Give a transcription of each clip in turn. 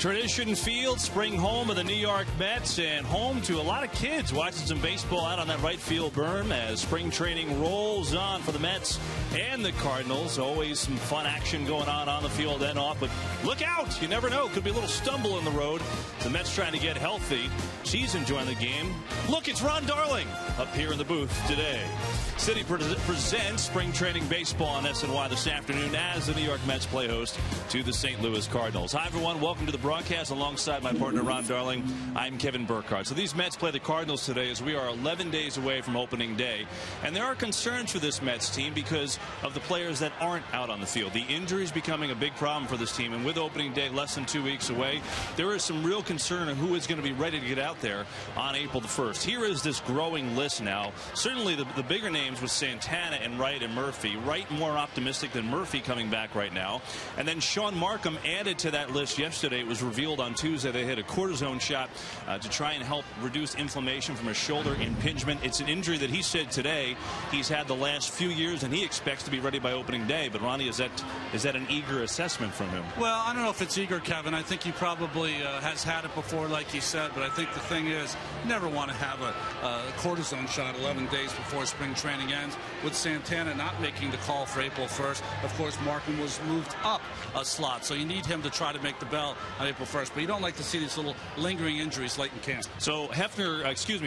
Tradition Field, spring home of the New York Mets, and home to a lot of kids watching some baseball out on that right field berm as spring training rolls on for the Mets and the Cardinals. Always some fun action going on the field and off, but look out, you never know, could be a little stumble in the road. The Mets trying to get healthy. She's enjoying the game. Look, it's Ron Darling up here in the booth today. City presents spring training baseball on SNY this afternoon as the New York Mets play host to the St. Louis Cardinals. Hi, everyone. Welcome to the broadcast alongside my partner, Ron Darling. I'm Kevin Burkhardt. So these Mets play the Cardinals today as we are 11 days away from opening day. And there are concerns for this Mets team because of the players that aren't out on the field. The injuries becoming a big problem for this team. And with opening day less than 2 weeks away, there is some real concern of who is going to be ready to get out there on April the 1st. Here is this growing list now. Certainly the bigger names with Santana and Wright and Murphy. Wright more optimistic than Murphy coming back right now. And then Sean Markham added to that list yesterday. It was revealed on Tuesday they hit a cortisone shot to try and help reduce inflammation from a shoulder impingement. It's an injury that he said today he's had the last few years, and he expects to be ready by opening day. But Ronnie, is that an eager assessment from him? Well, I don't know if it's eager, Kevin. I think he probably has had it before, like he said. But I think the thing is, you never want to have a cortisone shot 11 days before spring training ends. With Santana not making the call for April 1st, of course, Markham was moved up a slot. So you need him to try to make the bell on April 1st. But you don't like to see these little lingering injuries late in camp. So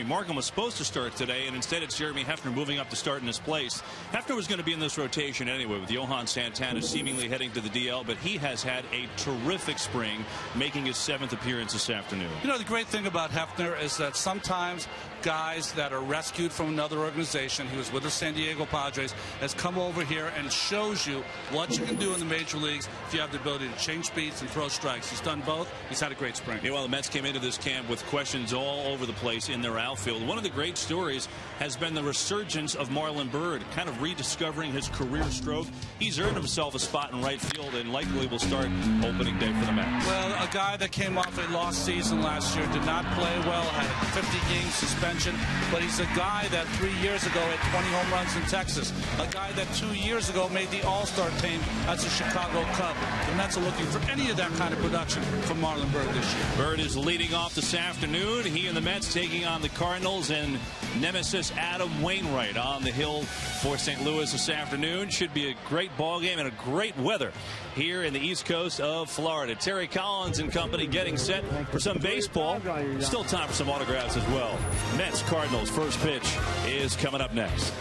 Markham was supposed to start today, and instead it's Jeremy Hefner moving up to start in his place. Hefner was going to be in this rotation anyway, with Johan Santana seemingly heading to the DL, but he has had a terrific spring, making his 7th appearance this afternoon. You know, the great thing about Hefner is that sometimes guys that are rescued from another organization, he was with the San Diego Padres, has come over here and shows you what you can do in the major leagues if you have the ability to change speeds and throw strikes. He's done both. He's had a great spring. Yeah, well, the Mets came into this camp with questions all over the place in their outfield. One of the great stories has been the resurgence of Marlon Byrd, kind of rediscovering his career stroke. He's earned himself a spot in right field and likely will start opening day for the Mets. Well, a guy that came off a lost season last year, did not play well, had a 50-game suspension, but he's a guy that 3 years ago had 20 home runs in Texas. A guy that 2 years ago made the All-Star team as a Chicago Cub. The Mets are looking for any of that kind of production from Marlon Byrd this year. Byrd is leading off this afternoon. He and the Mets taking on the Cardinals, and nemesis Adam Wainwright on the hill for St. Louis this afternoon. Should be a great ball game and a great weather here in the east coast of Florida. Terry Collins and company getting set for some baseball. Still time for some autographs as well. Mets Cardinals first pitch is coming up next.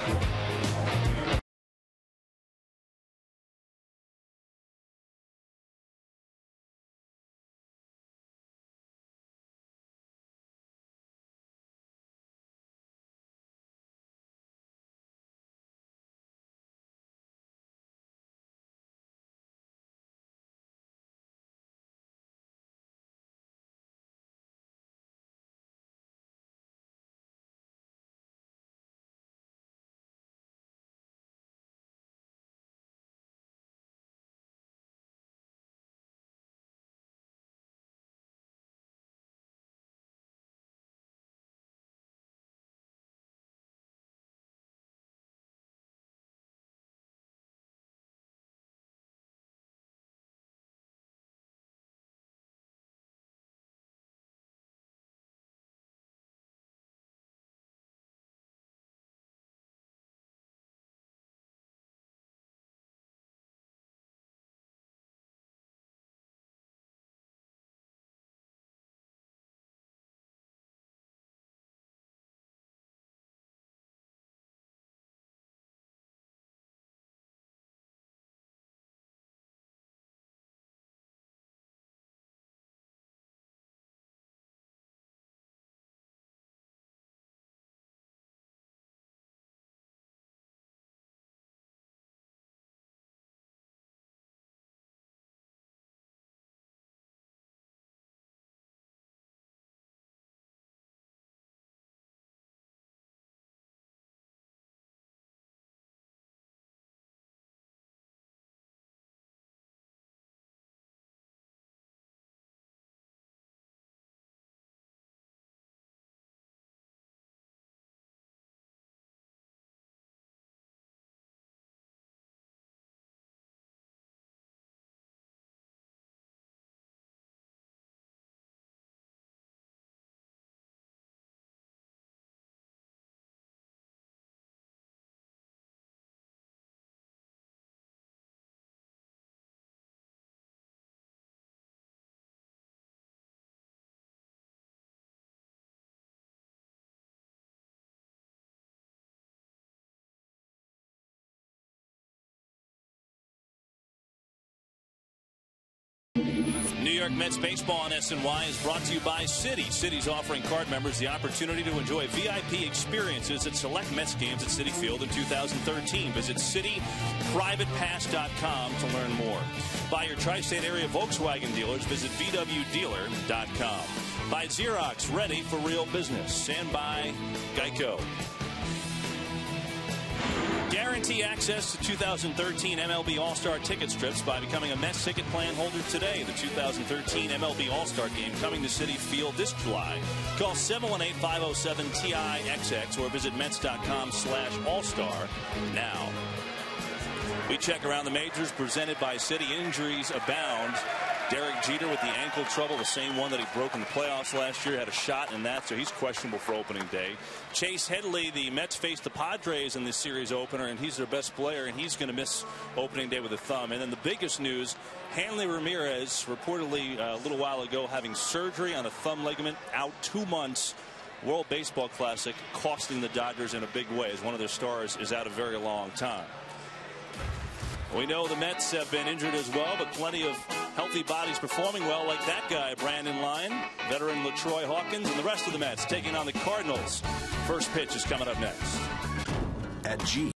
New York Mets baseball on SNY is brought to you by Citi. Citi's offering card members the opportunity to enjoy VIP experiences at select Mets games at Citi Field in 2013. Visit CitiPrivatePass.com to learn more. By your tri-state area Volkswagen dealers, visit VWDealer.com. By Xerox, ready for real business. And by Geico. Guarantee access to 2013 MLB All-Star ticket strips by becoming a Mets ticket plan holder today. The 2013 MLB All-Star game coming to Citi Field this July. Call 718-507-TIXX or visit Mets.com/All-Star now. We check around the majors presented by Citi. Injuries abound. Derek Jeter with the ankle trouble, the same one that he broke in the playoffs last year, had a shot in that, so he's questionable for opening day. Chase Headley, the Mets faced the Padres in this series opener, and he's their best player, and he's going to miss opening day with a thumb. And then the biggest news, Hanley Ramirez, reportedly a little while ago having surgery on a thumb ligament, out 2 months. World Baseball Classic costing the Dodgers in a big way, as one of their stars is out a very long time. We know the Mets have been injured as well, but plenty of healthy bodies performing well, like that guy, Brandon Lyon, veteran LaTroy Hawkins, and the rest of the Mets taking on the Cardinals. First pitch is coming up next. At G.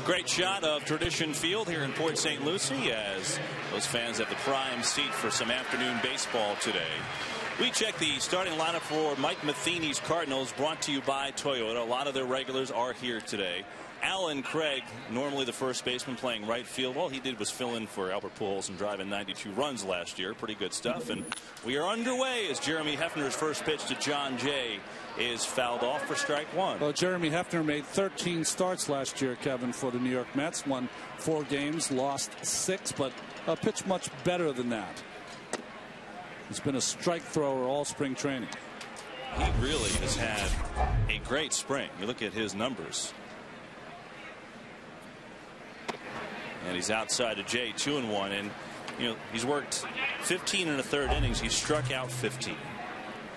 Great shot of Tradition Field here in Port St. Lucie, as those fans have the prime seat for some afternoon baseball today. We check the starting lineup for Mike Matheny's Cardinals, brought to you by Toyota. A lot of their regulars are here today. Alan Craig, normally the first baseman, playing right field. All he did was fill in for Albert Pujols and drive in 92 runs last year. Pretty good stuff. And we are underway as Jeremy Hefner's first pitch to John Jay is fouled off for strike one. Well, Jeremy Hefner made 13 starts last year, Kevin, for the New York Mets. Won 4 games, lost 6, but pitched much better than that. He's been a strike thrower all spring training. He really has had a great spring. You look at his numbers. And he's outside of Jay, 2-1, and he's worked 15 1/3 innings. He's struck out 15.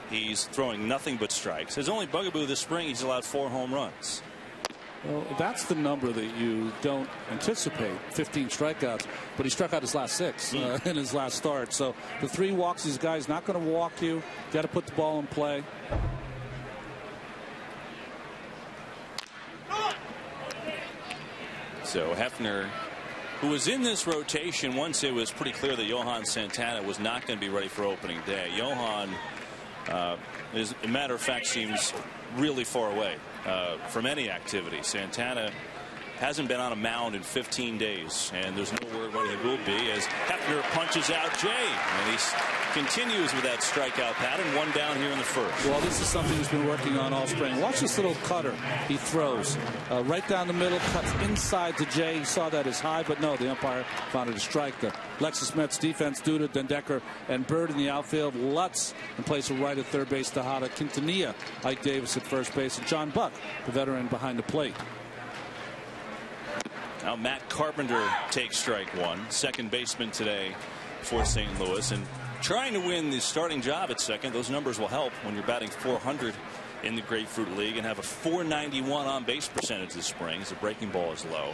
He's throwing nothing but strikes. His only bugaboo this spring, he's allowed 4 home runs. Well, that's the number that you don't anticipate, 15 strikeouts, but he struck out his last 6 in his last start. So the 3 walks, this guy's not going to walk you. Got to put the ball in play. So Hefner, who was in this rotation once it was pretty clear that Johan Santana was not going to be ready for opening day. Johan, as a matter of fact, seems really far away from any activity. Santana hasn't been on a mound in 15 days, and there's no word when he will be, as Hefner punches out Jay, and he continues with that strikeout pattern. 1 down here in the first. Well, this is something he's been working on all spring. Watch this little cutter he throws right down the middle, cuts inside to Jay. He saw that as high, but no, the umpire found it a strike. The Lexus Mets defense due to Dendecker and Bird in the outfield, Lutz in place of right at third base, Tejada, Quintanilla, Ike Davis at first base, and John Buck, the veteran, behind the plate. Now Matt Carpenter takes strike 1, second baseman today for St. Louis, and trying to win the starting job at second. Those numbers will help when you're batting .400 in the Grapefruit League and have a .491 on base percentage this spring as the breaking ball is low.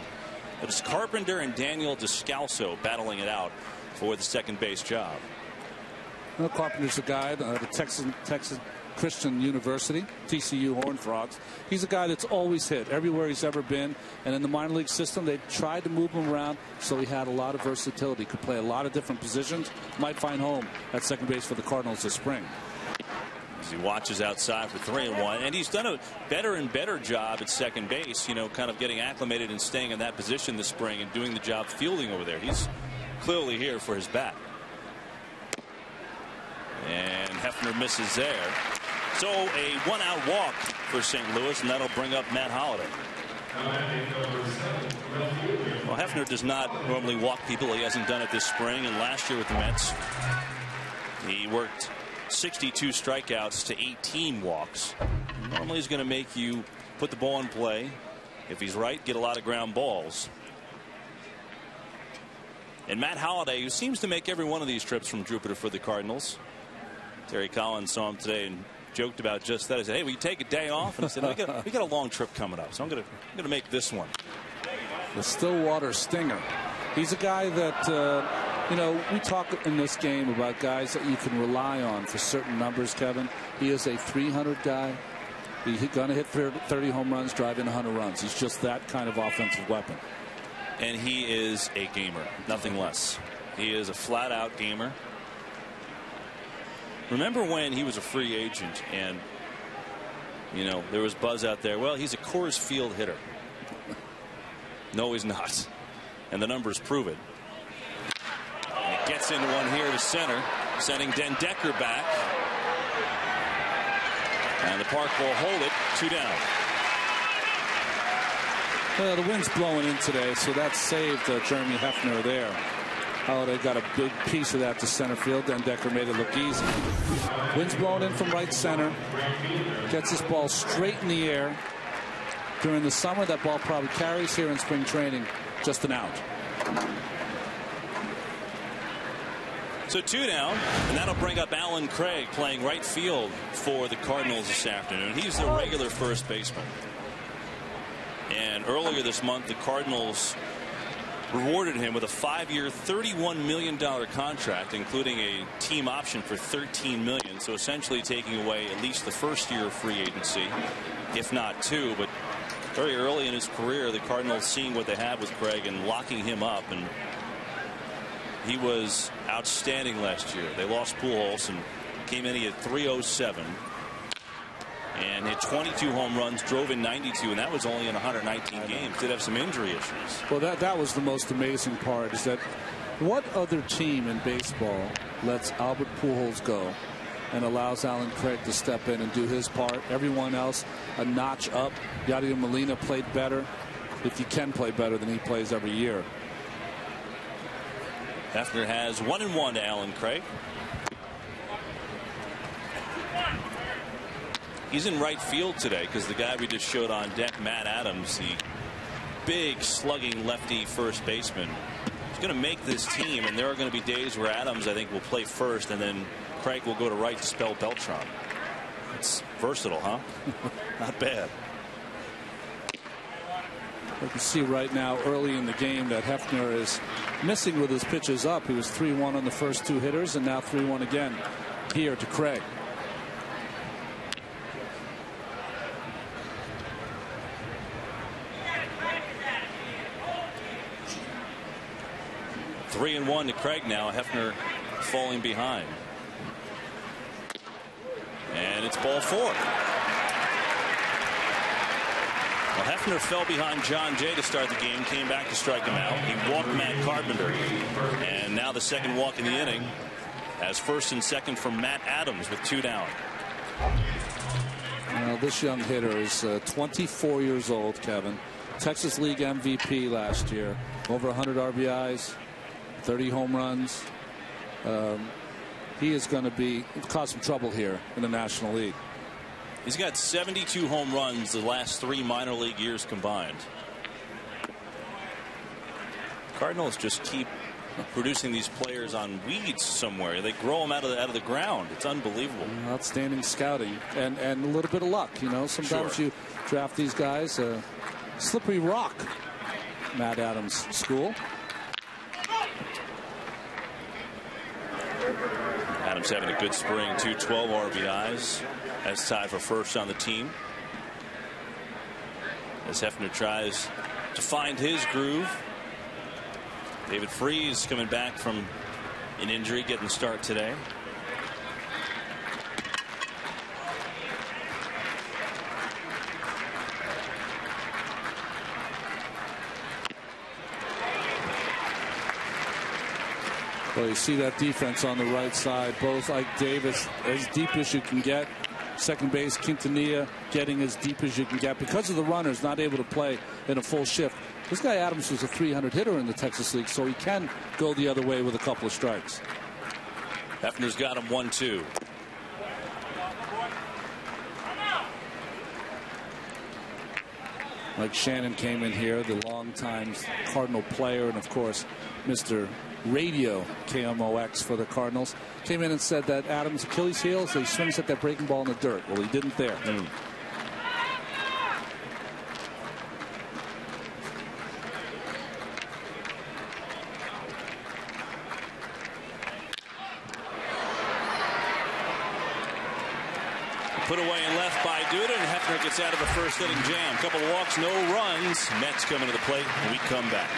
But it's Carpenter and Daniel Descalso battling it out for the second base job. Well, Carpenter's a guy, the Texas Christian University, TCU Horned Frogs. He's a guy that's always hit everywhere he's ever been, and in the minor league system they tried to move him around, so he had a lot of versatility, could play a lot of different positions, might find home at second base for the Cardinals this spring. As he watches outside for 3-1, and he's done a better and better job at second base, you know, kind of getting acclimated and staying in that position this spring and doing the job fielding over there. He's clearly here for his bat. And Hefner misses there. So a 1-out walk for St. Louis, and that'll bring up Matt Holliday. Well, Hefner does not normally walk people. He hasn't done it this spring, and last year with the Mets he worked 62 strikeouts to 18 walks. Normally he's going to make you put the ball in play. If he's right, get a lot of ground balls. And Matt Holliday, who seems to make every one of these trips from Jupiter for the Cardinals. Terry Collins saw him today and joked about just that. He said, "Hey, will you take a day off?" And I said, "We got a long trip coming up, so I'm gonna make this one." The Stillwater Stinger. He's a guy that you know, we talk in this game about guys that you can rely on for certain numbers. Kevin, he is a 300 guy. He's gonna hit 30 home runs, drive in 100 runs. He's just that kind of offensive weapon. And he is a gamer, nothing less. He is a flat-out gamer. Remember when he was a free agent and, you know, there was buzz out there, well, he's a Coors Field hitter. No, he's not. And the numbers prove it. And he gets into one here to center, sending Dendecker back. And the park will hold it 2 down. Well, the wind's blowing in today, so that saved Jeremy Hefner there. Oh, they got a big piece of that to center field. Dendecker made it look easy. Wind's blowing in from right center. Gets this ball straight in the air. During the summer, that ball probably carries here in spring training. Just an out. So 2 down, and that'll bring up Alan Craig playing right field for the Cardinals this afternoon. He's the regular first baseman. And earlier this month, the Cardinals rewarded him with a 5-year, $31 million contract, including a team option for $13 million. So essentially taking away at least the first year of free agency, if not 2. But very early in his career, the Cardinals seeing what they had with Craig and locking him up, and he was outstanding last year. They lost Pujols and came in, he had .307 and hit 22 home runs, drove in 92, and that was only in 119 games. Did have some injury issues. Well, that was the most amazing part, is that what other team in baseball lets Albert Pujols go and allows Alan Craig to step in and do his part? Everyone else a notch up. Yadier Molina played better, if he can play better than he plays every year. Hefner has 1-1 to Alan Craig. He's in right field today because the guy we just showed on deck, Matt Adams, the big slugging lefty first baseman, is going to make this team, and there are going to be days where Adams, I think, will play first, and then Craig will go to right to spell Beltran. It's versatile, huh? Not bad. You can see right now early in the game that Hefner is missing with his pitches up. He was 3-1 on the first 2 hitters, and now 3-1 again here to Craig. Three and 1 to Craig now. Hefner falling behind. And it's ball 4. Well, Hefner fell behind John Jay to start the game, came back to strike him out. He walked Matt Carpenter. And now the second walk in the inning as first and second from Matt Adams with 2 down. Well, this young hitter is 24 years old, Kevin. Texas League MVP last year. Over 100 RBIs, 30 home runs. He is going to cause some trouble here in the National League. He's got 72 home runs the last 3 minor league years combined. Cardinals just keep producing these players on weeds somewhere. They grow them out of the ground. It's unbelievable. Outstanding scouting and a little bit of luck. You know, sometimes you draft these guys. Slippery rock, Matt Adams' school. Adams having a good spring, 12 RBIs. That's tied for first on the team. As Hefner tries to find his groove. David Freese coming back from an injury, getting the start today. Well, you see that defense on the right side. Both Ike Davis as deep as you can get. Second base, Quintanilla getting as deep as you can get. Because of the runners not able to play in a full shift. This guy Adams was a 300 hitter in the Texas League, so he can go the other way with a couple of strikes. Hefner's got him 1-2. Mike Shannon came in here, the longtime Cardinal player, and of course, Mr. Radio KMOX for the Cardinals. Came in and said that Adams' Achilles heel, so he swings at that breaking ball in the dirt. Well, he didn't there. Put away and left by Duda, and Hefner gets out of a first inning jam. Couple of walks, no runs. Mets coming to the plate, and we come back.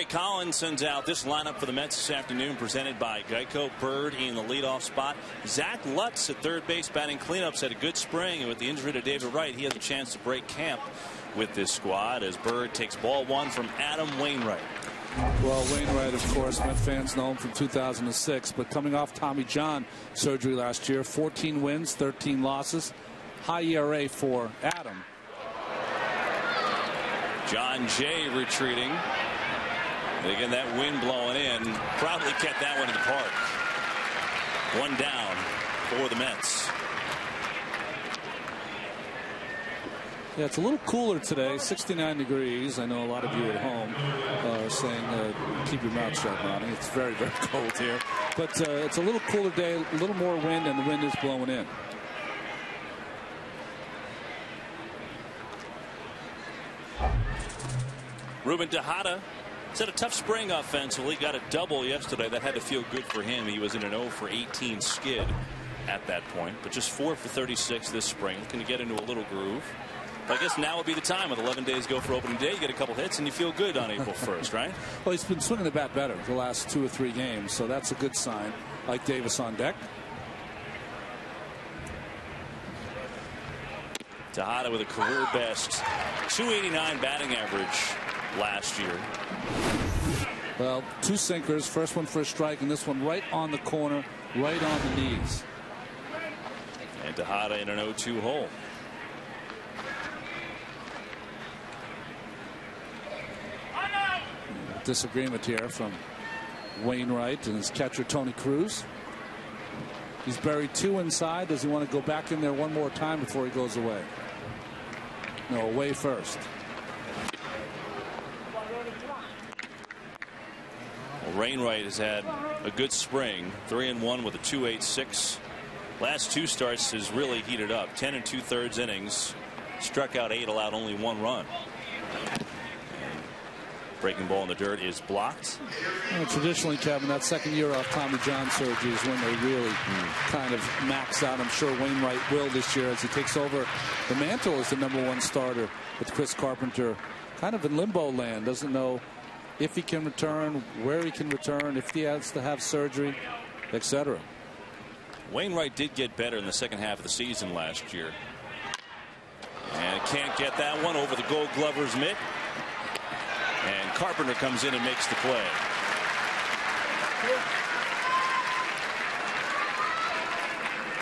Collins sends out this lineup for the Mets this afternoon, presented by Geico. Bird in the leadoff spot. Zach Lutz at third base batting cleanups, had a good spring, and with the injury to David Wright, he has a chance to break camp with this squad as Bird takes ball one from Adam Wainwright. Well, Wainwright, of course, Met fans know him from 2006, but coming off Tommy John surgery last year, 14 wins, 13 losses, high ERA for Adam. John Jay retreating. And again, that wind blowing in probably kept that one in the park. One down for the Mets. Yeah, it's a little cooler today, 69 degrees. I know a lot of you at home are saying keep your mouth shut, Ronnie. It's very, very cold here. But it's a little cooler day, a little more wind, and the wind is blowing in. Ruben Tejada had a tough spring offensively. Got a double yesterday. That had to feel good for him. He was in an 0 for 18 skid at that point, but just 4 for 36 this spring. Going to get into a little groove. But I guess now would be the time. With 11 days go for opening day, you get a couple hits and you feel good on April 1st, right? Well, he's been swinging the bat better the last 2 or 3 games, so that's a good sign. Like Davis on deck. Tejada with a career best 289 batting average last year. Well, 2 sinkers, first one for a strike, and this one right on the corner, right on the knees. And Tejada in an 0-2 hole. Disagreement here from Wainwright and his catcher Tony Cruz. He's buried 2 inside. Does he want to go back in there one more time before he goes away? No, away first. Well, Wainwright has had a good spring, 3-1 with a 2.86. Last 2 starts has really heated up. 10 2/3 innings, struck out 8, allowed only 1 run. Breaking ball in the dirt is blocked. Well, traditionally, Kevin, that second year off Tommy John surgery is when they really kind of max out. I'm sure Wainwright will this year as he takes over the mantle as the #1 starter with Chris Carpenter kind of in limbo land. Doesn't know if he can return, where he can return, if he has to have surgery, etc. Wainwright did get better in the second half of the season last year. And can't get that one over the Gold Glover's mitt. And Carpenter comes in and makes the play.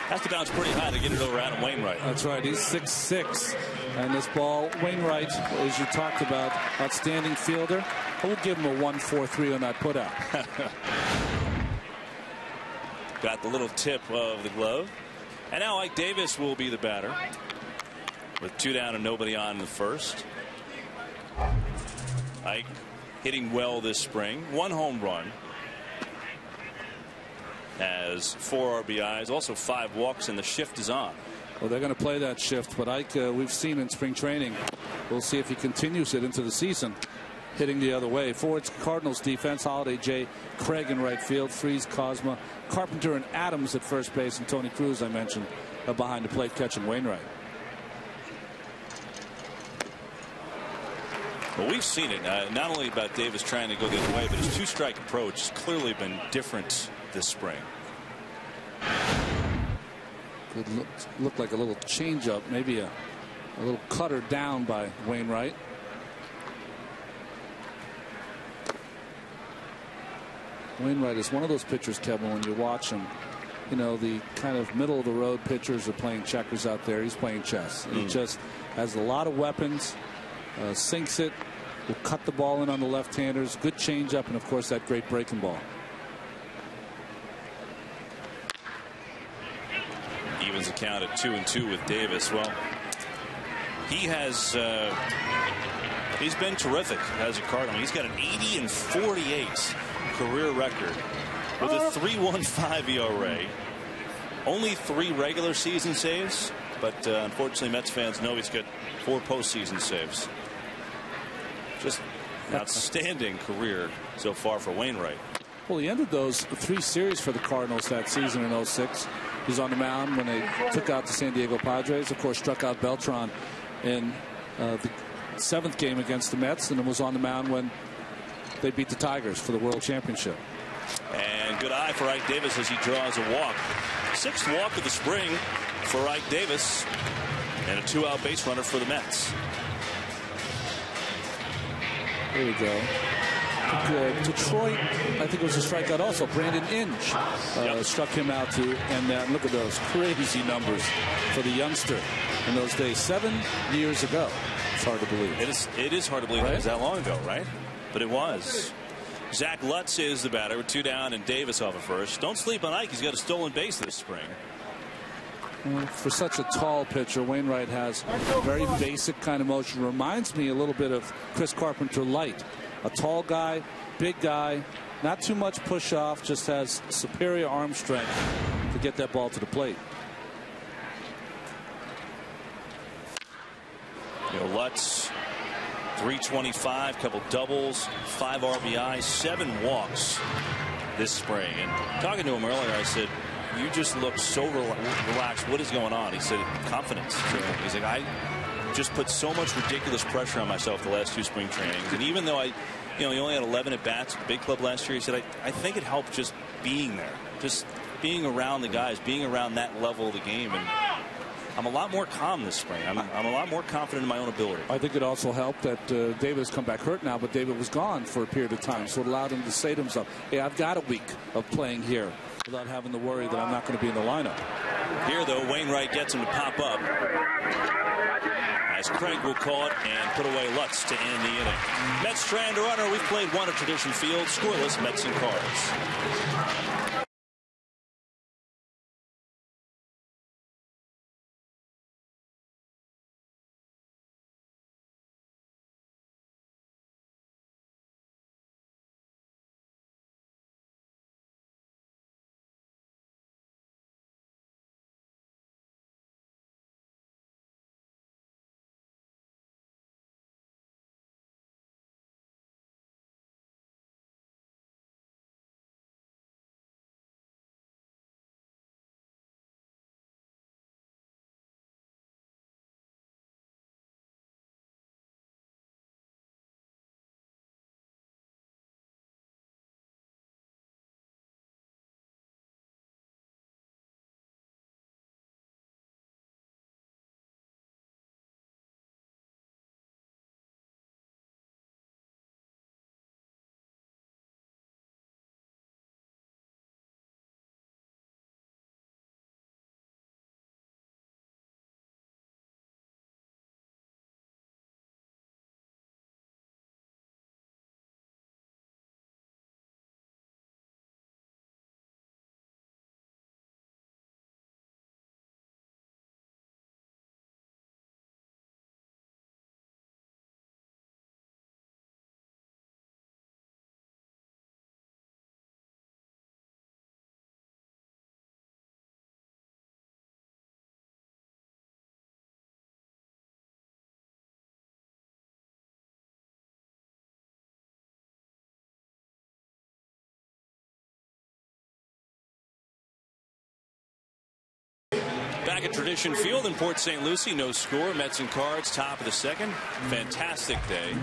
Has to bounce pretty high to get it over Adam Wainwright. That's right. He's 6'6". And this ball, Wainwright, as you talked about, outstanding fielder. We'll give him a 1-4-3 on that putout. Got the little tip of the glove. And now Ike Davis will be the batter with 2 down and nobody on in the first. Ike hitting well this spring. 1 home run. Has 4 RBIs, also 5 walks, and the shift is on. Well, they're going to play that shift, but Ike, we've seen in spring training. We'll see if he continues it into the season, hitting the other way. For its Cardinals defense, Holiday, Jay, Craig in right field, Freese, Cosma, Carpenter, and Adams at first base, and Tony Cruz, I mentioned, behind the plate catching Wainwright. Well, we've seen it not only about Davis trying to go the other way, but his 2-strike approach has clearly been different this spring. It looked like a little changeup, maybe a little cutter down by Wainwright. Wainwright is one of those pitchers, Kevin, when you watch him, you know, the kind of middle of the road pitchers are playing checkers out there. He's playing chess. He just has a lot of weapons, sinks it, will cut the ball in on the left-handers, good changeup, and of course that great breaking ball. Evens account at 2-2 with Davis. Well, he's been terrific as a Cardinal. He's got an 80-48 career record with a 3.15 ERA. Only 3 regular season saves, but unfortunately Mets fans know he's got 4 postseason saves. Just an outstanding career so far for Wainwright. Well, he ended those 3 series for the Cardinals that season in 06. He's on the mound when they took out the San Diego Padres. Of course, struck out Beltran in the 7th game against the Mets, and was on the mound when they beat the Tigers for the World Championship. And good eye for Ike Davis as he draws a walk. 6th walk of the spring for Ike Davis, and a 2-out base runner for the Mets. There we go. Detroit, I think it was a strikeout also. Brandon Inge struck him out too. And look at those crazy numbers for the youngster in those days. 7 years ago. It's hard to believe. It is hard to believe, right? It was that long ago, right? But it was. Zach Lutz is the batter with 2 down and Davis off at first. Don't sleep on Ike. He's got a stolen base this spring. For such a tall pitcher, Wainwright has very basic kind of motion. Reminds me a little bit of Chris Carpenter light. A tall guy, big guy, not too much push off, just has superior arm strength to get that ball to the plate. Lutz, 325, couple doubles, 5 RBIs, 7 walks this spring. And talking to him earlier, I said, you just look so relaxed. What is going on? He said, confidence. He's like, I just put so much ridiculous pressure on myself the last 2 spring trainings. And even though he only had 11 at-bats at the big club last year, he said, I think it helped just being there, just being around the guys, being around that level of the game. And I'm a lot more calm this spring. I'm a lot more confident in my own ability. I think it also helped that David has come back hurt now, but David was gone for a period of time, so it allowed him to say to himself, hey, I've got a week of playing here without having to worry that I'm not going to be in the lineup. Here, though, Wainwright gets him to pop up as Craig will call it and put away Lutz to end the inning. Mets strand a runner. We've played 1 at Tradition Field. Scoreless, Mets and Cards. Back at Tradition Field in Port St. Lucie, no score. Mets and Cards, top of the second. Fantastic day.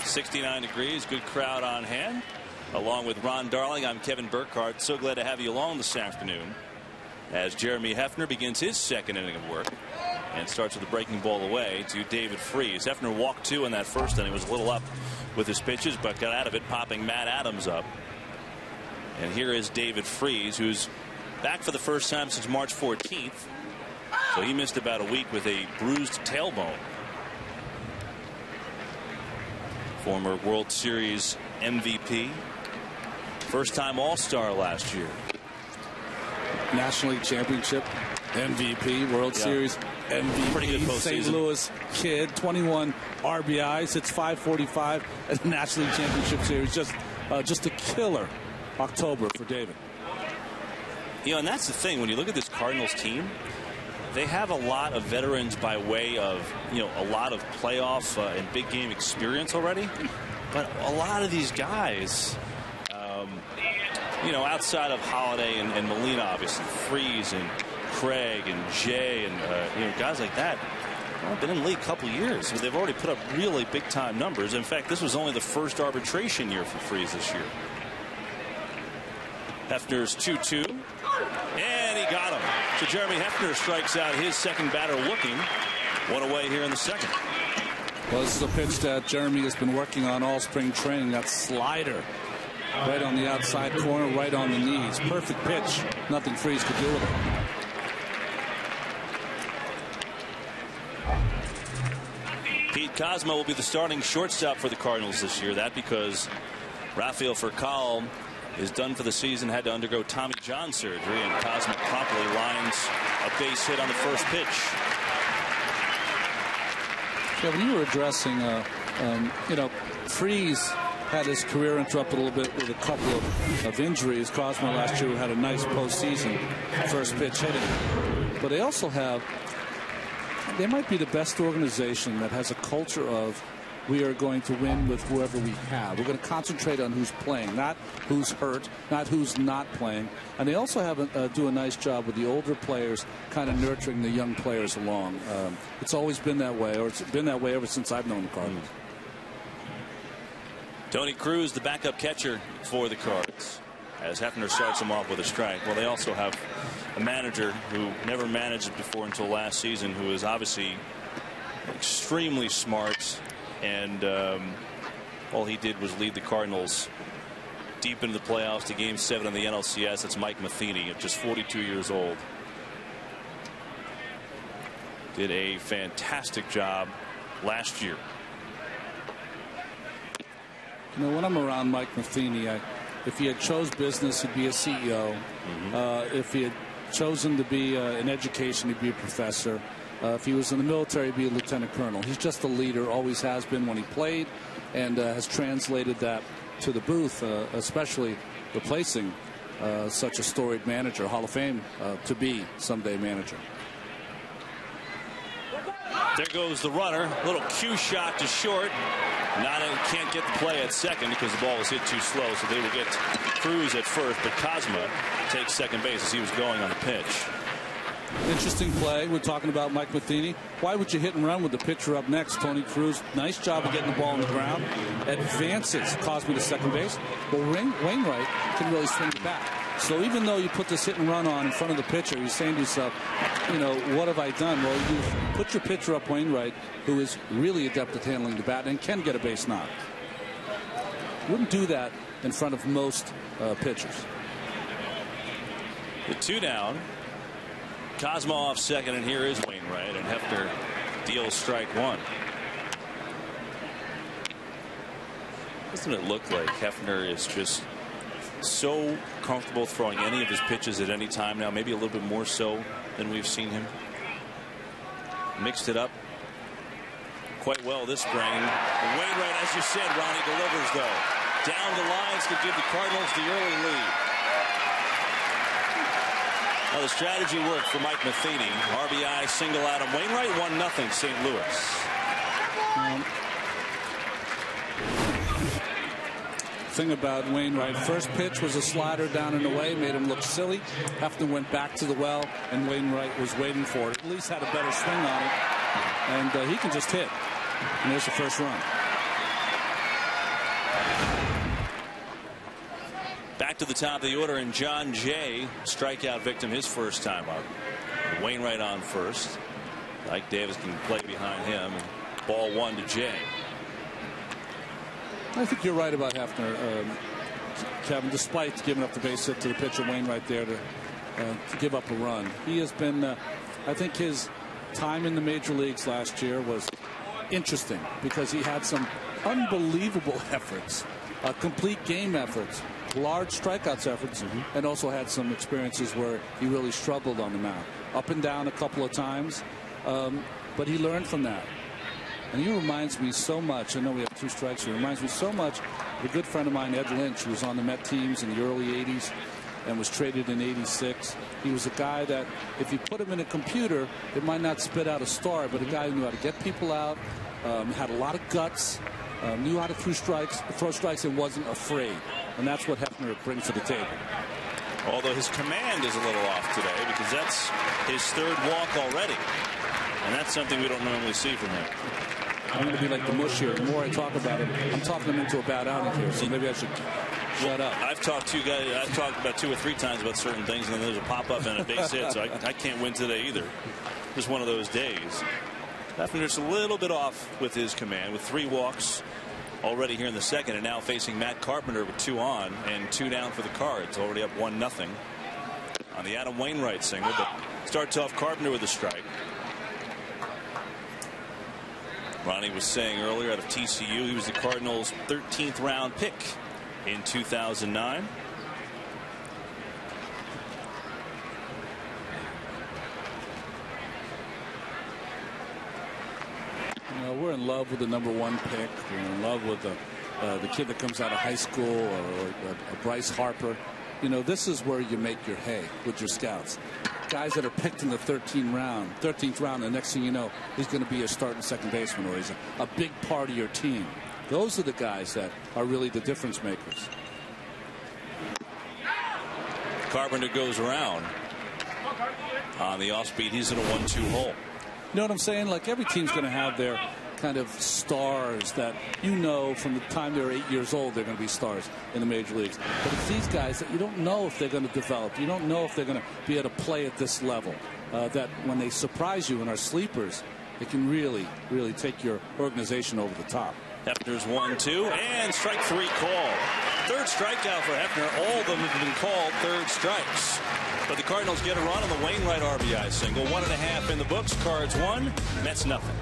69 degrees, good crowd on hand. Along with Ron Darling, I'm Kevin Burkhardt. So glad to have you along this afternoon as Jeremy Hefner begins his 2nd inning of work and starts with a breaking ball away to David Freese. Hefner walked 2 in that first inning, was a little up with his pitches, but got out of it, popping Matt Adams up. And here is David Freese, who's back for the first time since March 14th. So he missed about a week with a bruised tailbone. Former World Series MVP. First-time All-Star last year. National League Championship MVP, World Series MVP. Pretty good postseason. St. Louis kid, 21 RBIs. It's 545 at the National League Championship Series. Just a killer October for David. And that's the thing. When you look at this Cardinals team, they have a lot of veterans by way of, a lot of playoff and big game experience already. But a lot of these guys, outside of Holiday and Molina, obviously, Freese and Craig and Jay and, guys like that, Well, been in the league a couple years. So they've already put up really big-time numbers. In fact, this was only the first arbitration year for Freese this year. Hefner's 2-2. And he got him. So Jeremy Hefner strikes out his second batter looking. One away here in the second. Well, this is a pitch that Jeremy has been working on all spring training. That slider right on the outside corner, right on the knees. Perfect pitch. Nothing Freese could do with it. Pete Kozma will be the starting shortstop for the Cardinals this year. That because Rafael Furcal is done for the season, had to undergo Tommy John surgery, and Kozma promptly lines a base hit on the first pitch. Yeah, when you were addressing, Freese had his career interrupted a little bit with a couple of injuries. Kozma last year had a nice postseason first pitch hitting. But they also they might be the best organization that has a culture of we are going to win with whoever we have. We're going to concentrate on who's playing, not who's hurt, not who's not playing. And they also do a nice job with the older players, kind of nurturing the young players along. It's always been that way, or it's been that way ever since I've known the Cardinals. Tony Cruz, the backup catcher for the Cards, as Hefner starts him off with a strike. Well, they also have a manager who never managed before until last season, who is obviously extremely smart. And all he did was lead the Cardinals deep into the playoffs to Game 7 of the NLCS. It's Mike Matheny, at just 42 years old. Did a fantastic job last year. When I'm around Mike Matheny, if he had chose business, he'd be a CEO. If he had chosen to be in education, he'd be a professor. If he was in the military, he'd be a lieutenant colonel. He's just a leader, always has been when he played, and has translated that to the booth, especially replacing such a storied manager, Hall of Fame to be someday manager. There goes the runner. Little cue shot to short. Can't get the play at second because the ball was hit too slow, so they will get Cruz at first, but Kozma takes second base as he was going on the pitch. Interesting play. We're talking about Mike Matheny. Why would you hit and run with the pitcher up next? Tony Cruz, nice job of getting the ball on the ground. Advances Kozma to second base. But Wainwright can really swing it back. So even though you put this hit and run on in front of the pitcher, you're saying to yourself, what have I done? Well, you put your pitcher up, Wainwright, who is really adept at handling the bat and can get a base knock. Wouldn't do that in front of most pitchers. The 2 down. Kozma off second, and here is Wainwright, and Hefner deals strike 1. Doesn't it look like Hefner is just so comfortable throwing any of his pitches at any time now, maybe a little bit more so than we've seen him? Mixed it up quite well this spring. And Wainwright, as you said, Ronnie, delivers though. Down the lines to give the Cardinals the early lead. Well, the strategy worked for Mike Matheny. RBI single out of Wainwright, 1-0 St. Louis. Thing about Wainwright, first pitch was a slider down and away, made him look silly. Hefner went back to the well, and Wainwright was waiting for it. At least had a better swing on it, and he can just hit. And there's the first run. Back to the top of the order, and John Jay, strikeout victim, his first time up. Wainwright on first. Ike Davis can play behind him. And ball 1 to Jay. I think you're right about Hefner, Kevin, despite giving up the base hit to the pitcher Wainwright there to give up a run. He has been, I think his time in the major leagues last year was interesting because he had some unbelievable efforts, complete game efforts, large strikeouts efforts, and also had some experiences where he really struggled on the mound. Up and down a couple of times, but he learned from that. And he reminds me so much. I know we have 2 strikes. He reminds me so much of a good friend of mine, Ed Lynch, who was on the Met teams in the early 80s and was traded in 86. He was a guy that if you put him in a computer, it might not spit out a star, but a guy who knew how to get people out, had a lot of guts, knew how to throw strikes and wasn't afraid. And that's what Hefner brings to the table. Although his command is a little off today because that's his third walk already. And that's something we don't normally see from him. I'm going to be like the mush here. The more I talk about him, I'm talking him into a bad outing here. So maybe I should shut up. I've talked about 2 or 3 times about certain things, and then there's a pop-up and a base hit. So I can't win today either. Just one of those days. Hefner just a little bit off with his command with 3 walks already here in the second, and now facing Matt Carpenter with 2 on and 2 down for the Cards. Already up 1-0 on the Adam Wainwright single, but starts off Carpenter with a strike. Ronnie was saying earlier out of TCU, he was the Cardinals' 13th round pick in 2009. We're in love with the #1 pick. We're in love with the kid that comes out of high school, or Bryce Harper. This is where you make your hay with your scouts. Guys that are picked in the 13th round, the next thing you know, he's going to be a starting second baseman, or he's a big part of your team. Those are the guys that are really the difference makers. Carpenter goes around on the off speed. He's in a 1-2 hole. You know what I'm saying? Like, every team's going to have their kind of stars that from the time they're 8 years old, they're going to be stars in the major leagues. But it's these guys that you don't know if they're going to develop. You don't know if they're going to be able to play at this level. That when they surprise you and are sleepers, they can really, really take your organization over the top. Hefner's 1-2 and strike 3 call. Third strikeout for Hefner. All of them have been called third strikes. But the Cardinals get a run on the Wainwright RBI single. 1.5 in the books. Cards 1, Mets nothing.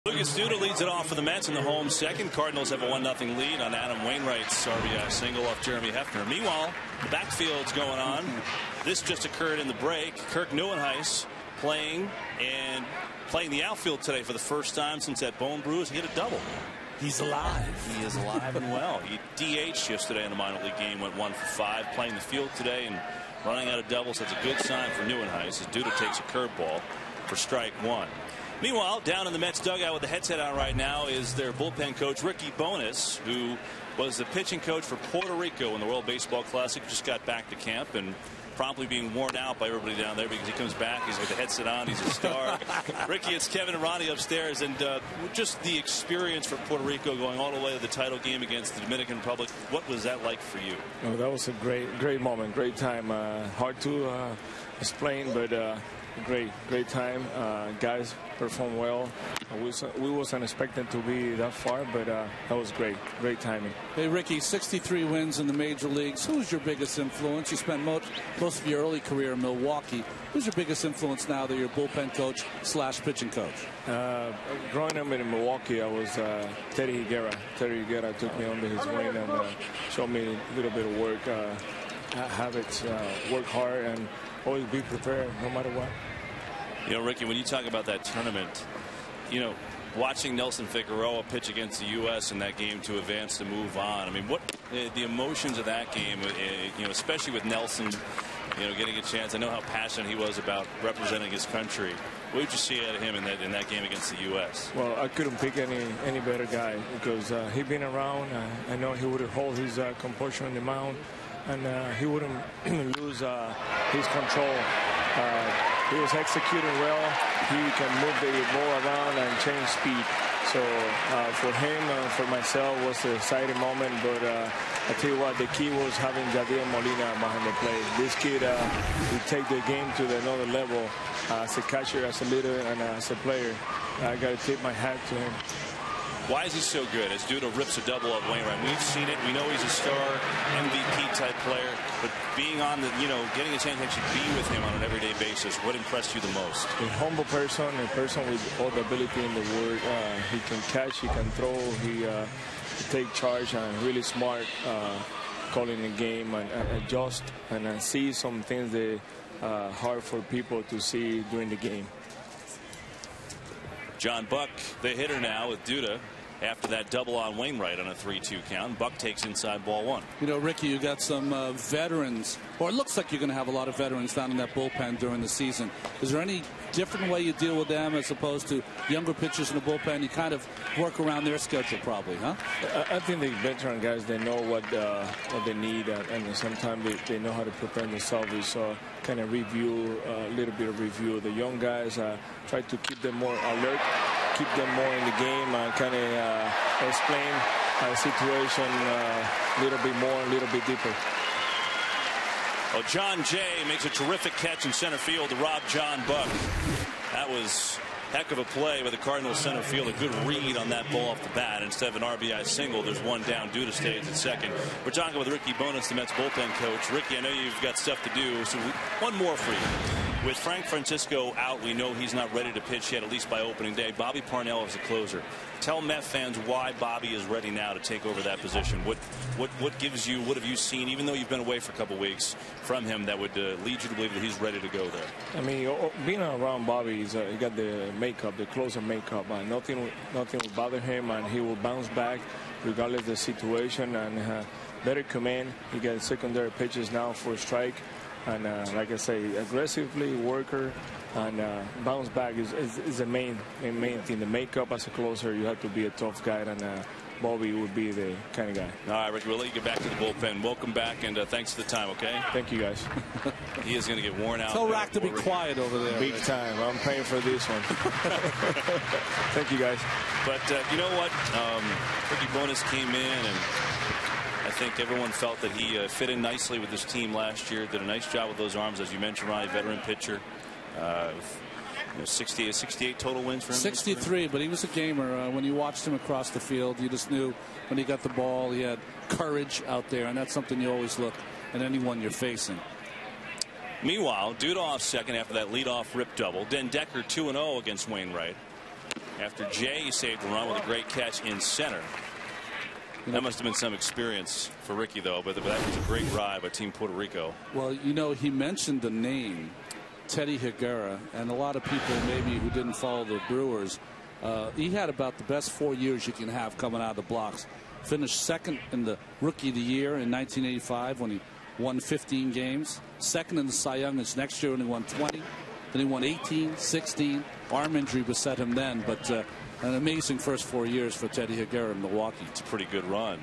Lucas Duda leads it off for the Mets in the home second. Cardinals have a 1-0 lead on Adam Wainwright's RBI single off Jeremy Hefner. Meanwhile, the backfield's going on. This just occurred in the break. Kirk Neuenhuis playing the outfield today for the first time since that bone bruise. He hit a double. He's alive. He is alive and well. He DH'd yesterday in the minor league game, went 1 for 5, playing the field today and running out of doubles. That's a good sign for Neuenhuis as Duda takes a curveball for strike 1. Meanwhile, down in the Mets dugout with the headset on right now is their bullpen coach, Ricky Bones, who was the pitching coach for Puerto Rico in the World Baseball Classic. Just got back to camp and promptly being worn out by everybody down there because he comes back. He's with the headset on. He's a star. Ricky, it's Kevin and Ronnie upstairs. And just the experience for Puerto Rico going all the way to the title game against the Dominican Republic. What was that like for you? Oh, that was a great moment, great time. Hard to explain, but great time. Guys performed well. We wasn't expecting to be that far, but that was great timing. Hey, Ricky, 63 wins in the major leagues. Who's your biggest influence? You spent most of your early career in Milwaukee. Who's your biggest influence now that you're bullpen coach / pitching coach? Growing up in Milwaukee, I was Teddy Higuera. Teddy Higuera took me under his wing and showed me a little bit of work habits, work hard, and always be prepared no matter what. You know, Ricky, when you talk about that tournament, you know, watching Nelson Figueroa pitch against the U.S. in that game to advance to move on. I mean, what the emotions of that game, you know, especially with Nelson, you know, getting a chance. I know how passionate he was about representing his country. What did you see out of him in that game against the U.S.? Well, I couldn't pick any better guy because he'd been around. I know he would hold his composure on the mound, and he wouldn't lose his control. He was executing well. He can move the ball around and change speed. So for him and for myself was an exciting moment. But I tell you what, the key was having Yadier Molina behind the plate. This kid will take the game to another level as a catcher, as a leader, and as a player. I got to tip my hat to him. Why is he so good? As Duda rips a double of Wainwright. We've seen it. We know he's a star, MVP type player. But being on the, you know, getting a chance to actually be with him on an everyday basis, what impressed you the most? A humble person, a person with all the ability in the world. He can catch, he can throw, he take charge, and really smart calling the game and adjust and see some things that hard for people to see during the game. John Buck, the hitter now with Duda. After that double on Wainwright on a 3-2 count, Buck takes inside ball one. You know, Ricky, you got some veterans, or it looks like you're going to have a lot of veterans down in that bullpen during the season. Is there any different way you deal with them as opposed to younger pitchers in the bullpen? You kind of work around their schedule probably, huh? I think the veteran guys, they know what they need, and sometimes they know how to prepare themselves. So kind of review, a little bit of review. The young guys try to keep them more alert, keep them more in the game, and kind of explain the situation a little bit more, a little bit deeper. Well, John Jay makes a terrific catch in center field to rob John Buck. That was a heck of a play by the Cardinals center field. A good read on that ball off the bat. Instead of an RBI single, there's one down. Duda stays at second. We're talking with Ricky Bones, the Mets bullpen coach. Ricky, I know you've got stuff to do, so one more for you. With Frank Francisco out, we know he's not ready to pitch yet, at least by opening day. Bobby Parnell is the closer. Tell Met fans why Bobby is ready now to take over that position. What gives you, what have you seen, even though you've been away for a couple weeks, from him that would lead you to believe that he's ready to go there? I mean, being around Bobby, he got the makeup, the closer makeup. Nothing will bother him, and he will bounce back regardless of the situation, and better command. He got secondary pitches now for a strike. And like I say, aggressively worker and bounce back is the main thing. The makeup as a closer, you have to be a tough guy, and Bobby would be the kind of guy. All right, Ricky, we'll let you get back to the bullpen. Welcome back, and thanks for the time, okay? Thank you, guys. He is going to get worn out. Tell Rack to be quiet over there. Big time. I'm paying for this one. Thank you, guys. But you know what? Ricky Bones came in, and I think everyone felt that he fit in nicely with this team last year. Did a nice job with those arms, as you mentioned, Ronnie, veteran pitcher. 68 total wins for him. 63, but he was a gamer. When you watched him across the field, you just knew when he got the ball, he had courage out there, and that's something you always look at anyone you're facing. Meanwhile, Duda off second after that leadoff rip double. Den Decker 2-0 against Wainwright. After Jay saved a run with a great catch in center. That must have been some experience for Ricky, though, but that was a great ride by Team Puerto Rico. Well, you know, he mentioned the name Teddy Higuera, and a lot of people maybe who didn't follow the Brewers, he had about the best 4 years you can have coming out of the blocks. Finished second in the Rookie of the Year in 1985 when he won 15 games. Second in the Cy Young his next year when he won 20. Then he won 18, 16. Arm injury beset him then, but an amazing first 4 years for Teddy Higuera in Milwaukee. It's a pretty good run.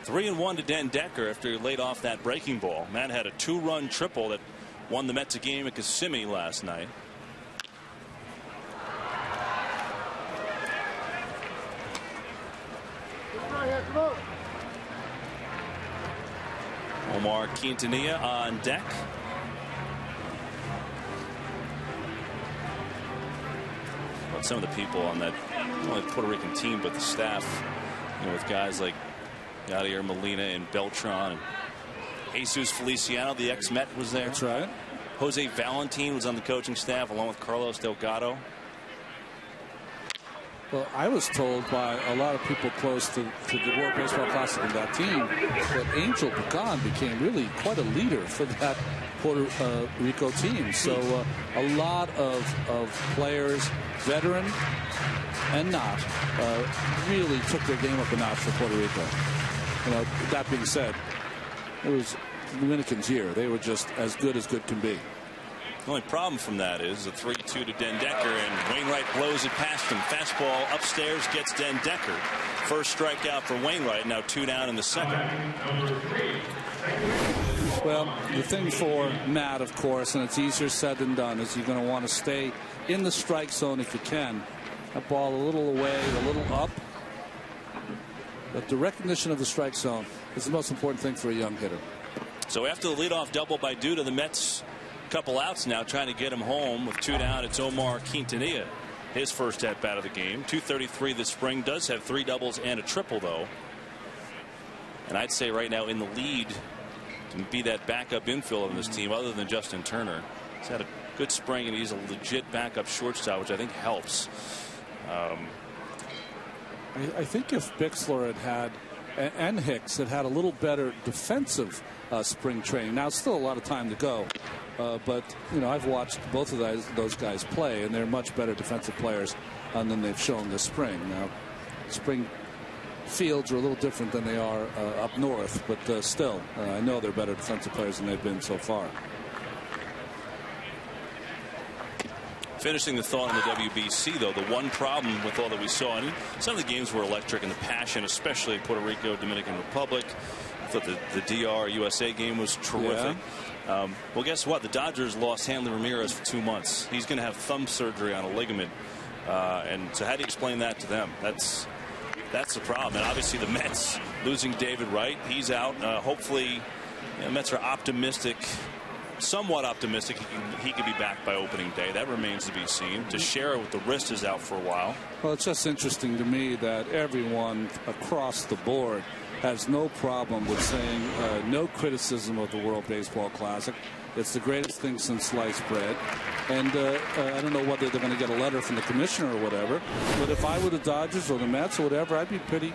3-1 to Den Decker after he laid off that breaking ball. Man had a 2-run triple that won the Mets a game at Kissimmee last night. Omar Quintanilla on deck. But some of the people on that, not only the Puerto Rican team, but the staff, with guys like Yadier Molina and Beltran, and Jesus Feliciano, the ex-Met, was there. That's right. Jose Valentin was on the coaching staff along with Carlos Delgado. Well, I was told by a lot of people close to the World Baseball Classic and that team that Angel Pagan became really quite a leader for that Puerto Rico team. So a lot of players, veteran and not, really took their game up a notch for Puerto Rico. That being said, it was the Dominicans' year. They were just as good can be. The only problem from that is the 3-2 to Den Decker, and Wainwright blows it past him. Fastball upstairs gets Den Decker. First strikeout for Wainwright. Now 2 down in the second. Well, the thing for Matt, of course, and it's easier said than done, is you're going to want to stay in the strike zone if you can. That ball a little away, a little up. But the recognition of the strike zone is the most important thing for a young hitter. So after the leadoff double by Duda, the Mets couple outs now trying to get him home with 2 down. It's Omar Quintanilla, his first at bat of the game. 233 this spring, does have 3 doubles and a triple though, and I'd say right now in the lead to be that backup infielder in this team other than Justin Turner. He's had a good spring and he's a legit backup shortstop, which I think helps. I think if Bixler and Hicks had a little better defensive spring training. Now it's still a lot of time to go. But I've watched both of those guys play, and they're much better defensive players than they've shown this spring. Now, spring fields are a little different than they are up north, but still, I know they're better defensive players than they've been so far. Finishing the thought on the WBC, though, the one problem with all that we saw, and some of the games were electric, and the passion, especially Puerto Rico, Dominican Republic. I thought the DR USA game was terrific. Yeah. Well, guess what? The Dodgers lost Hanley Ramirez for 2 months. He's going to have thumb surgery on a ligament. And so how do you explain that to them? That's the problem. And obviously the Mets losing David Wright. He's out. Hopefully the Mets are optimistic, somewhat optimistic he could be back by opening day. That remains to be seen. Teixeira with the wrist is out for a while. Well, it's just interesting to me that everyone across the board has no problem with saying no criticism of the World Baseball Classic. It's the greatest thing since sliced bread. And I don't know whether they're going to get a letter from the commissioner or whatever. But if I were the Dodgers or the Mets or whatever, I'd be pretty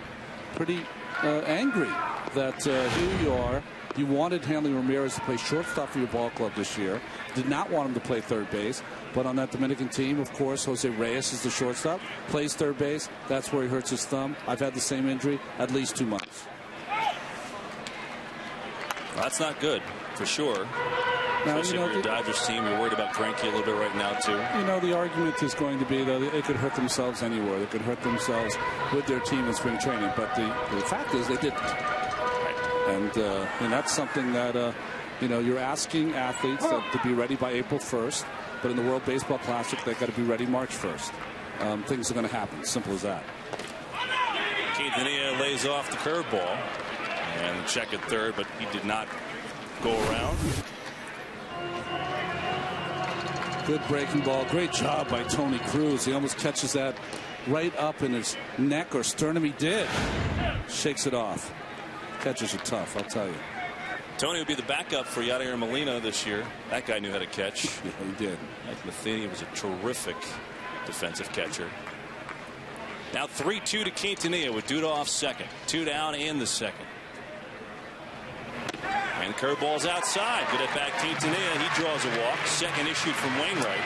angry that here you are. You wanted Hanley Ramirez to play shortstop for your ball club this year. Did not want him to play third base. But on that Dominican team, of course, Jose Reyes is the shortstop. Plays third base. That's where he hurts his thumb. I've had the same injury at least 2 months. That's not good, for sure. Now, especially for your Dodgers team. You're worried about Greinke a little bit right now, too. The argument is going to be that they could hurt themselves anywhere. They could hurt themselves with their team in spring training. But the fact is they didn't. Right. And that's something that, you're asking athletes to be ready by April 1st. But in the World Baseball Classic, they've got to be ready March 1st. Things are going to happen. Simple as that. Quintanilla lays off the curveball. And check at third, but he did not go around. Good breaking ball. Great job by Tony Cruz. He almost catches that right up in his neck or sternum. He did. Shakes it off. Catches are tough, I'll tell you. Tony would be the backup for Yadier Molina this year. That guy knew how to catch. Yeah, he did. Mike Matheny was a terrific defensive catcher. Now 3-2 to Quintanilla with Duda off second. 2 down in the second. And curveball's outside. Good at bat Quintanilla. He draws a walk. Second issued from Wainwright.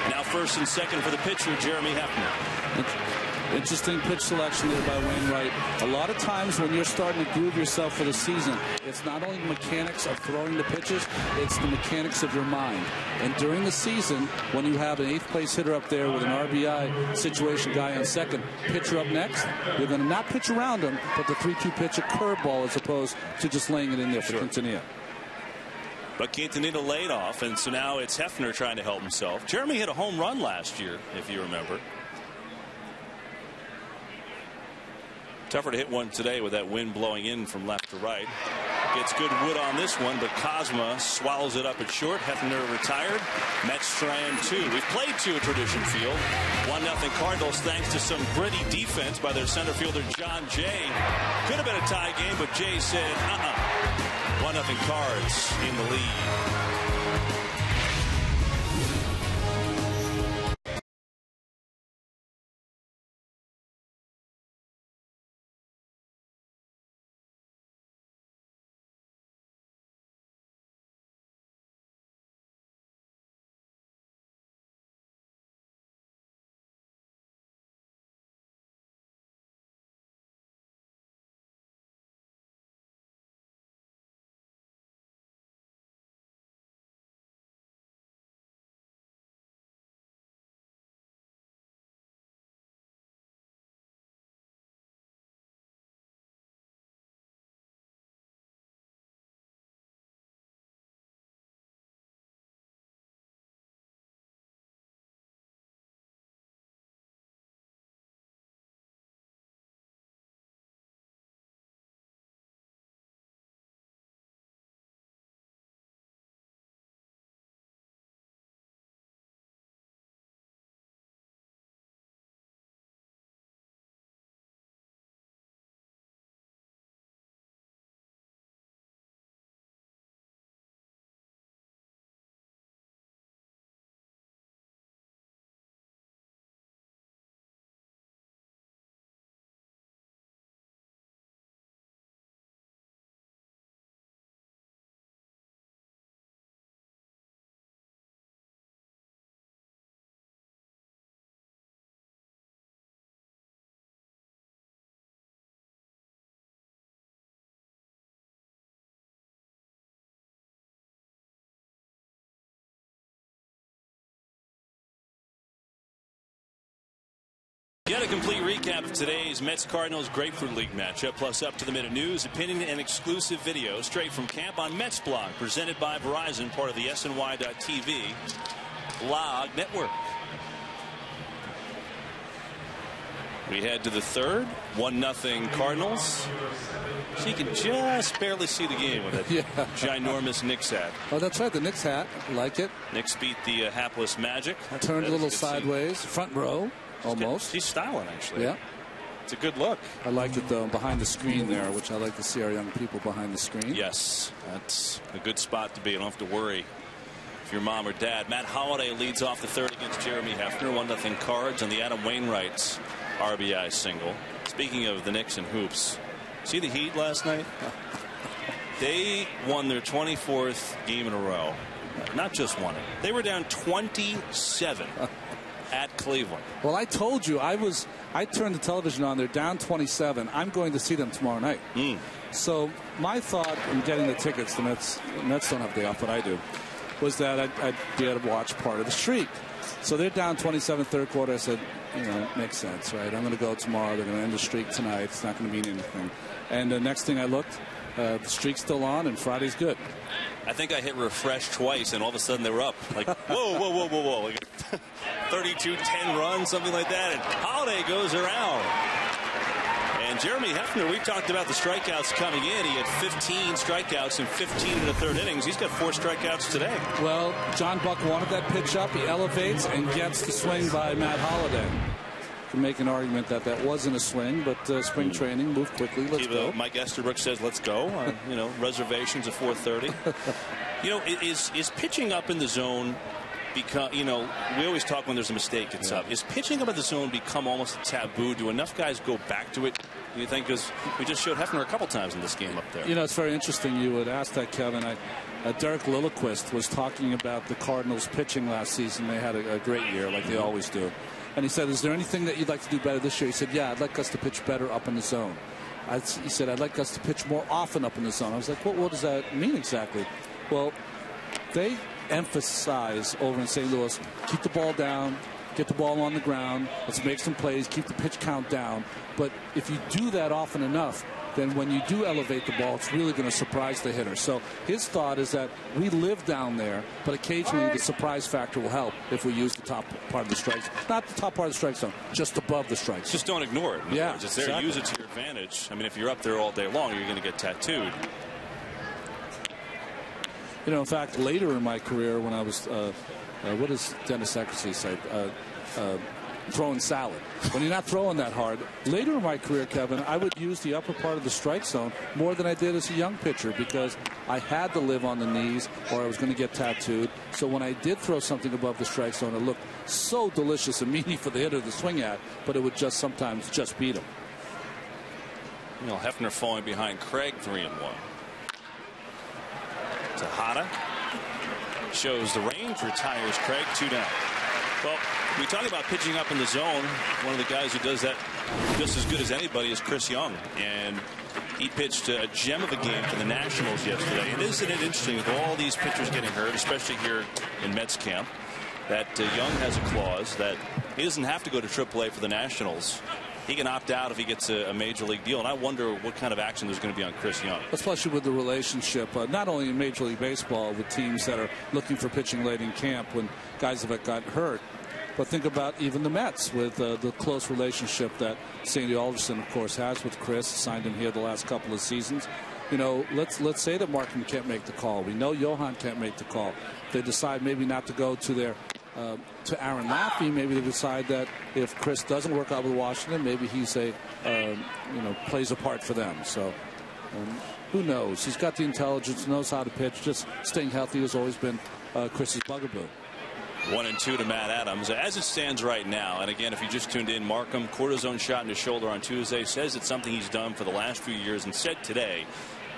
Now first and second for the pitcher, Jeremy Hefner. Interesting pitch selection there by Wainwright. A lot of times when you're starting to groove yourself for the season, it's not only the mechanics of throwing the pitches, it's the mechanics of your mind. And during the season, when you have an 8th place hitter up there with an RBI situation guy on second, pitcher up next, you're going to not pitch around him, but the 3-2 pitch a curveball as opposed to just laying it in there for Quintanilla. But Quintanilla laid off, and so now it's Hefner trying to help himself. Jeremy hit a home run last year, if you remember. Tougher to hit one today with that wind blowing in from left to right. Gets good wood on this one, but Kozma swallows it up at short. Hefner retired. Mets trying 2. We've played 2 at Tradition Field. 1-0 Cardinals thanks to some gritty defense by their center fielder John Jay. Could have been a tie game, but Jay said, 1-0 Cards in the lead. Get a complete recap of today's Mets-Cardinals Grapefruit League matchup, plus up-to-the-minute news, opinion, and exclusive video straight from camp on Mets Blog, presented by Verizon, part of the SNY.TV blog network. We head to the third, 1-0 Cardinals. So you can just barely see the game with that ginormous Knicks hat. Oh, that's right, the Knicks hat. I like it. Knicks beat the hapless Magic. Turned a little sideways, front row. Almost. He's styling, actually. Yeah. It's a good look. I like it, though, behind the screen there, which I like to see our young people behind the screen. Yes, that's a good spot to be. You don't have to worry if your mom or dad. Matt Holliday leads off the third against Jeremy Hefner. 1-0 Cards on the Adam Wainwright's RBI single. Speaking of the Knicks and hoops, see the Heat last night? They won their 24th game in a row. Not just won it. They were down 27. At Cleveland. Well, I told you I turned the television on. They're down 27. I'm going to see them tomorrow night. So my thought in getting the tickets, the Mets don't have the day off, but I do, was that I'd be able to watch part of the streak. So they're down 27 third quarter. I said, it makes sense, right? I'm going to go tomorrow. They're going to end the streak tonight. It's not going to mean anything. And the next thing I looked, the streak's still on, and Friday's good. I think I hit refresh twice, and all of a sudden they were up. Like, whoa. Like 32-10 run, something like that. And Holiday goes around. And Jeremy Hefner, we talked about the strikeouts coming in. He had 15 strikeouts and 15 in the third innings. He's got 4 strikeouts today. Well, John Buck wanted that pitch up. He elevates and gets the swing by Matt Holliday. You can make an argument that wasn't a swing, but spring training moved quickly. Let's go. Mike Esterbrook says, let's go. Reservations at 4:30. Is pitching up in the zone because, we always talk when there's a mistake, it's up. Is pitching up in the zone become almost a taboo? Do enough guys go back to it, do you think? Because we just showed Hefner a couple times in this game up there. It's very interesting you would ask that, Kevin. Derek Lilliquist was talking about the Cardinals pitching last season. They had a great year, like they always do. And he said, is there anything that you'd like to do better this year? He said, yeah, I'd like us to pitch better up in the zone. He said, I'd like us to pitch more often up in the zone. I was like, what does that mean exactly? Well, they emphasize over in St. Louis, keep the ball down, get the ball on the ground, let's make some plays, keep the pitch count down. But if you do that often enough, then when you do elevate the ball, it's really going to surprise the hitter. So his thought is that we live down there, but occasionally the surprise factor will help if we use the top part of the strikes. Not the top part of the strike zone, just above the strikes. Just don't ignore it. Yeah, it's there. Exactly. Use it to your advantage. I mean, if you're up there all day long, you're going to get tattooed. You know, in fact, later in my career, when I was, what does Dennis Eckersley say? Throwing salad. When you're not throwing that hard. Later in my career, Kevin, I would use the upper part of the strike zone more than I did as a young pitcher because I had to live on the knees or I was going to get tattooed. So when I did throw something above the strike zone, it looked so delicious and meaty for the hitter to swing at, but it would just sometimes just beat him. You know, Hefner falling behind Craig 3-1. Tejada shows the range, retires Craig, 2 down. Well, we talk about pitching up in the zone. One of the guys who does that just as good as anybody is Chris Young. And he pitched a gem of a game for the Nationals yesterday. And isn't it interesting with all these pitchers getting hurt, especially here in Mets camp, that Young has a clause that he doesn't have to go to AAA for the Nationals. He can opt out if he gets a major league deal. And I wonder what kind of action there's going to be on Chris Young. Especially with the relationship, not only in Major League Baseball with teams that are looking for pitching late in camp when guys have got hurt. But think about even the Mets with the close relationship that Sandy Alderson, of course, has with Chris. Signed him here the last couple of seasons. You know, let's say that Markham can't make the call. We know Johan can't make the call. They decide maybe not to go to their to Aaron Laffey. Maybe they decide that if Chris doesn't work out with Washington, maybe he's plays a part for them. So who knows? He's got the intelligence, knows how to pitch. Just staying healthy has always been Chris's bugaboo. 1-2 to Matt Adams. As it stands right now, and again, if you just tuned in, Markham, cortisone shot in his shoulder on Tuesday, says it's something he's done for the last few years, and said today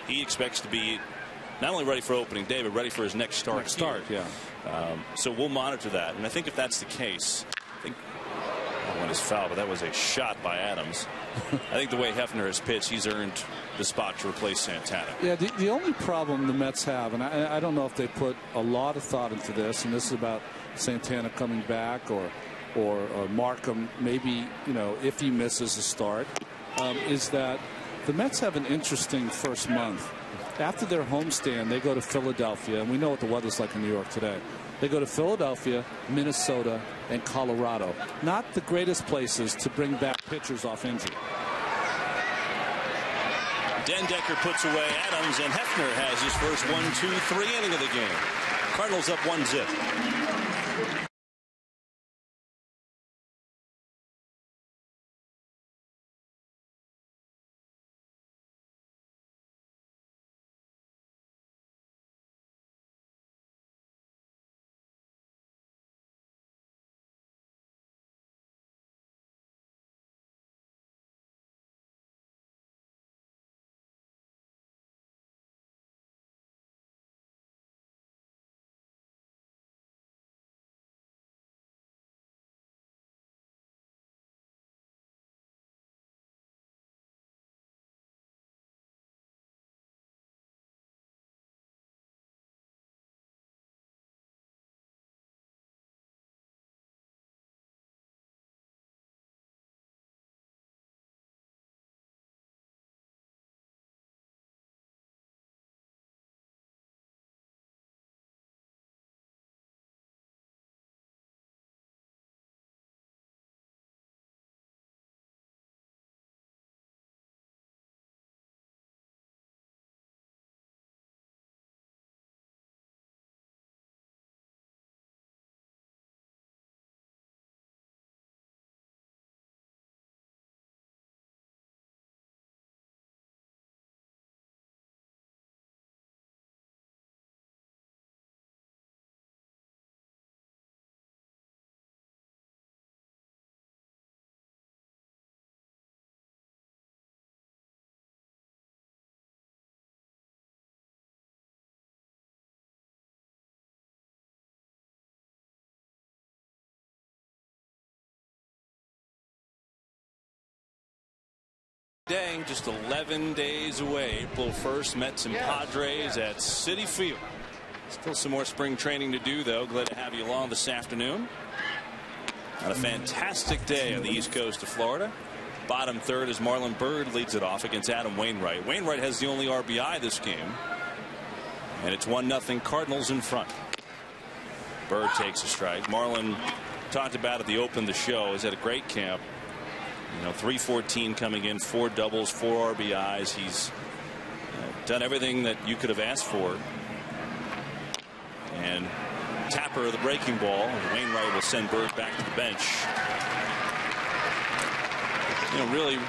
he expects to be not only ready for opening day, but ready for his next start. Yeah. So we'll monitor that, and I think if that's the case, I think that one is foul, but that was a shot by Adams. I think the way Hefner has pitched, he's earned the spot to replace Santana. Yeah, the only problem the Mets have, and I don't know if they put a lot of thought into this, and this is about Santana coming back or Markham maybe, you know, if he misses a start, is that the Mets have an interesting first month. After their homestand, they go to Philadelphia, and we know what the weather's like in New York today. They go to Philadelphia, Minnesota, and Colorado. Not the greatest places to bring back pitchers off injury. Dendecker puts away Adams, and Hefner has his first 1-2-3 inning of the game. Cardinals up 1-0. Day, just 11 days away, April 1st, Mets and Padres at Citi Field. Still some more spring training to do, though. Glad to have you along this afternoon on a fantastic day on the east coast of Florida. Bottom third as Marlon Byrd leads it off against Adam Wainwright. Wainwright has the only RBI this game, and it's 1-0 Cardinals in front. Byrd takes a strike. Marlon talked about at the open of the show. He's had a great camp. You know, 314 coming in, 4 doubles, 4 RBIs. He's done everything that you could have asked for And Tapper the breaking ball. And Wainwright will send Bird back to the bench. Really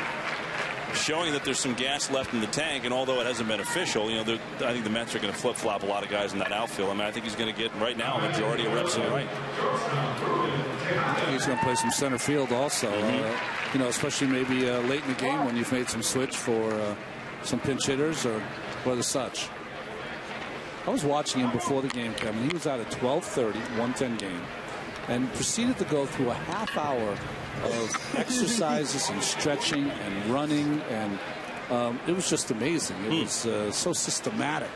showing that there's some gas left in the tank, and although it hasn't been official, I think the Mets are going to flip-flop a lot of guys in that outfield. I think he's going to get right now a majority of reps in the right. He's going to play some center field also. Especially maybe late in the game when you've made some switch for some pinch hitters or the such. I was watching him before the game, Kevin. He was out at 12:30, 1:10 game, and proceeded to go through a half hour of exercises and stretching and running, and it was just amazing. It was so systematic.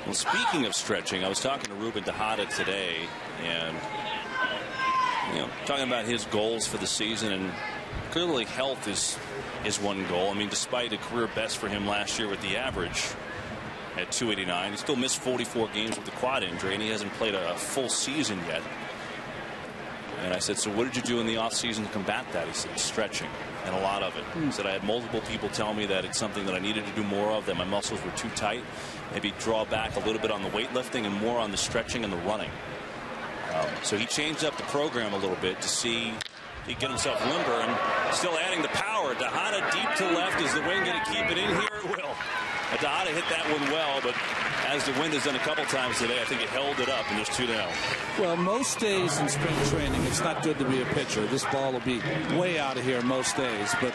Well, speaking of stretching, I was talking to Ruben Tejada today, and talking about his goals for the season, and clearly health is one goal. Despite a career best for him last year with the average at 289, he still missed 44 games with the quad injury, and he hasn't played a full season yet. And I said, so what did you do in the offseason to combat that? He said, stretching, and a lot of it. He said, I had multiple people tell me that it's something that I needed to do more of, that my muscles were too tight. Maybe draw back a little bit on the weightlifting and more on the stretching and the running. So he changed up the program a little bit to see he get himself limber, and still adding the power. Tejada deep to left. Is the wind going to keep it in here? It will. Tejada hit that one well, but as the wind has done a couple times today, I think it held it up, and there's 2 down. Well, most days in spring training, it's not good to be a pitcher. This ball will be way out of here most days. But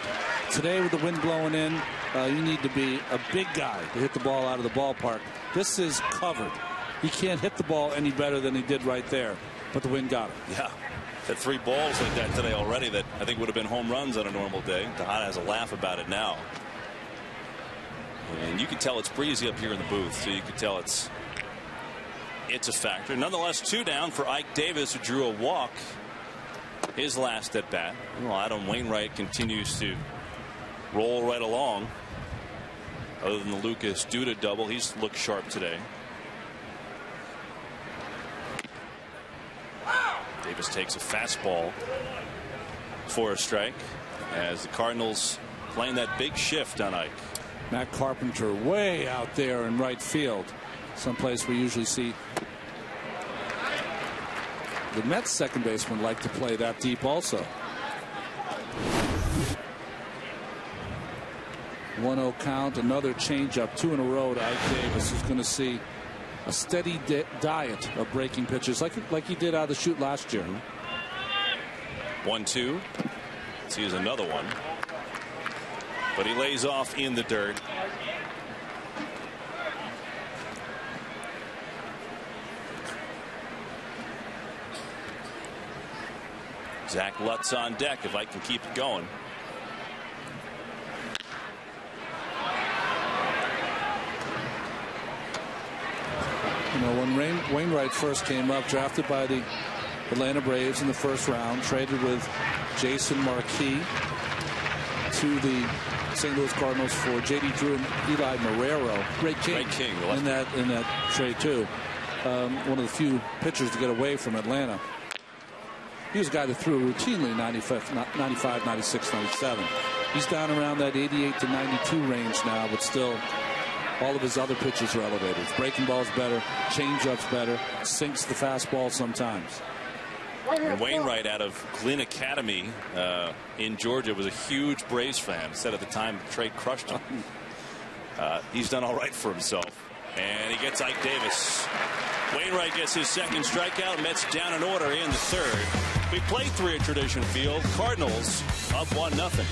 today, with the wind blowing in, you need to be a big guy to hit the ball out of the ballpark. This is covered. He can't hit the ball any better than he did right there, but the wind got him. Yeah. Had 3 balls like that today already that I think would have been home runs on a normal day. Tejada has a laugh about it now. And you can tell it's breezy up here in the booth, so you can tell it's a factor. Nonetheless, 2 down for Ike Davis, who drew a walk his last at bat. Well, Adam Wainwright continues to roll right along. Other than the Lucas Duda double, he's looked sharp today. Davis takes a fastball for a strike as the Cardinals playing that big shift on Ike. Matt Carpenter way out there in right field, someplace we usually see the Mets second baseman like to play that deep also. 1-0 count, another changeup, 2 in a row to Ike Davis, who's going to see a steady diet of breaking pitches like he did out of the chute last year. 1-2. Here's another one. But he lays off in the dirt. Zach Lutz on deck if I can keep it going. When Wainwright first came up, drafted by the Atlanta Braves in the first round, traded with Jason Marquis to the St. Louis Cardinals for J.D. Drew and Eli Marrero. Great King in that trade too. One of the few pitchers to get away from Atlanta. He was a guy that threw routinely 95, 96, 97. He's down around that 88 to 92 range now, but still all of his other pitches are elevated. His breaking ball's better, changeup's better, sinks the fastball sometimes. And Wainwright out of Glenn Academy in Georgia was a huge Braves fan. Said at the time the trade crushed him. He's done all right for himself. And he gets Ike Davis. Wainwright gets his second strikeout. Mets down an order in the third. We played 3 at Tradition Field. Cardinals up 1-0.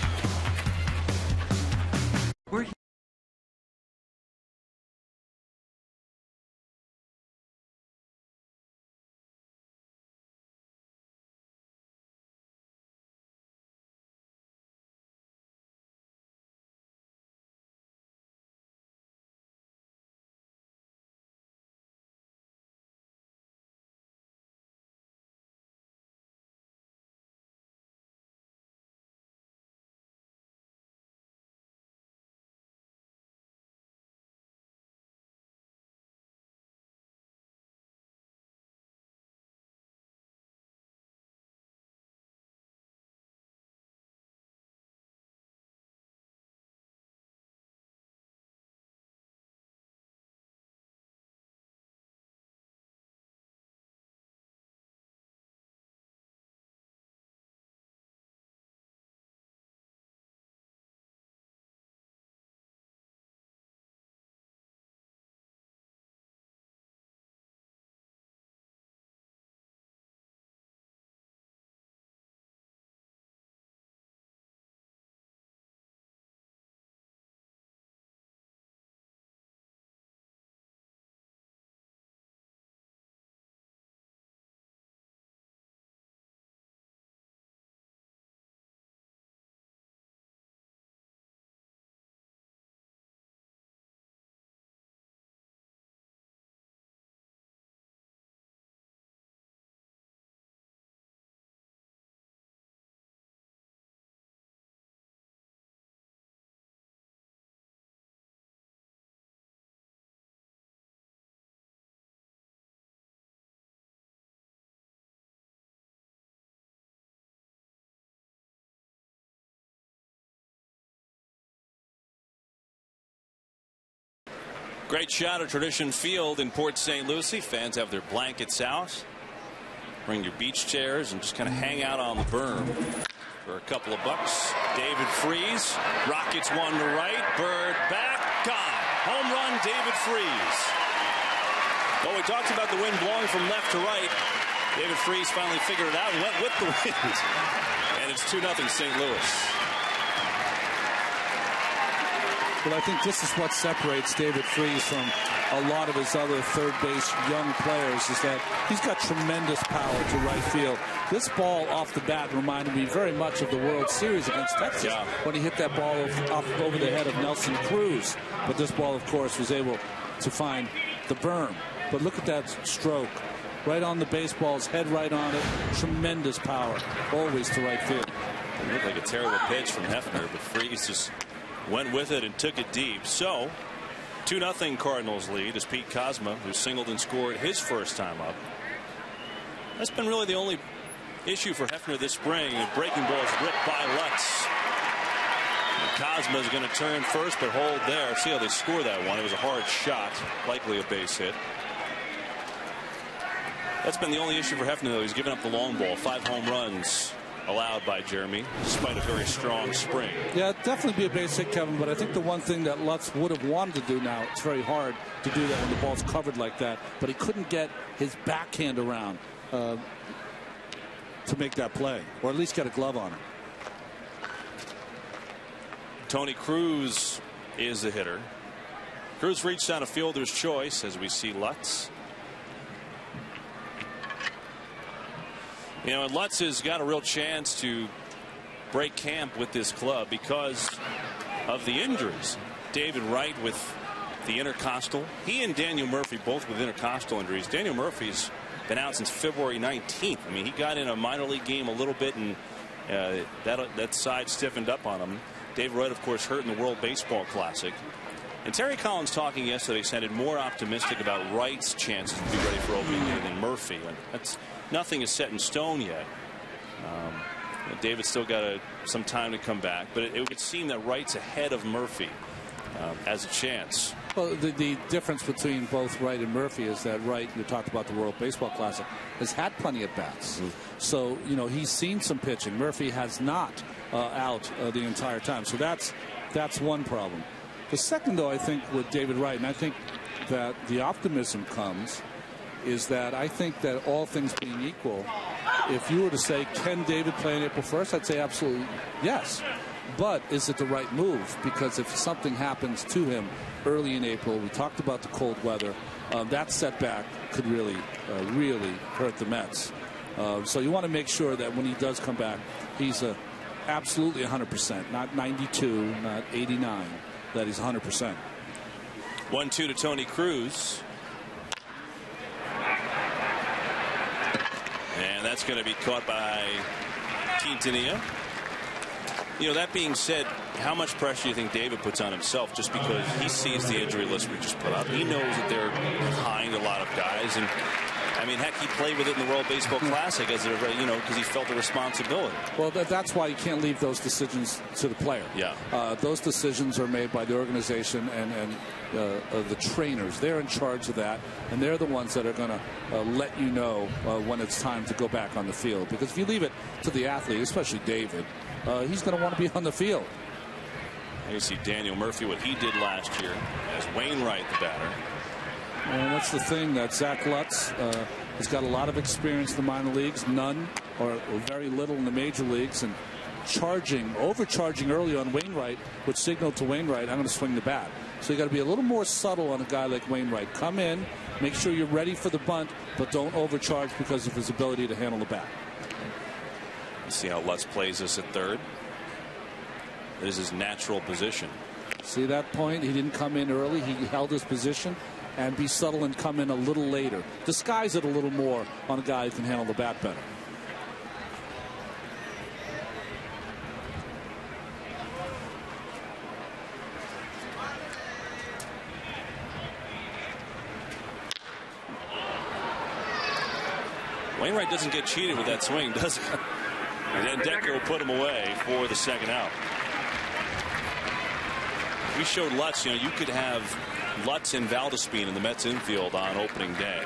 Great shot at Tradition Field in Port St. Lucie. Fans have their blankets out. Bring your beach chairs and just kind of hang out on the berm for a couple of bucks. David Freese. Rockets one to right. Bird back. Gone. Home run, David Freese. Well, we talked about the wind blowing from left to right. David Freese finally figured it out and went with the wind. And it's 2-0 St. Louis. Well, I think this is what separates David Freese from a lot of his other third base young players, is that he's got tremendous power to right field. This ball off the bat reminded me very much of the World Series against Texas when he hit that ball up over the head of Nelson Cruz. But this ball, of course, was able to find the berm. But look at that stroke. Right on the baseball's head, right on it. Tremendous power, always to right field. It looked like a terrible pitch from Hefner, but Freese just went with it and took it deep. So 2-0 Cardinals lead as Pete Kozma, who singled and scored his first time up. That's been really the only issue for Hefner this spring. A breaking ball is ripped by Lutz. Kozma is going to turn first but hold there. See how they score that one. It was a hard shot, likely a base hit. That's been the only issue for Hefner, though. He's given up the long ball. 5 home runs allowed by Jeremy, despite a very strong spring. Yeah, definitely be a base hit, Kevin, but I think the one thing that Lutz would have wanted to do now, it's very hard to do that when the ball's covered like that, but he couldn't get his backhand around to make that play, or at least get a glove on it. Tony Cruz is the hitter. Cruz reached on a fielder's choice as we see Lutz. You know, and Lutz has got a real chance to break camp with this club because of the injuries. David Wright with the intercostal. He and Daniel Murphy both with intercostal injuries. Daniel Murphy's been out since February 19th. I mean, he got in a minor league game a little bit, and that side stiffened up on him. Dave Wright, of course, hurt in the World Baseball Classic. And Terry Collins talking yesterday sounded more optimistic about Wright's chances to be ready for opening day than Murphy. And nothing is set in stone yet. David's still got some time to come back, but it would seem that Wright's ahead of Murphy as a chance. Well, the difference between both Wright and Murphy is that Wright, you talked about the World Baseball Classic, has had plenty of bats. So, you know, he's seen some pitching. Murphy has not out the entire time. So that's one problem. The second, though, I think with David Wright, and I think that the optimism comes, is that I think that all things being equal, if you were to say, can David play on April 1st? I'd say absolutely yes. But is it the right move? Because if something happens to him early in April, we talked about the cold weather, that setback could really hurt the Mets. So you want to make sure that when he does come back, he's absolutely 100%, not 92, not 89, that he's 100%. 1-2 to Tony Cruz. And that's going to be caught by Quintanilla. You know, that being said, how much pressure do you think David puts on himself just because he sees the injury list we just put up? He knows that they're behind a lot of guys. And, I mean, heck, he played with it in the World Baseball Classic as because he felt the responsibility. Well, that's why you can't leave those decisions to the player. Yeah. Those decisions are made by the organization and the trainers. They're in charge of that, and they're the ones that are going to let you know when it's time to go back on the field. Because if you leave it to the athlete, especially David, he's going to want to be on the field. You see Daniel Murphy, what he did last year as Wainwright, the batter. And that's the thing, that Zach Lutz has got a lot of experience in the minor leagues, none or very little in the major leagues, and overcharging early on Wainwright, which signaled to Wainwright, I'm going to swing the bat. So you got to be a little more subtle on a guy like Wainwright. Come in, make sure you're ready for the bunt, but don't overcharge because of his ability to handle the bat. Let's see how Lutz plays this at third. This is his natural position. See that point? He didn't come in early. He held his position. And be subtle and come in a little later. Disguise it a little more on a guy who can handle the bat better. Wainwright doesn't get cheated with that swing, does he? And then Decker will put him away for the second out. We showed Lutz, you could have Lutz and Valdespin in the Mets infield on opening day.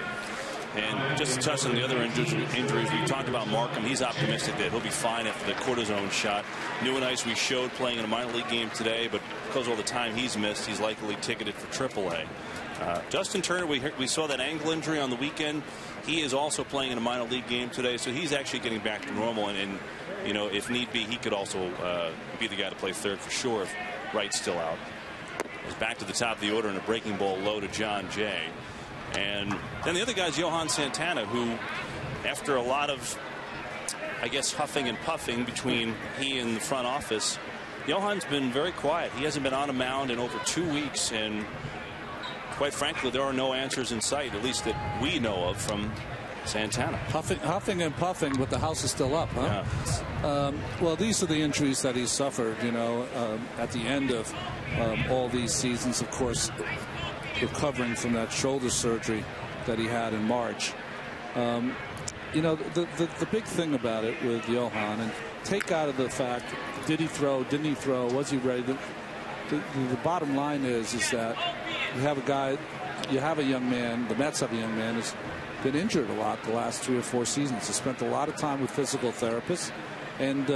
And just to touch on the other injuries, we talked about Markham. He's optimistic that he'll be fine after the cortisone shot. New and Ice we showed playing in a minor league game today, but because of all the time he's missed, he's likely ticketed for AAA. Justin Turner, we saw that ankle injury on the weekend. He is also playing in a minor league game today, so he's actually getting back to normal. And you know, if need be, he could also be the guy to play third for sure if Wright's still out. He's back to the top of the order in a breaking ball low to John Jay. And then the other guy is Johan Santana, who, after a lot of, I guess, huffing and puffing between he and the front office, Johan's been very quiet. He hasn't been on a mound in over 2 weeks, and quite frankly, there are no answers in sight, at least that we know of, from Santana. Huffing and puffing, but the house is still up, huh? Yeah. Well, these are the injuries that he suffered, you know, at the end of all these seasons, of course, recovering from that shoulder surgery that he had in March. You know, the big thing about it with Johan, and take out of the fact, did he throw, didn't he throw, was he ready? The bottom line is that you have a guy, you have a young man, the Mets have a young man who's been injured a lot the last 3 or 4 seasons. He spent a lot of time with physical therapists, and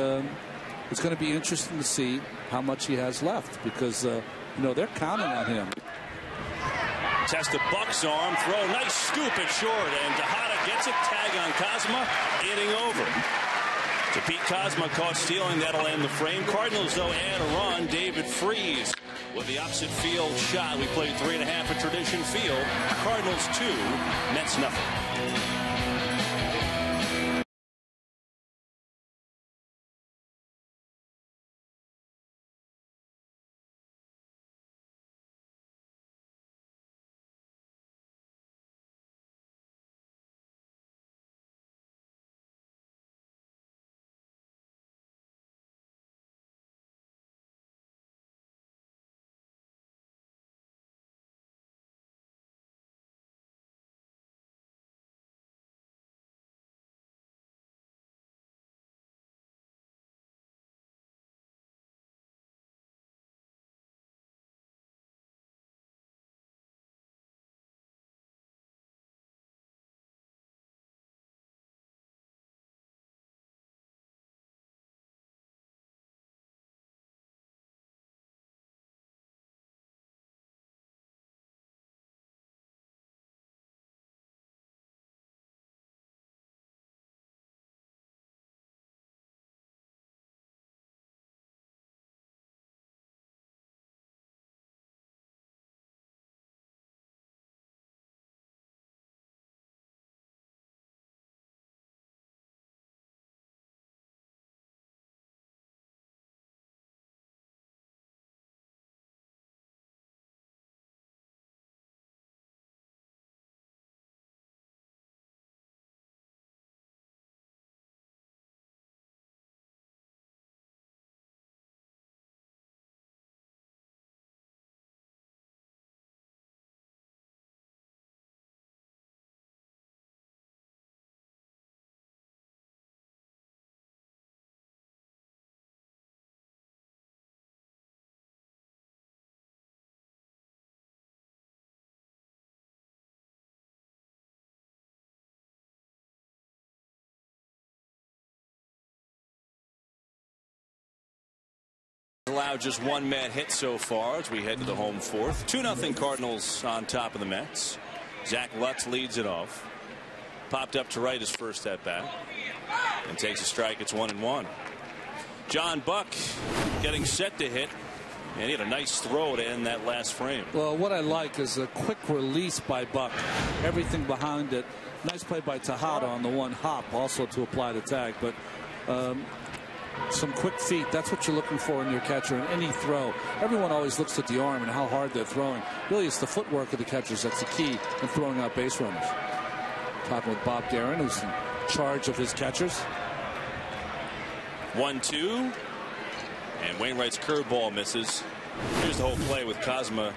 it's going to be interesting to see how much he has left, because you know, they're counting on him. Test the Buck's arm throw, nice scoop at short, and Tejada gets it. Tag on Kozma, inning over. To Pete Kozma, caught stealing, that'll end the frame. Cardinals though add a run. David Freese with the opposite field shot. We played 3.5 at Tradition Field. Cardinals 2, Mets nothing. Allowed just 1 Met hit so far as we head to the home fourth. 2-0 Cardinals on top of the Mets. Zach Lutz leads it off. Popped up to right his first at bat and takes a strike. It's 1-1. John Buck getting set to hit, and he had a nice throw to end that last frame. Well, what I like is a quick release by Buck. Everything behind it. Nice play by Tejada on the one hop, also to apply the tag, but some quick feet. That's what you're looking for in your catcher in any throw. Everyone always looks at the arm and how hard they're throwing. Really, it's the footwork of the catchers that's the key in throwing out base runners. Talking with Bob Guerin, who's in charge of his catchers. 1-2, and Wainwright's curveball misses. Here's the whole play with Kozma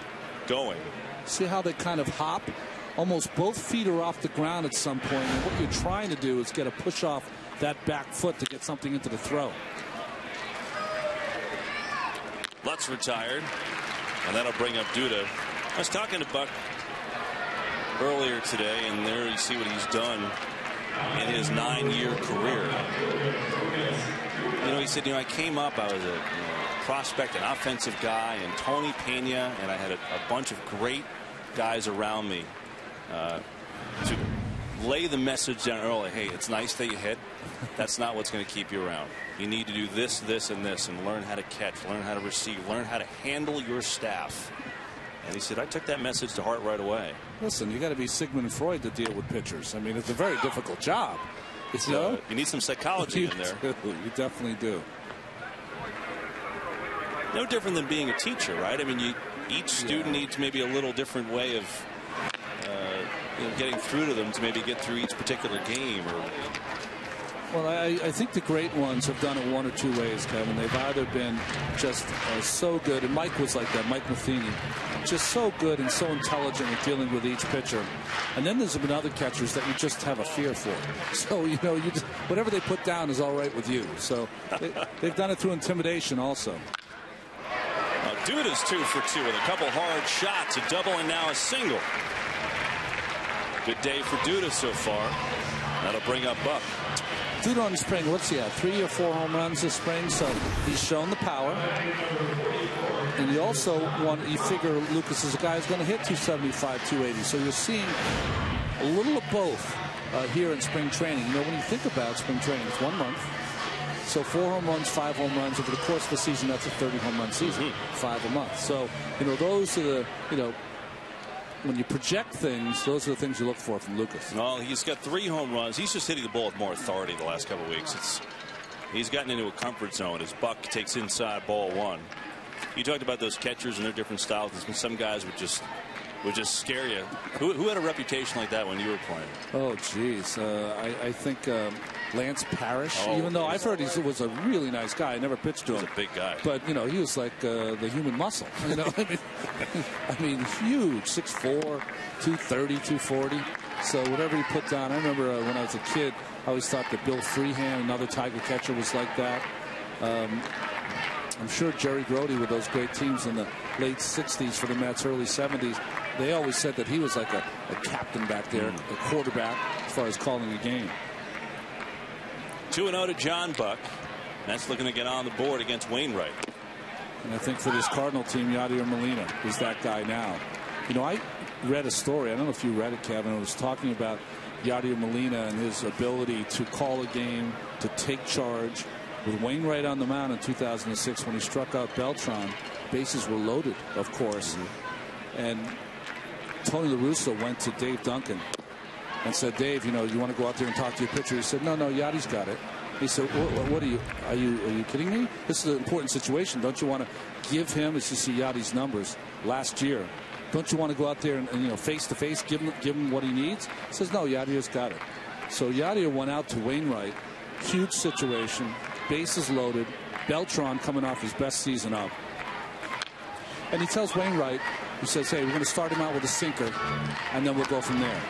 going. See how they kind of hop? Almost both feet are off the ground at some point, and what you're trying to do is get a push off that back foot to get something into the throw. Lutz retired, and that'll bring up Duda was talking to Buck earlier today, and there you see what he's done in his 9-year career. He said, I came up, I was a prospect, an offensive guy, and Tony Pena, and I had a bunch of great guys around me to lay the message down early. Hey, it's nice that you hit. That's not what's going to keep you around. You need to do this, this, and this, and learn how to catch, learn how to receive, learn how to handle your staff. And he said, I took that message to heart right away. Listen, you got to be Sigmund Freud to deal with pitchers. I mean, it's a very difficult job. You need some psychology in there. You definitely do. No different than being a teacher, right? I mean, each student needs maybe a little different way of getting through to them to maybe get through each particular game. Well, I think the great ones have done it one or two ways, Kevin. They've either been just so good, and Mike was like that, Mike Matheny, just so good and so intelligent in dealing with each pitcher. And then there's been other catchers that you just have a fear for. So, you just, whatever they put down is all right with you. So they've done it through intimidation also. Duda's 2 for 2 with a couple hard shots, a double and now a single. Good day for Duda so far. That'll bring up Buck. Duda on the spring, what's he at? 3 or 4 home runs this spring, so he's shown the power. And you figure Lucas is a guy who's going to hit 275, 280. So you're seeing a little of both here in spring training. When you think about spring training, it's 1 month. So 4 home runs, 5 home runs over the course of the season. That's a 30 home run season, 5 a month. So those are the when you project things, those are the things you look for from Lucas. Well, he's got 3 home runs. He's just hitting the ball with more authority the last couple of weeks. He's gotten into a comfort zone as Buck takes inside ball 1. You talked about those catchers and their different styles. Some guys would just scare you. Who had a reputation like that when you were playing? Oh, geez. I think Lance Parrish, even though I've heard he was a really nice guy. I never pitched to him. He was a big guy. But, he was like the human muscle. I mean, huge, 6'4", 230, 240. So whatever he put down. I remember when I was a kid, I always thought that Bill Freehan, another Tiger catcher, was like that. I'm sure Jerry Grody with those great teams in the late 60s for the Mets, early 70s, they always said that he was like a captain back there, a quarterback as far as calling a game. 2-0 to John Buck. That's looking to get on the board against Wainwright. And I think for this Cardinal team, Yadier Molina is that guy now. I read a story. I don't know if you read it, Kevin. It was talking about Yadier Molina and his ability to call a game, to take charge. With Wainwright on the mound in 2006 when he struck out Beltran, bases were loaded, of course. And Tony La Russa went to Dave Duncan and said, Dave, you want to go out there and talk to your pitcher? He said, no, Yadi's got it. He said, what are you kidding me? This is an important situation. Don't you want to give him, as you see Yadi's numbers last year, don't you want to go out there and face to face, give him what he needs? He says, no, Yadier's got it. So Yadier went out to Wainwright, huge situation, bases loaded, Beltran coming off his best season up. And he tells Wainwright, he says, hey, we're going to start him out with a sinker, and then we'll go from there.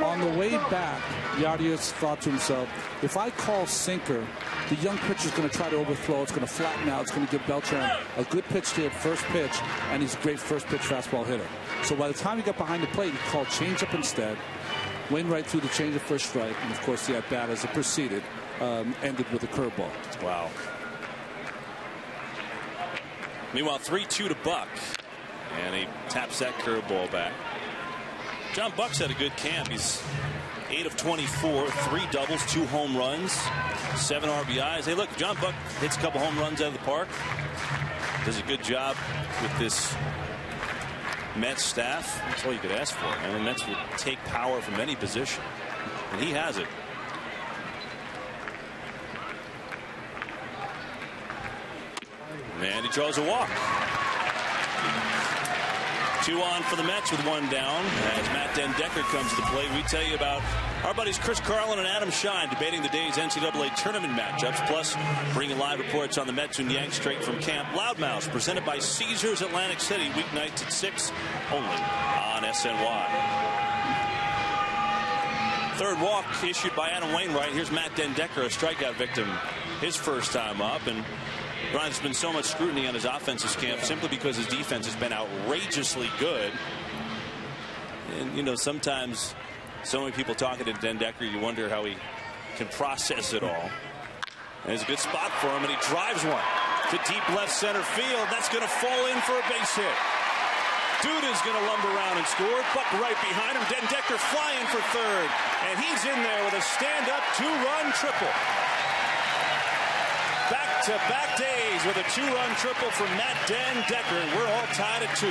On the way back, Yadier thought to himself, if I call sinker, the young pitcher's going to try to overthrow. It's going to flatten out. It's going to give Beltran a good pitch to hit first pitch, and he's a great first pitch fastball hitter. So by the time he got behind the plate, he called changeup instead. Wainwright threw the changeup for a strike, and of course the at-bat as it proceeded ended with a curveball. Wow. Meanwhile, 3-2 to Buck. And he taps that curveball back. John Buck's had a good camp. He's 8 of 24, 3 doubles, 2 home runs, 7 RBIs. Hey, look, John Buck hits a couple home runs out of the park. Does a good job with this Mets staff. That's all you could ask for. And the Mets would take power from any position. And he has it. And he draws a walk. 2 on for the Mets with 1 down. As Matt Den Decker comes to the plate, we tell you about our buddies Chris Carlin and Adam Shine debating the day's NCAA tournament matchups, plus bringing live reports on the Mets and Yanks straight from camp. Loudmouth, presented by Caesars Atlantic City, weeknights at 6, only on SNY. Third walk issued by Adam Wainwright. Here's Matt Den Decker, a strikeout victim, his first time up. And Brian, there's been so much scrutiny on his offensive camp simply because his defense has been outrageously good. And, you know, sometimes so many people talking to Den Decker, you wonder how he can process it all. And it's a good spot for him, and he drives one to deep left center field. That's going to fall in for a base hit. Duda's going to lumber around and score. Buck right behind him. Den Decker flying for third. And he's in there with a stand-up two-run triple. Back-to-back days with a two-run triple from Matt Den Decker, and we're all tied at 2.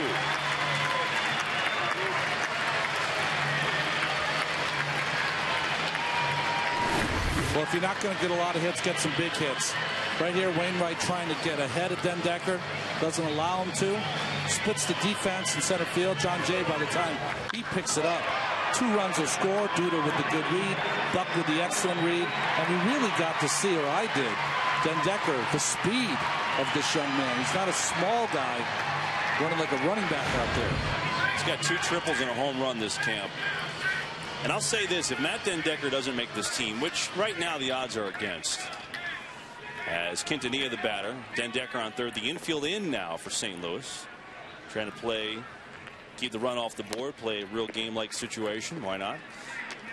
Well, if you're not going to get a lot of hits, get some big hits. Right here, Wainwright trying to get ahead of Den Decker. Doesn't allow him to. Splits the defense in center field. John Jay, by the time he picks it up, 2 runs will score. Duda with the good read. Buck with the excellent read. And we really got to see, or I did, Den Decker, the speed of this young man. He's not a small guy running like a running back out there. He's got 2 triples and a home run this camp. And I'll say this, if Matt Den Decker doesn't make this team, which right now the odds are against, as Quintanilla the batter, Den Decker on third, the infield in now for St. Louis, trying to play, keep the run off the board, play a real game-like situation. Why not?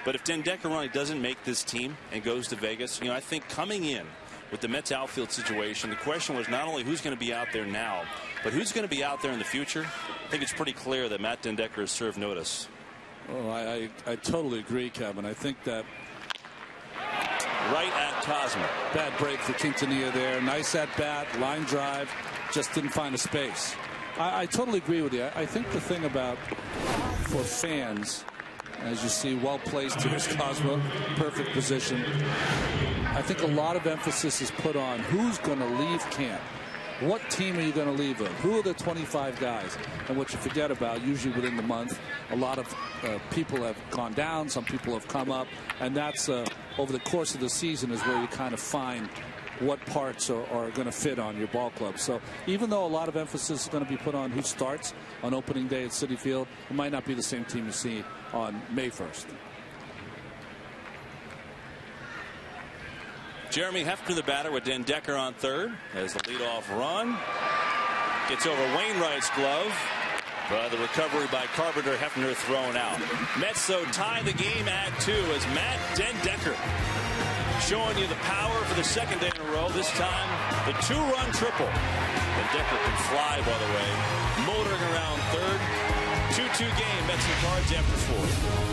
But if Den Decker really doesn't make this team and goes to Vegas, you know, I think coming in with the Mets outfield situation, the question was not only who's going to be out there now, but who's going to be out there in the future. I think it's pretty clear that Matt Den Decker has served notice. Oh, I totally agree, Kevin. I think that right at Cosmo. Bad break for Quintanilla there. Nice at bat, line drive, just didn't find a space. I totally agree with you. I think the thing about for fans, as you see, well placed, here's Cosmo, perfect position. I think a lot of emphasis is put on who's going to leave camp. What team are you going to leave with? Who are the 25 guys? And what you forget about, usually within the month, a lot of people have gone down, some people have come up, and that's over the course of the season is where you kind of find what parts are going to fit on your ball club. So even though a lot of emphasis is going to be put on who starts on opening day at Citi Field, it might not be the same team you see on May 1st. Jeremy Hefner, the batter, with Den Decker on third as the leadoff run. Gets over Wainwright's glove. But the recovery by Carpenter, Hefner thrown out. Mets, though, tie the game at 2 as Matt Den Decker showing you the power for the second day in a row. This time, the 2-run triple. Den Decker can fly, by the way. Motoring around third. 2-2 game. Mets and Cards after 4.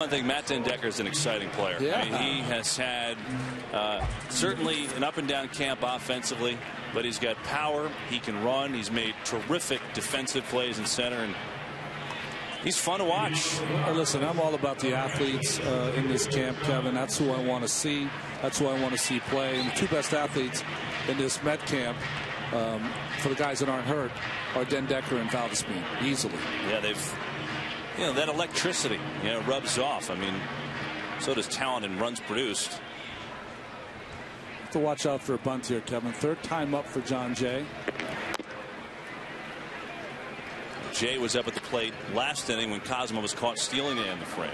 I think Matt Den Decker is an exciting player. Yeah. I mean, he has had certainly an up and down camp offensively, but he's got power. He can run. He's made terrific defensive plays in center, and he's fun to watch. Listen, I'm all about the athletes in this camp, Kevin. That's who I want to see. That's who I want to see play. And the two best athletes in this Met camp, for the guys that aren't hurt, are Den Decker and Valdespin, easily. Yeah, they've. That electricity, rubs off. I mean, so does talent and runs produced. Have to watch out for a bunt here, Kevin. Third time up for John Jay. Jay was up at the plate last inning when Cosmo was caught stealing it in the frame.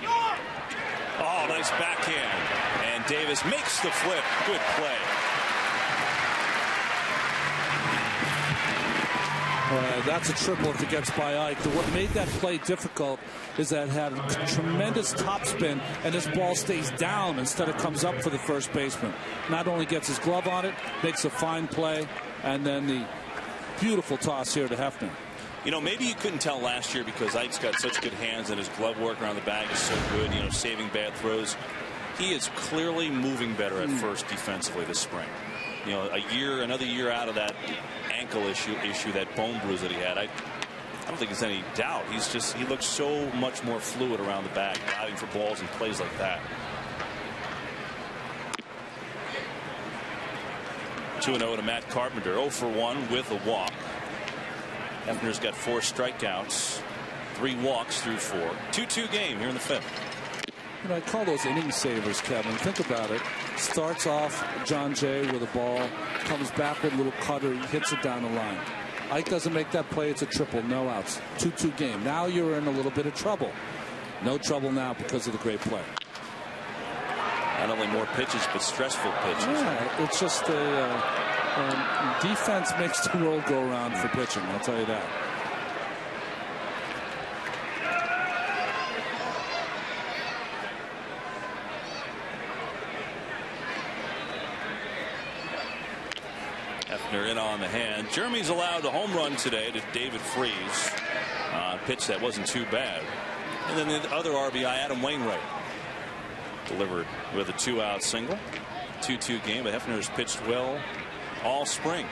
Oh, nice backhand. And Davis makes the flip. Good play. That's a triple if it gets by Ike. What made that play difficult is that it had a tremendous topspin, and this ball stays down instead of comes up for the first baseman. Not only gets his glove on it, makes a fine play, and then the beautiful toss here to Hefner. Maybe you couldn't tell last year because Ike's got such good hands and his glove work around the bag is so good, saving bad throws. He is clearly moving better at first defensively this spring. Another year out of that ankle issue, that bone bruise that he had. I don't think there's any doubt. He looks so much more fluid around the bag, diving for balls and plays like that. 2-0 to Matt Carpenter. 0 for 1 with a walk. Hefner's got 4 strikeouts, 3 walks through 4. 2-2 game here in the 5th. I call those inning savers, Kevin. Think about it. Starts off John Jay with a ball, comes back with a little cutter, hits it down the line. Ike doesn't make that play. It's a triple, no outs. 2-2 game. Now you're in a little bit of trouble. No trouble now because of the great play. Not only more pitches, but stressful pitches. Yeah, it's just defense makes the world go around for pitching. I'll tell you that. Hefner in on the hand. Jeremy's allowed the home run today to David Freese. Pitch that wasn't too bad. And then the other RBI, Adam Wainwright, delivered with a 2-out single. 2-2 game, but Hefner has pitched well all spring.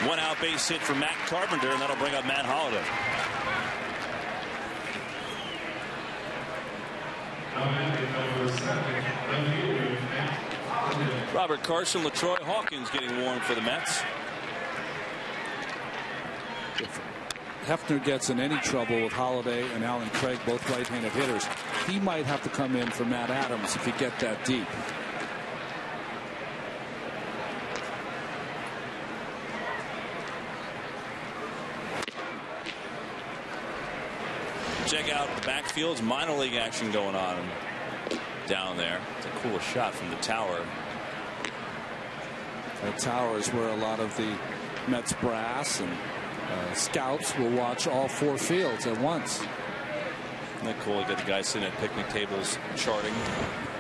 One-out base hit for Matt Carpenter, and that'll bring up Matt Holliday. Robert Carson, LaTroy Hawkins getting warm for the Mets. If Hefner gets in any trouble with Holliday and Alan Craig, both right-handed hitters, he might have to come in for Matt Adams if he get that deep. Check out the backfields, minor league action going on down there. It's a cool shot from the tower. That tower is where a lot of the Mets brass and scouts will watch all 4 fields at once. Isn't that cool? You got the guys sitting at picnic tables charting.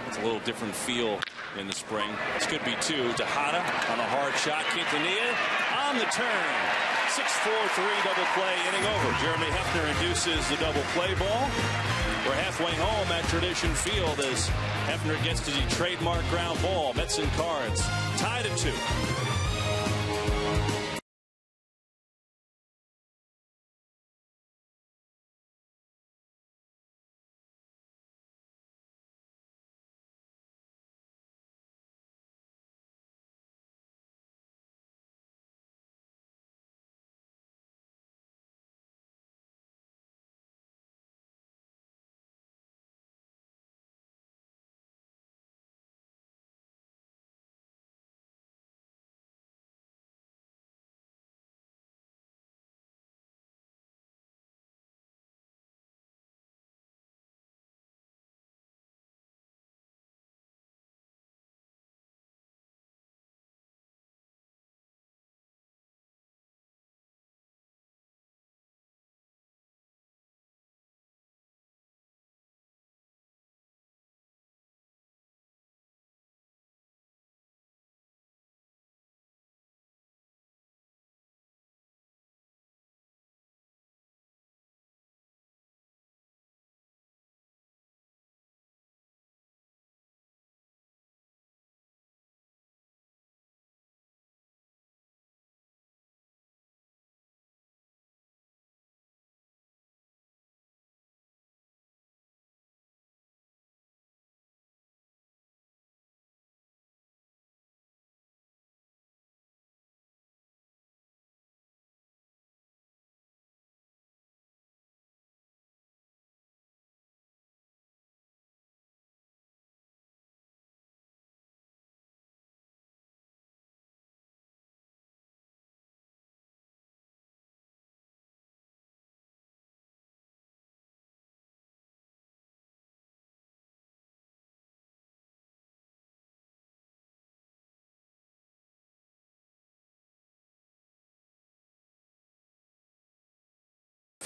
It's a little different feel in the spring. This could be 2. Tejada on a hard shot. Quintanilla on the turn. 6-4-3 double play, inning over. Jeremy Hefner induces the double play ball. We're halfway home at Tradition Field as Hefner gets to the trademark ground ball. Mets and Cards tied at 2.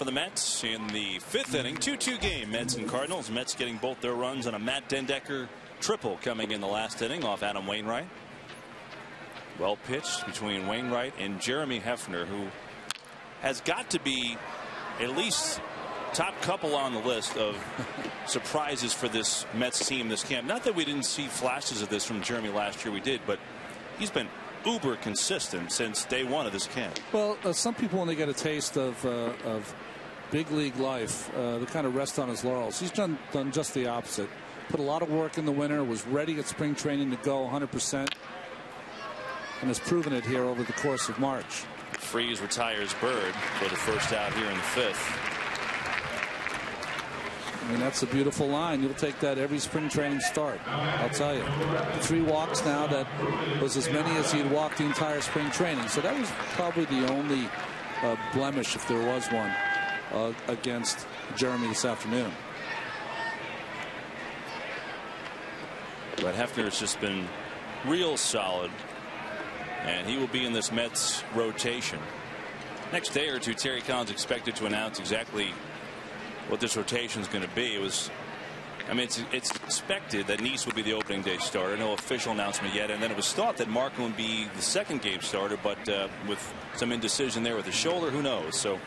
for the Mets in the 5th inning. 2-2 game, Mets and Cardinals. Mets getting both their runs on a Matt Dendecker triple coming in the last inning off Adam Wainwright. Well pitched between Wainwright and Jeremy Hefner, who has got to be at least top couple on the list of surprises for this Mets team this camp. Not that we didn't see flashes of this from Jeremy last year, we did, but he's been uber consistent since day one of this camp. Well, some people, when they get a taste of big league life, they kind of rest on his laurels. He's done just the opposite. Put a lot of work in the winter, was ready at spring training to go 100%, and has proven it here over the course of March. Freeze retires Bird for the first out here in the 5th. I mean, that's a beautiful line. You'll take that every spring training start, I'll tell you. 3 walks now, that was as many as he had walked the entire spring training. So that was probably the only blemish, if there was one, against Jeremy this afternoon. But Hefner has just been real solid, and he will be in this Mets rotation. Next day or two, Terry Collins expected to announce exactly what this rotation is going to be. It's expected that Nice would be the opening day starter. No official announcement yet. And then it was thought that Markham would be the second game starter, but with some indecision there with the shoulder, who knows? So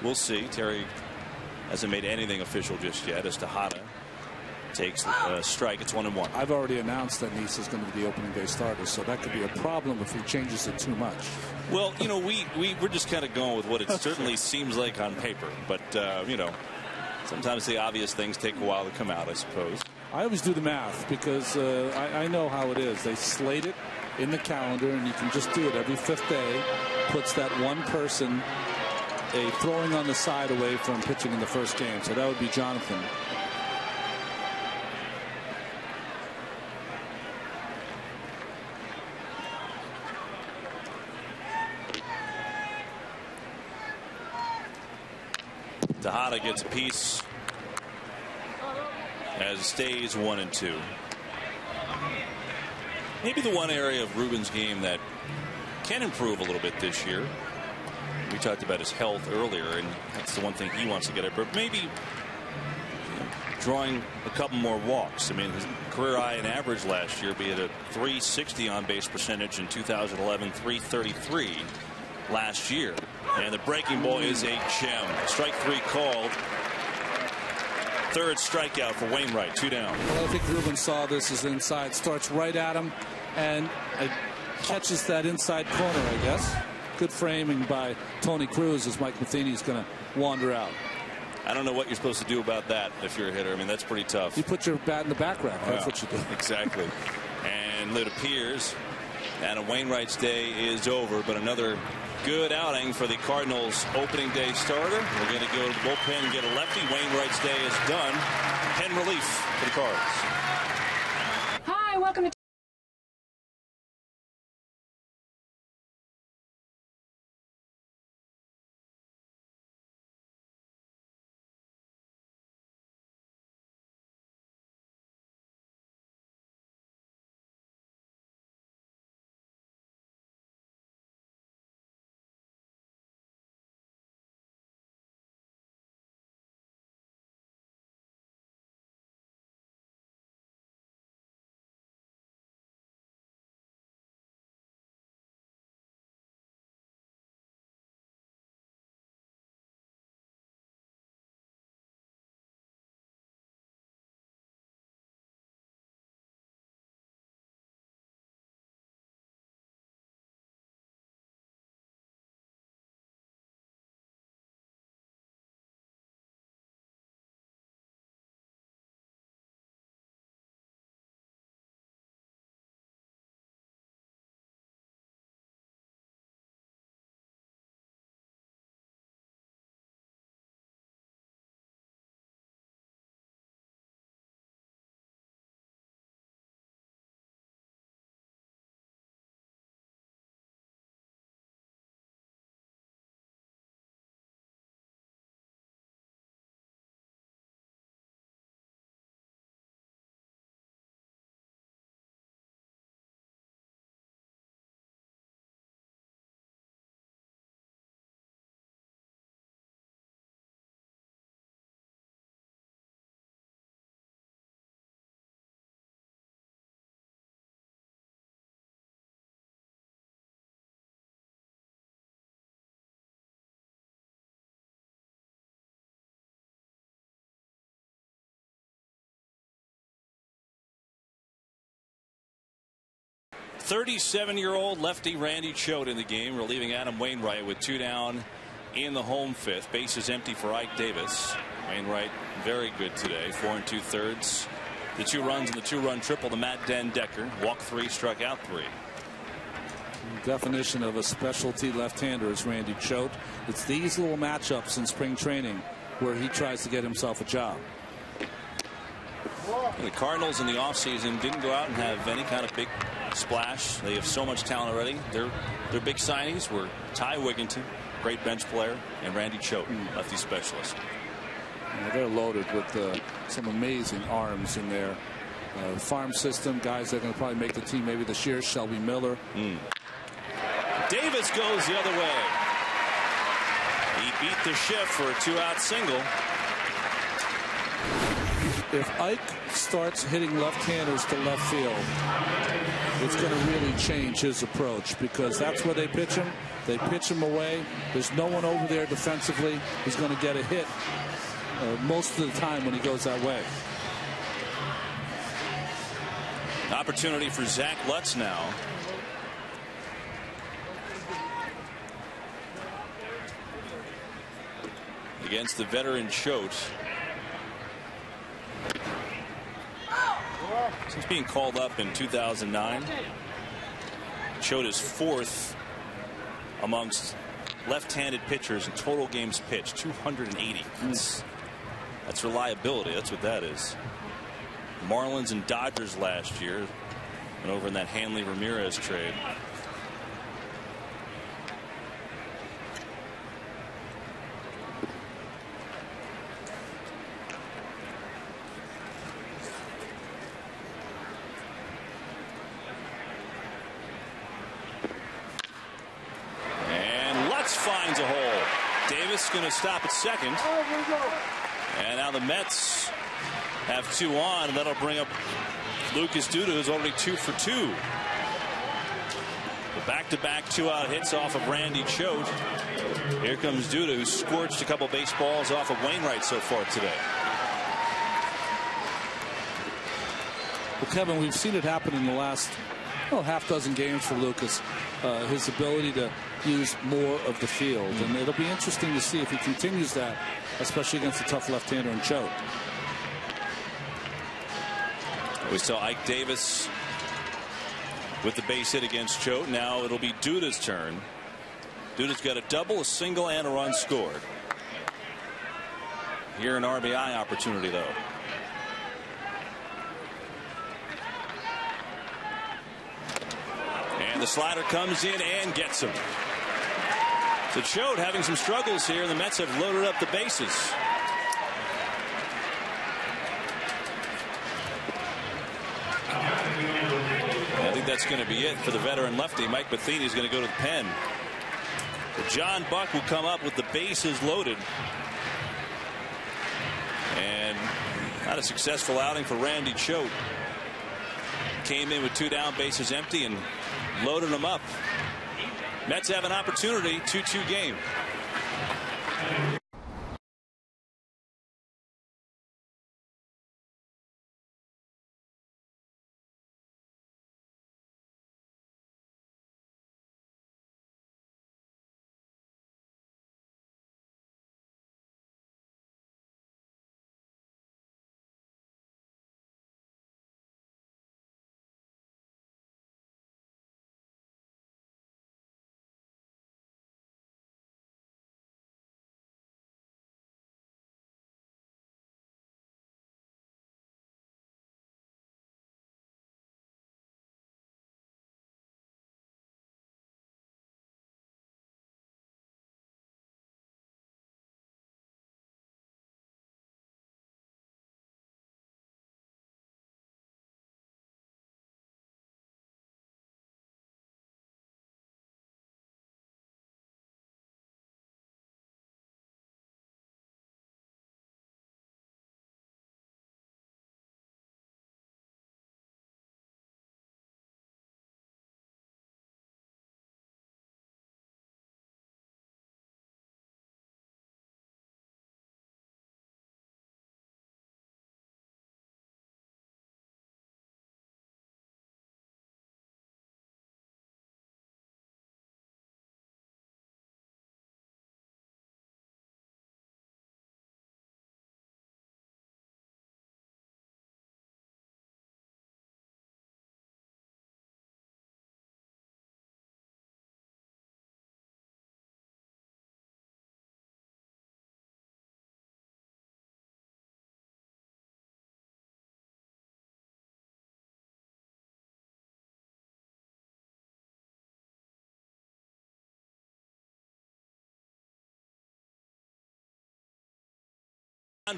we'll see. Terry hasn't made anything official just yet as Tejada takes a strike. It's 1-1. I've already announced that Nice is going to be the opening day starter, so that could be a problem if he changes it too much. Well, you know, we're just kind of going with what it certainly seems like on paper, but you know, sometimes the obvious things take a while to come out, I suppose. I always do the math because I know how it is. They slate it in the calendar, and you can just do it every 5th day. Puts that one person throwing on the side away from pitching in the first game. So that would be Jonathan. Tejada gets a piece as it stays 1-2. Maybe the one area of Ruben's game that can improve a little bit this year. We talked about his health earlier, and that's the one thing he wants to get at. But maybe drawing a couple more walks. I mean, his career high and average last year, be it a .360 on base percentage in 2011, .333 last year. And the breaking ball is a gem. Strike 3 called. 3rd strikeout for Wainwright. 2 down. Well, I think Ruben saw this as inside. Starts right at him and catches that inside corner, I guess. Good framing by Tony Cruz as Mike Matheny is going to wander out. I don't know what you're supposed to do about that if you're a hitter. I mean, that's pretty tough. You put your bat in the back rack. That's what you do. Exactly. And it appears Adam Wainwright's day is over, but another good outing for the Cardinals opening day starter. We're going to go to the bullpen and get a lefty. Wainwright's day is done. Pen relief for the Cards. Hi, welcome to 37-year-old lefty Randy Choate in the game, relieving Adam Wainwright with 2 down in the home fifth. Bases empty for Ike Davis. Wainwright very good today, 4 2/3. The 2 runs and the 2-run triple to Matt Den Decker. Walked 3, struck out 3. Definition of a specialty left-hander is Randy Choate. It's these little matchups in spring training where he tries to get himself a job. The Cardinals in the offseason didn't go out and have any kind of big splash. They have so much talent already. Their big signings were Ty Wigginton, great bench player, and Randy Choate, lefty specialist. They're loaded with some amazing arms in their farm system. Guys that are going to probably make the team maybe this year. Shelby Miller. Davis goes the other way. He beat the shift for a 2-out single. If Ike starts hitting left-handers to left field, it's going to really change his approach, because that's where they pitch him. They pitch him away. There's no one over there defensively who's going to get a hit most of the time when he goes that way. Opportunity for Zach Lutz now. Against the veteran Choate. Since being called up in 2009, Choate is 4th amongst left-handed pitchers in total games pitched, 280. That's reliability. That's what that is. Marlins and Dodgers last year, and over in that Hanley Ramirez trade. Finds a hole. Davis going to stop at second. And now the Mets have 2 on, and that'll bring up Lucas Duda, who's already 2 for 2. The back-to-back 2-out hits off of Randy Choate. Here comes Duda, who's scorched a couple baseballs off of Wainwright so far today. Well, Kevin, we've seen it happen in the last half dozen games for Lucas. His ability to use more of the field, and it'll be interesting to see if he continues that, especially against a tough left-hander in Choate. We saw Ike Davis with the base hit against Choate. Now it'll be Duda's turn. Duda's got a double, a single, and a run scored. Here an RBI opportunity, though. And the slider comes in and gets him. So Choate having some struggles here, and the Mets have loaded up the bases. I think that's going to be it for the veteran lefty. Mike Matheny is going to go to the pen. John Buck will come up with the bases loaded. And not a successful outing for Randy Choate. Came in with 2 down, bases empty, and loaded them up. Mets have an opportunity, 2-2 game.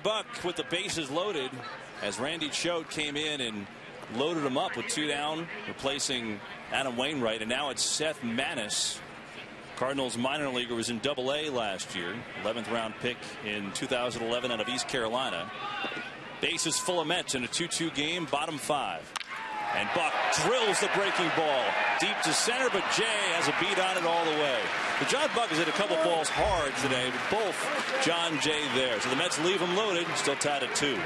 Buck with the bases loaded as Randy Choate came in and loaded him up with 2 down, replacing Adam Wainwright, and now it's Seth Manis. Cardinals minor leaguer, was in Double-A last year, 11th round pick in 2011 out of East Carolina. Bases full of Mets in a 2-2 game, bottom 5. And Buck drills the breaking ball deep to center, but Jay has a beat on it all the way. But John Buck has hit a couple balls hard today, but both John Jay there. So the Mets leave him loaded, still tied at 2.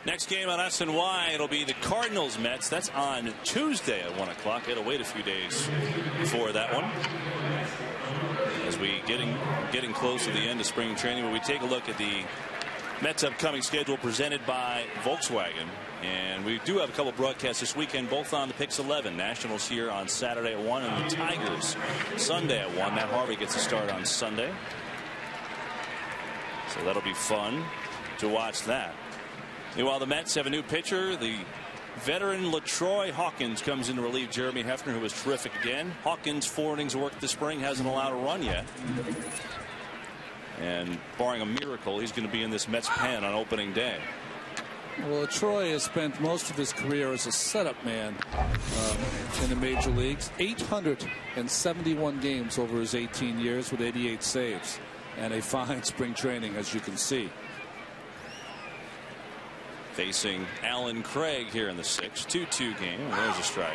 Next game on SNY, it'll be the Cardinals Mets. That's on Tuesday at 1 o'clock. It'll wait a few days for that one, as we getting close to the end of spring training. But we take a look at the Mets' upcoming schedule presented by Volkswagen, and we do have a couple broadcasts this weekend, both on the Pix 11. Nationals here on Saturday at 1, and the Tigers Sunday at 1. Matt Harvey gets a start on Sunday, so that'll be fun to watch that. Meanwhile, the Mets have a new pitcher. The veteran LaTroy Hawkins comes in to relieve Jeremy Hefner, who was terrific again. Hawkins, 4 innings of work this spring, hasn't allowed a run yet. And barring a miracle, he's going to be in this Mets pen on opening day. Well, LaTroy has spent most of his career as a setup man in the major leagues. 871 games over his 18 years with 88 saves. And a fine spring training, as you can see. Facing Alan Craig here in the 6th, 2-2 game. And there's a strike.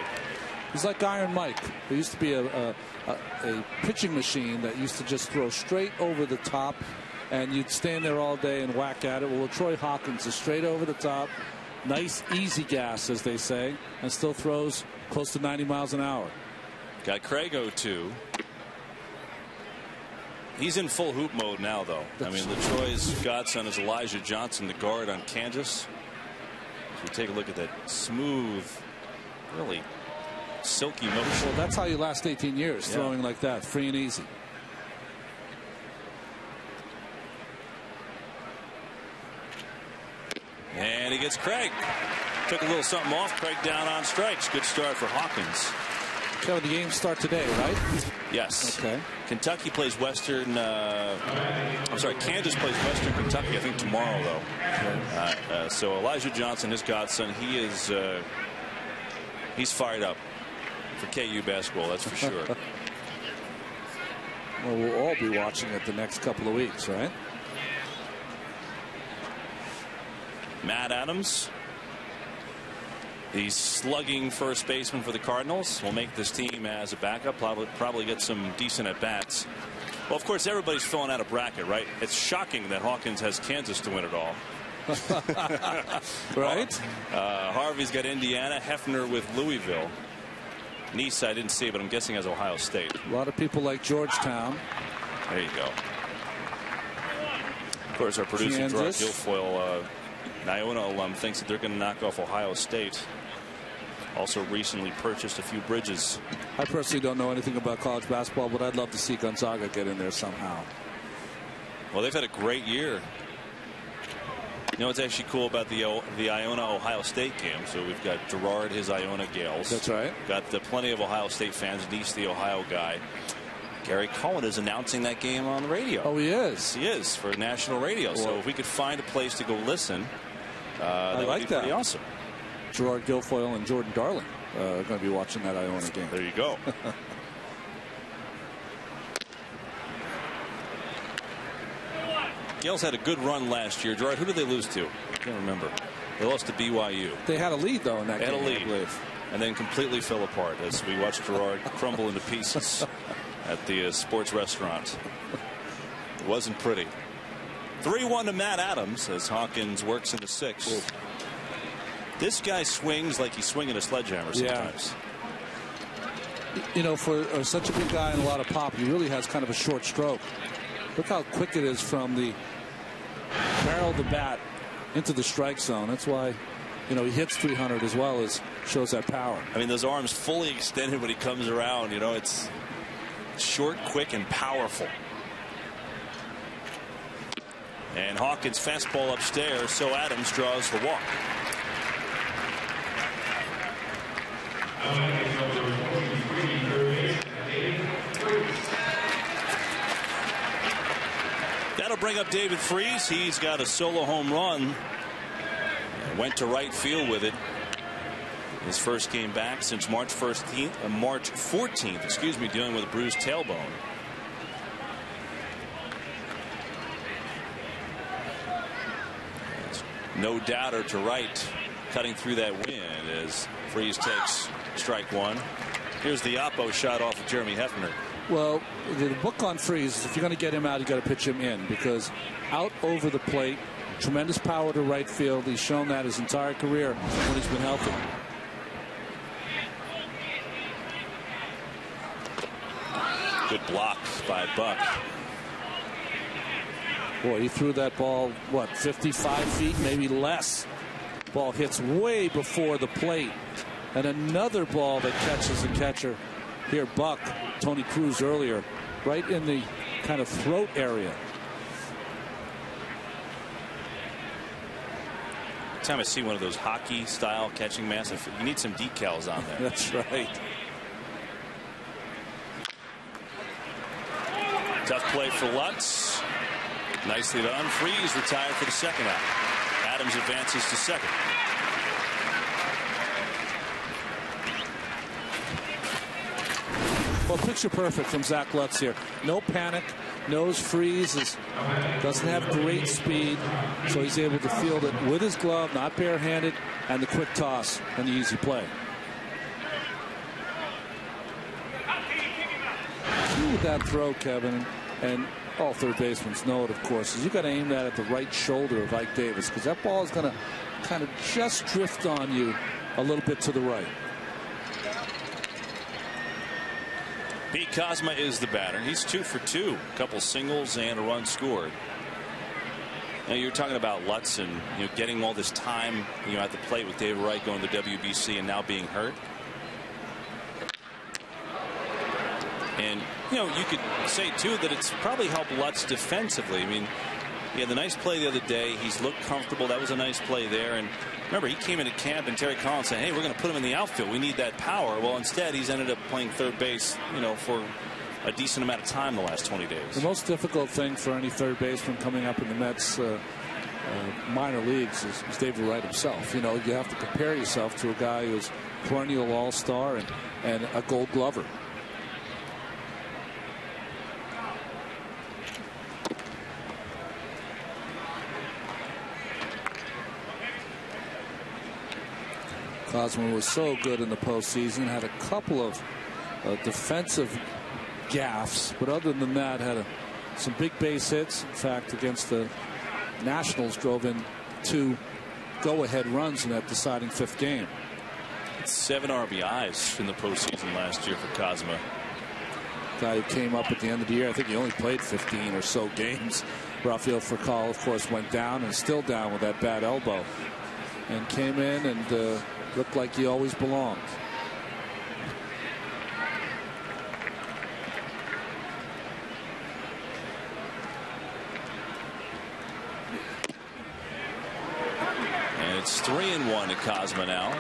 He's like Iron Mike. There used to be a pitching machine that used to just throw straight over the top, and you'd stand there all day and whack at it. Well, Troy Hawkins is straight over the top, nice easy gas, as they say, and still throws close to 90 miles an hour. Got Craig 0-2. He's in full hoop mode now, though. I mean, LaTroy's godson is Elijah Johnson, the guard on Kansas. As we take a look at that smooth, really silky motion. Well, that's how you last 18 years, throwing like that, free and easy. And he gets Craig. Took a little something off. Craig down on strikes. Good start for Hawkins. Kevin, the games start today, right? Yes. Okay. Kentucky plays Western. I'm sorry, Kansas plays Western Kentucky, I think tomorrow, though. Okay. So Elijah Johnson, his godson, he's fired up for KU basketball, that's for sure. Well, we'll all be watching it the next couple of weeks, right? Matt Adams, the slugging first baseman for the Cardinals, will make this team as a backup. Probably get some decent at bats Well, of course, everybody's filling out a bracket, right? It's shocking that Hawkins has Kansas to win it all. Right? Harvey's got Indiana, Hefner with Louisville. Nice, I didn't see, but I'm guessing has Ohio State. A lot of people like Georgetown. There you go. Of course, our producer, Gerard Guilfoyle, Iona alum, thinks that they're going to knock off Ohio State. Also recently purchased a few bridges. I personally don't know anything about college basketball, but I'd love to see Gonzaga get in there somehow. Well, they've had a great year. You know what's actually cool about the Iona-Ohio State game? So we've got Gerard, his Iona Gales. That's right. Got plenty of Ohio State fans. Nice, the Ohio guy. Gary Cohen is announcing that game on the radio. Oh, he is? He is, for national radio. Well, so if we could find a place to go listen, that would be pretty awesome. Gerard Guilfoyle and Jordan Darling are going to be watching that Iona game. There you go. Gales had a good run last year. Gerard, who did they lose to? I can't remember. They lost to BYU. They had a lead, though, in that game. Had a lead, I believe. And then completely fell apart as we watched Gerard crumble into pieces at the sports restaurant. It wasn't pretty. 3-1 to Matt Adams as Hawkins works into 6. Ooh. This guy swings like he's swinging a sledgehammer sometimes. Yeah. You know, for such a big guy and a lot of pop, he really has kind of a short stroke. Look how quick it is from the barrel of the bat into the strike zone. That's why, you know, he hits 300 as well as shows that power. I mean, those arms fully extended when he comes around. You know, it's short, quick, and powerful. And Hawkins fastball upstairs, so Adams draws the walk. That'll bring up David Freese. He's got a solo home run. Went to right field with it. His first game back since March 14th, excuse me, dealing with a bruised tailbone. No doubter to right, cutting through that wind as Freese takes strike 1. Here's the oppo shot off of Jeremy Hefner. Well, the book on Freese is if you're going to get him out, you got to pitch him in, because out over the plate, tremendous power to right field. He's shown that his entire career when he's been healthy. Good block by Buck. Boy, he threw that ball, what, 55 feet, maybe less. Ball hits way before the plate. And another ball that catches the catcher. Here, Buck, Tony Cruz earlier, right in the kind of throat area. Every time I see one of those hockey-style catching masks, you need some decals on there. That's right. Tough play for Lutz. Nicely done. Freese retired for the second out. Adams advances to second. Well, picture perfect from Zach Lutz here. No panic, knows Freese doesn't have great speed, so he's able to field it with his glove, not barehanded, and the quick toss and the easy play. Key with that throw, Kevin, and all third basemen know it, of course, is you got to aim that at the right shoulder of Ike Davis, because that ball is going to kind of just drift on you a little bit to the right. Pete Kozma is the batter. He's 2 for 2. A couple singles and a run scored. Now you're talking about Lutz and getting all this time at the plate with David Wright going to the WBC and now being hurt. And you could say too that it's probably helped Lutz defensively. I mean, he had the nice play the other day. He's looked comfortable. That was a nice play there. And remember, he came into camp and Terry Collins said, hey, we're going to put him in the outfield. We need that power. Well, instead, he's ended up playing third base, for a decent amount of time the last 20 days. The most difficult thing for any third baseman coming up in the Mets minor leagues is David Wright himself. You have to compare yourself to a guy who's perennial all-star and a Gold Glover. Kozma was so good in the postseason, had a couple of defensive gaffes, but other than that, had some big base hits. In fact, against the Nationals, drove in 2 go-ahead runs in that deciding 5th game. 7 RBIs in the postseason last year for Kozma. Guy who came up at the end of the year, I think he only played 15 or so games. Rafael Furcal, of course, went down and still down with that bad elbow, and came in and looked like he always belonged. And it's 3-1 to Kozma now.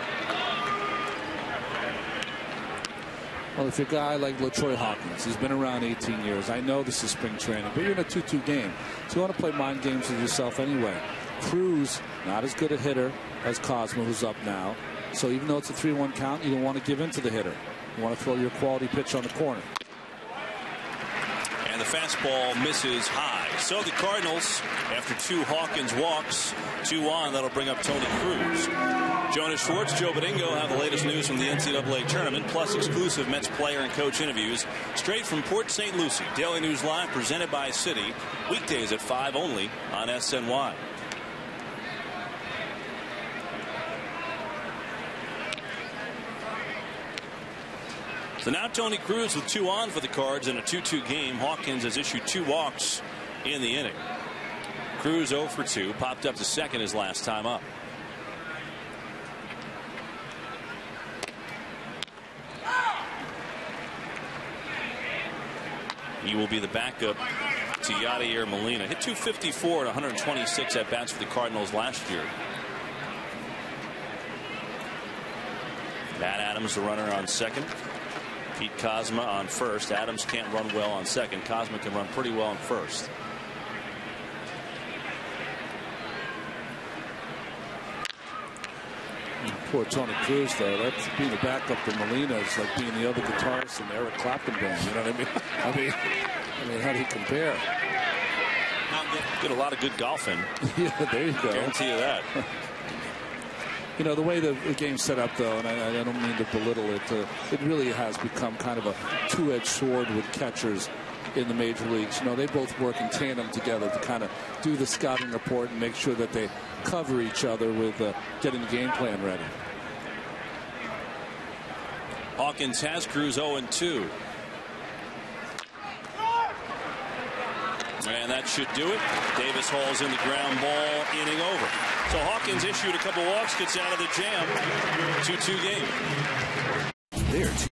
Well, if you're a guy like LaTroy Hawkins, he's been around 18 years. I know this is spring training, but you're in a 2-2 game. So you want to play mind games with yourself anyway. Cruz, not as good a hitter as Kozma, who's up now. So even though it's a 3-1 count, you don't want to give in to the hitter. You want to throw your quality pitch on the corner. And the fastball misses high. So the Cardinals, after 2 Hawkins walks, 2 on, that'll bring up Tony Cruz. Jonas Schwartz, Joe Badingo have the latest news from the NCAA tournament, plus exclusive Mets player and coach interviews straight from Port St. Lucie. Daily News Live presented by Citi. Weekdays at 5 only on SNY. So now Tony Cruz with 2 on for the Cards in a 2-2 game. Hawkins has issued 2 walks in the inning. Cruz 0 for 2, popped up to second his last time up. He will be the backup to Yadier Molina. Hit .254 at 126 at bats for the Cardinals last year. Matt Adams, the runner, on second. Pete Kozma on first. Adams can't run well on second. Kozma can run pretty well on first. Poor Tony Cruz, though. That's being the backup to Molina is like being the other guitarist in the Eric Clapton band. You know what I mean? I mean, how do you compare? Get a lot of good golfing. Yeah, there you go. Guarantee you that. You know, the way the game's set up, though, and I don't mean to belittle it, it really has become kind of a two-edged sword with catchers in the major leagues. You know, they both work in tandem together to kind of do the scouting report and make sure that they cover each other with getting the game plan ready. Hawkins has Cruz 0-2. And that should do it. Davis hauls in the ground ball, inning over. So Hawkins issued a couple walks, gets out of the jam. 2-2 game. There.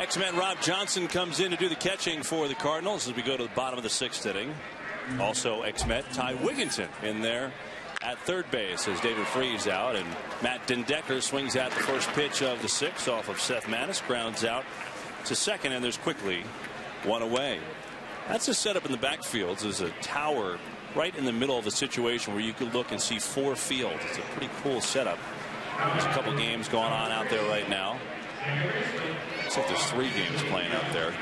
Ex-Met Rob Johnson comes in to do the catching for the Cardinals as we go to the bottom of the 6th inning. Also ex-Met Ty Wigginton in there at third base as David Freese out, and Matt Dendecker swings out the first pitch of the 6th off of Seth Maness, grounds out to second, and there's quickly one away. That's a setup in the backfields. There's a tower right in the middle of a situation where you could look and see 4 fields. It's a pretty cool setup. There's a couple games going on out there right now. Looks like there's 3 games playing out there.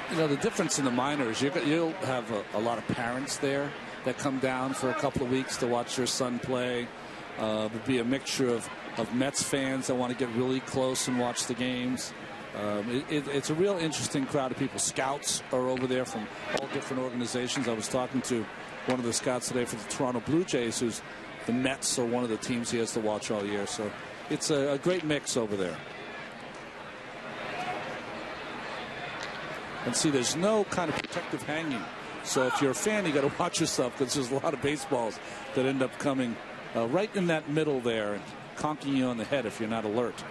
You know, the difference in the minors, you'll have a lot of parents there that come down for a couple of weeks to watch their son play. It would be a mixture of Mets fans that want to get really close and watch the games. It's a real interesting crowd of people. Scouts are over there from all different organizations. I was talking to one of the scouts today for the Toronto Blue Jays, who's the Mets are one of the teams he has to watch all year. So it's a great mix over there. And see, there's no kind of protective hanging. So if you're a fan, you got to watch yourself, because there's a lot of baseballs that end up coming right in that middle there and conking you on the head if you're not alert.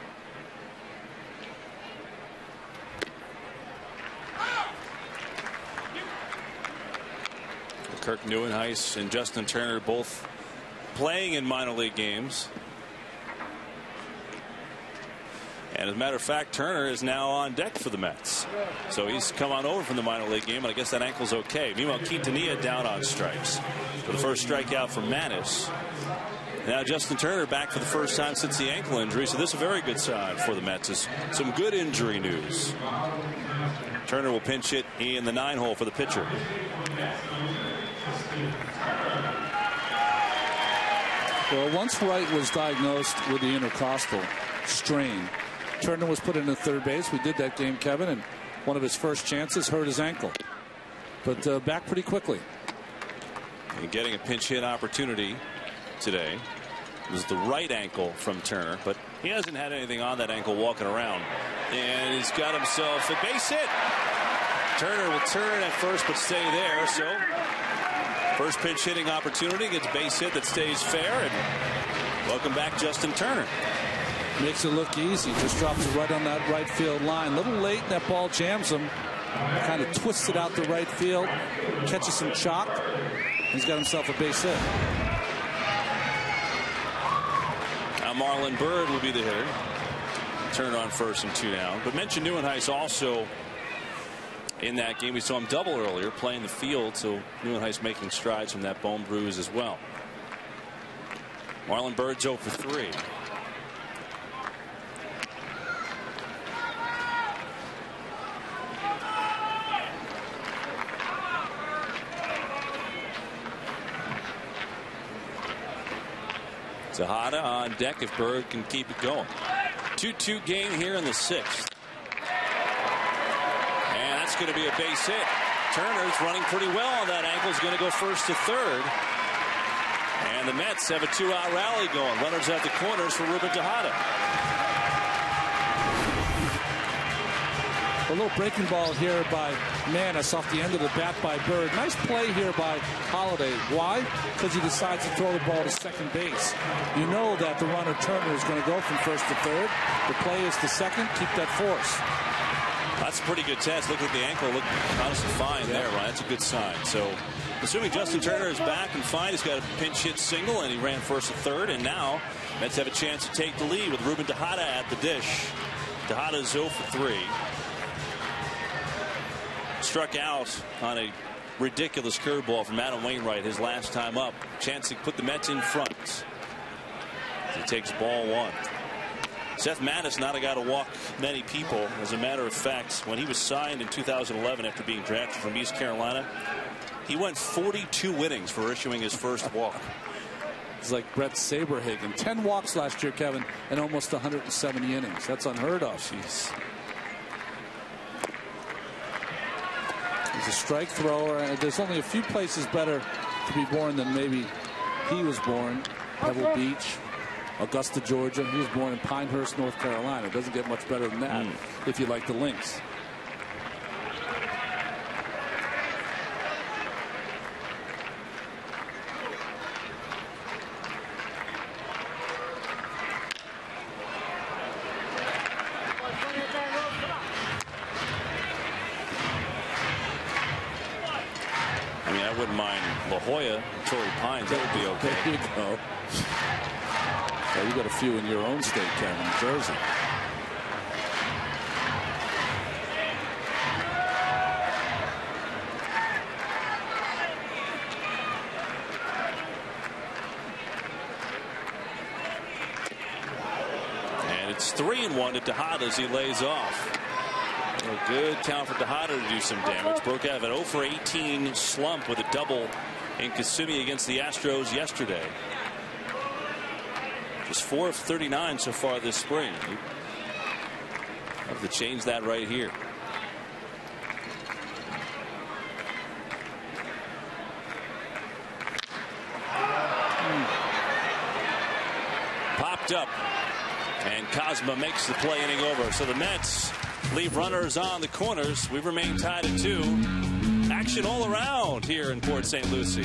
Kirk Neuenhuis and Justin Turner both playing in minor league games. And as a matter of fact, Turner is now on deck for the Mets. So he's come on over from the minor league game, and I guess that ankle's okay. Meanwhile, Quintanilla down on strikes for the first strikeout from Maness. Now Justin Turner back for the first time since the ankle injury, so this is a very good sign for the Mets. Is some good injury news. Turner will pinch hit in the 9-hole for the pitcher. Well, once Wright was diagnosed with the intercostal strain, Turner was put into third base. We did that game, Kevin, and one of his first chances hurt his ankle. But back pretty quickly. And getting a pinch hit opportunity today. This is the right ankle from Turner, but he hasn't had anything on that ankle walking around. And he's got himself a base hit. Turner will turn at first but stay there. So first pinch hitting opportunity, gets base hit that stays fair, and welcome back Justin Turner. Makes it look easy. Just drops it right on that right field line. A little late, and that ball jams him. Kind of twists it out to right field. Catches some chalk. He's got himself a base hit. Now Marlon Byrd will be the hitter. Turner on first and 2 down. But mentioned Neuenhuis also in that game. We saw him double earlier, playing the field. So Neuenhuis making strides from that bone bruise as well. Marlon Byrd's 0 for 3. Tejada on deck if Byrd can keep it going. 2-2 game here in the 6th. And that's going to be a base hit. Turner's running pretty well on that ankle. Is going to go first to third. And the Mets have a 2-out rally going. Runners at the corners for Ruben Tejada. A little breaking ball here by Maness off the end of the bat by Byrd. Nice play here by Holiday. Why? Because he decides to throw the ball to second base. You know that the runner Turner is going to go from first to third. The play is to second. Keep that force. That's a pretty good test. Look at the ankle. Look honestly fine there, Ryan. That's a good sign. So assuming Justin Turner is back and fine, he's got a pinch hit single, and he ran first to third. And now Mets have a chance to take the lead with Ruben Tejada at the dish. Tejada's 0 for 3. Struck out on a ridiculous curveball from Adam Wainwright his last time up. Chance to put the Mets in front. He takes ball 1. Seth Maness not a guy to walk many people. As a matter of fact, when he was signed in 2011 after being drafted from East Carolina, he went 42 innings for issuing his first walk. It's like Brett Saberhagen. 10 walks last year, Kevin, and almost 170 innings. That's unheard of. Jeez. He's a strike thrower. There's only a few places better to be born than maybe he was born. Pebble Beach, Augusta, Georgia. He was born in Pinehurst, North Carolina. It doesn't get much better than that if you like the Lynx. wouldn't mind La Jolla, Torrey Pines. That would be okay. There you go. Well, you got a few in your own state, Kevin, Jersey. And it's 3-1 to Tejada as he lays off. A good count for Tejada to do some damage. Broke out of an 0-for-18 slump with a double in Kissimmee against the Astros yesterday. Just 4 of 39 so far this spring. Have to change that right here. Popped up, and Cosma makes the play, inning over. So the Mets leave runners on the corners. We remain tied at 2. Action all around here in Port St. Lucie.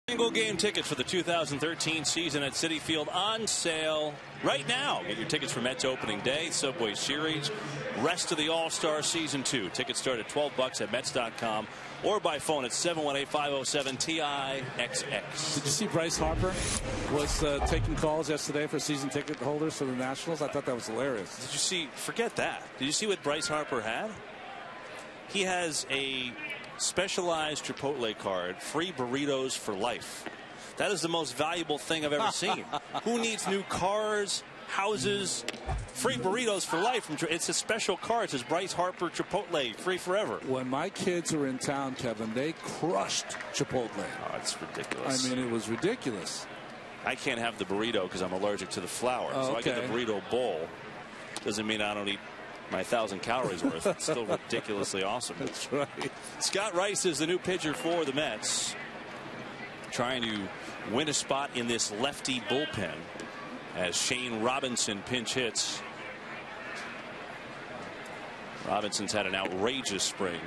Single game tickets for the 2013 season at Citi Field on sale right now. Get your tickets for Mets opening day, Subway Series, rest of the All-Star Season 2. Tickets start at $12 at Mets.com or by phone at 718-507-TIXX. Did you see Bryce Harper was taking calls yesterday for season ticket holders for the Nationals? I thought that was hilarious. Did you see? Forget that. Did you see what Bryce Harper had? He has a specialized Chipotle card, free burritos for life. That is the most valuable thing I've ever seen. Who needs new cars, houses, free burritos for life? It's a special card. It says Bryce Harper Chipotle, free forever. When my kids were in town, Kevin, they crushed Chipotle. Oh, it's ridiculous. I mean, it was ridiculous. I can't have the burrito because I'm allergic to the flour. Oh, so okay. I get the burrito bowl. Doesn't mean I don't eat my 1,000 calories worth. It's still ridiculously awesome. That's right. Scott Rice is the new pitcher for the Mets, trying to win a spot in this lefty bullpen as Shane Robinson pinch hits. Robinson's had an outrageous spring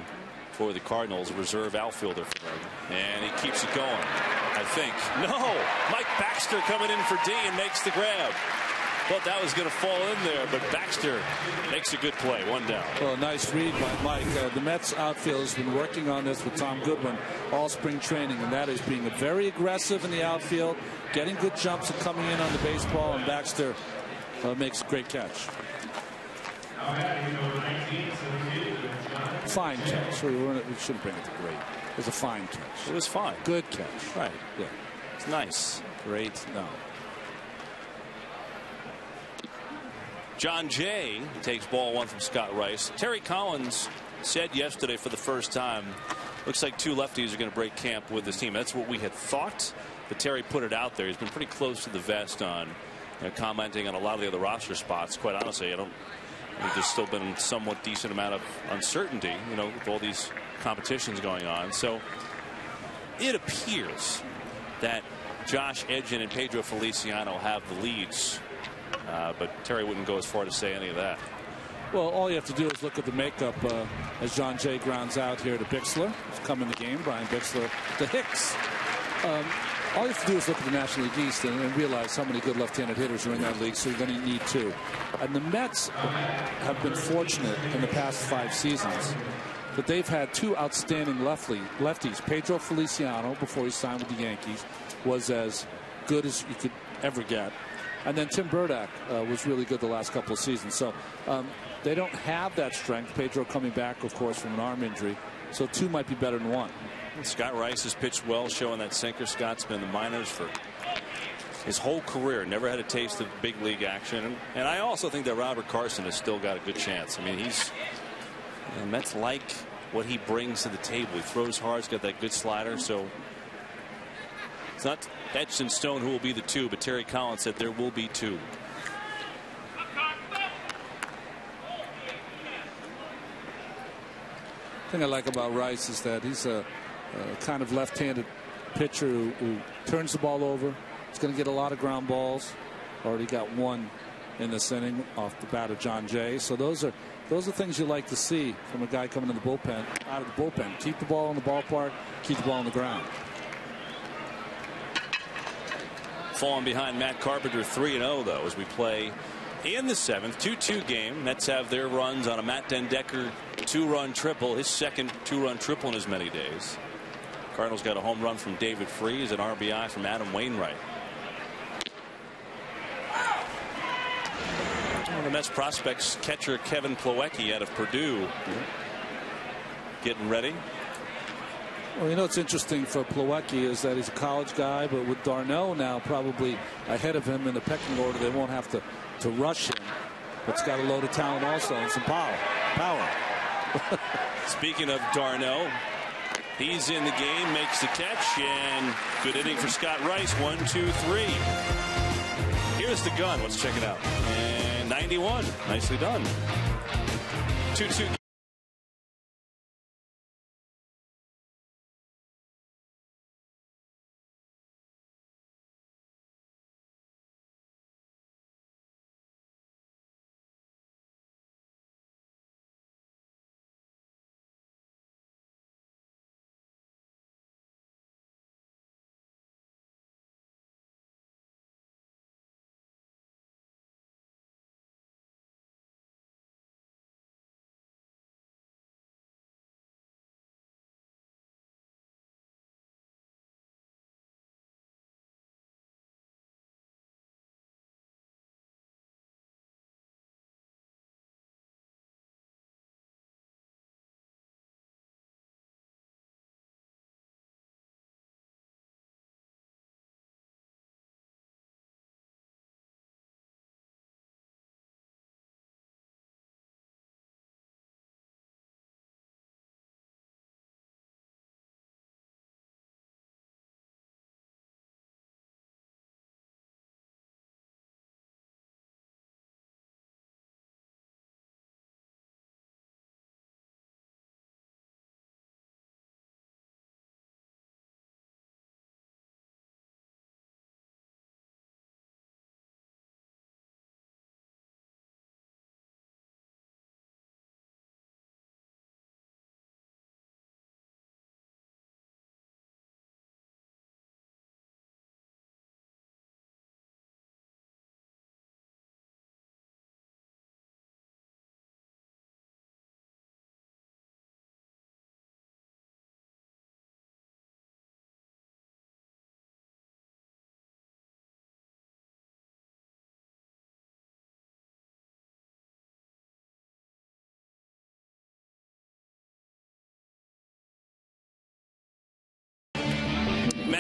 for the Cardinals, reserve outfielder for them, and he keeps it going. I think. No, Mike Baxter coming in for D and makes the grab. Thought that was going to fall in there, but Baxter makes a good play. One down. Well, nice read by Mike. The Mets outfield has been working on this with Tom Goodwin all spring training, and that is being very aggressive in the outfield, getting good jumps and coming in on the baseball, and Baxter makes a great catch. Fine catch. We shouldn't bring it to great. It was a fine catch. It was fine. Good catch. Right. Yeah. It's nice. Great. No. John Jay takes ball one from Scott Rice. Terry Collins said yesterday for the first time, looks like two lefties are going to break camp with this team. That's what we had thought, but Terry put it out there. He's been pretty close to the vest on commenting on a lot of the other roster spots. Quite honestly, I think there's still been somewhat decent amount of uncertainty, with all these competitions going on. So it appears that Josh Edgin and Pedro Feliciano have the leads, but Terry wouldn't go as far to say any of that. Well, all you have to do is look at the makeup as John Jay grounds out here to Bixler. He's come in the game. Brian Bixler to Hicks. All you have to do is look at the National League East and realize how many good left-handed hitters are in that league, so you're going to need two. And the Mets have been fortunate in the past 5 seasons that they've had two outstanding lefties. Pedro Feliciano, before he signed with the Yankees, was as good as you could ever get. And then Tim Burdack was really good the last couple of seasons. So they don't have that strength. Pedro coming back, of course, from an arm injury. So two might be better than one. Scott Rice has pitched well, showing that sinker. Scott's been in the minors for his whole career. Never had a taste of big league action. And I also think that Robert Carson has still got a good chance. I mean, Mets like what he brings to the table. He throws hard. He's got that good slider. So it's not etched in stone who will be the two, but Terry Collins said there will be two. The thing I like about Rice is that he's a kind of left-handed pitcher who turns the ball over. He's going to get a lot of ground balls. Already got one in this inning off the bat of John Jay. So those are things you like to see from a guy coming in the bullpen, out of the bullpen. Keep the ball in the ballpark, keep the ball on the ground. Falling behind Matt Carpenter 3-0 though as we play in the 7th. 2-2 game. Mets have their runs on a Matt Den Decker 2-run triple, his second 2-run triple in as many days. Cardinals got a home run from David Freese, an RBI from Adam Wainwright. One of the Mets prospects, catcher Kevin Plawecki out of Purdue, getting ready. Well, it's interesting for Plawecki is that he's a college guy, but with Darno now probably ahead of him in the pecking order, they won't have to rush him. But he's got a load of talent also and some power. Speaking of Darno, he's in the game, makes the catch, and good inning for Scott Rice. 1, 2, 3. Here's the gun. Let's check it out. And 91. Nicely done. 2-2.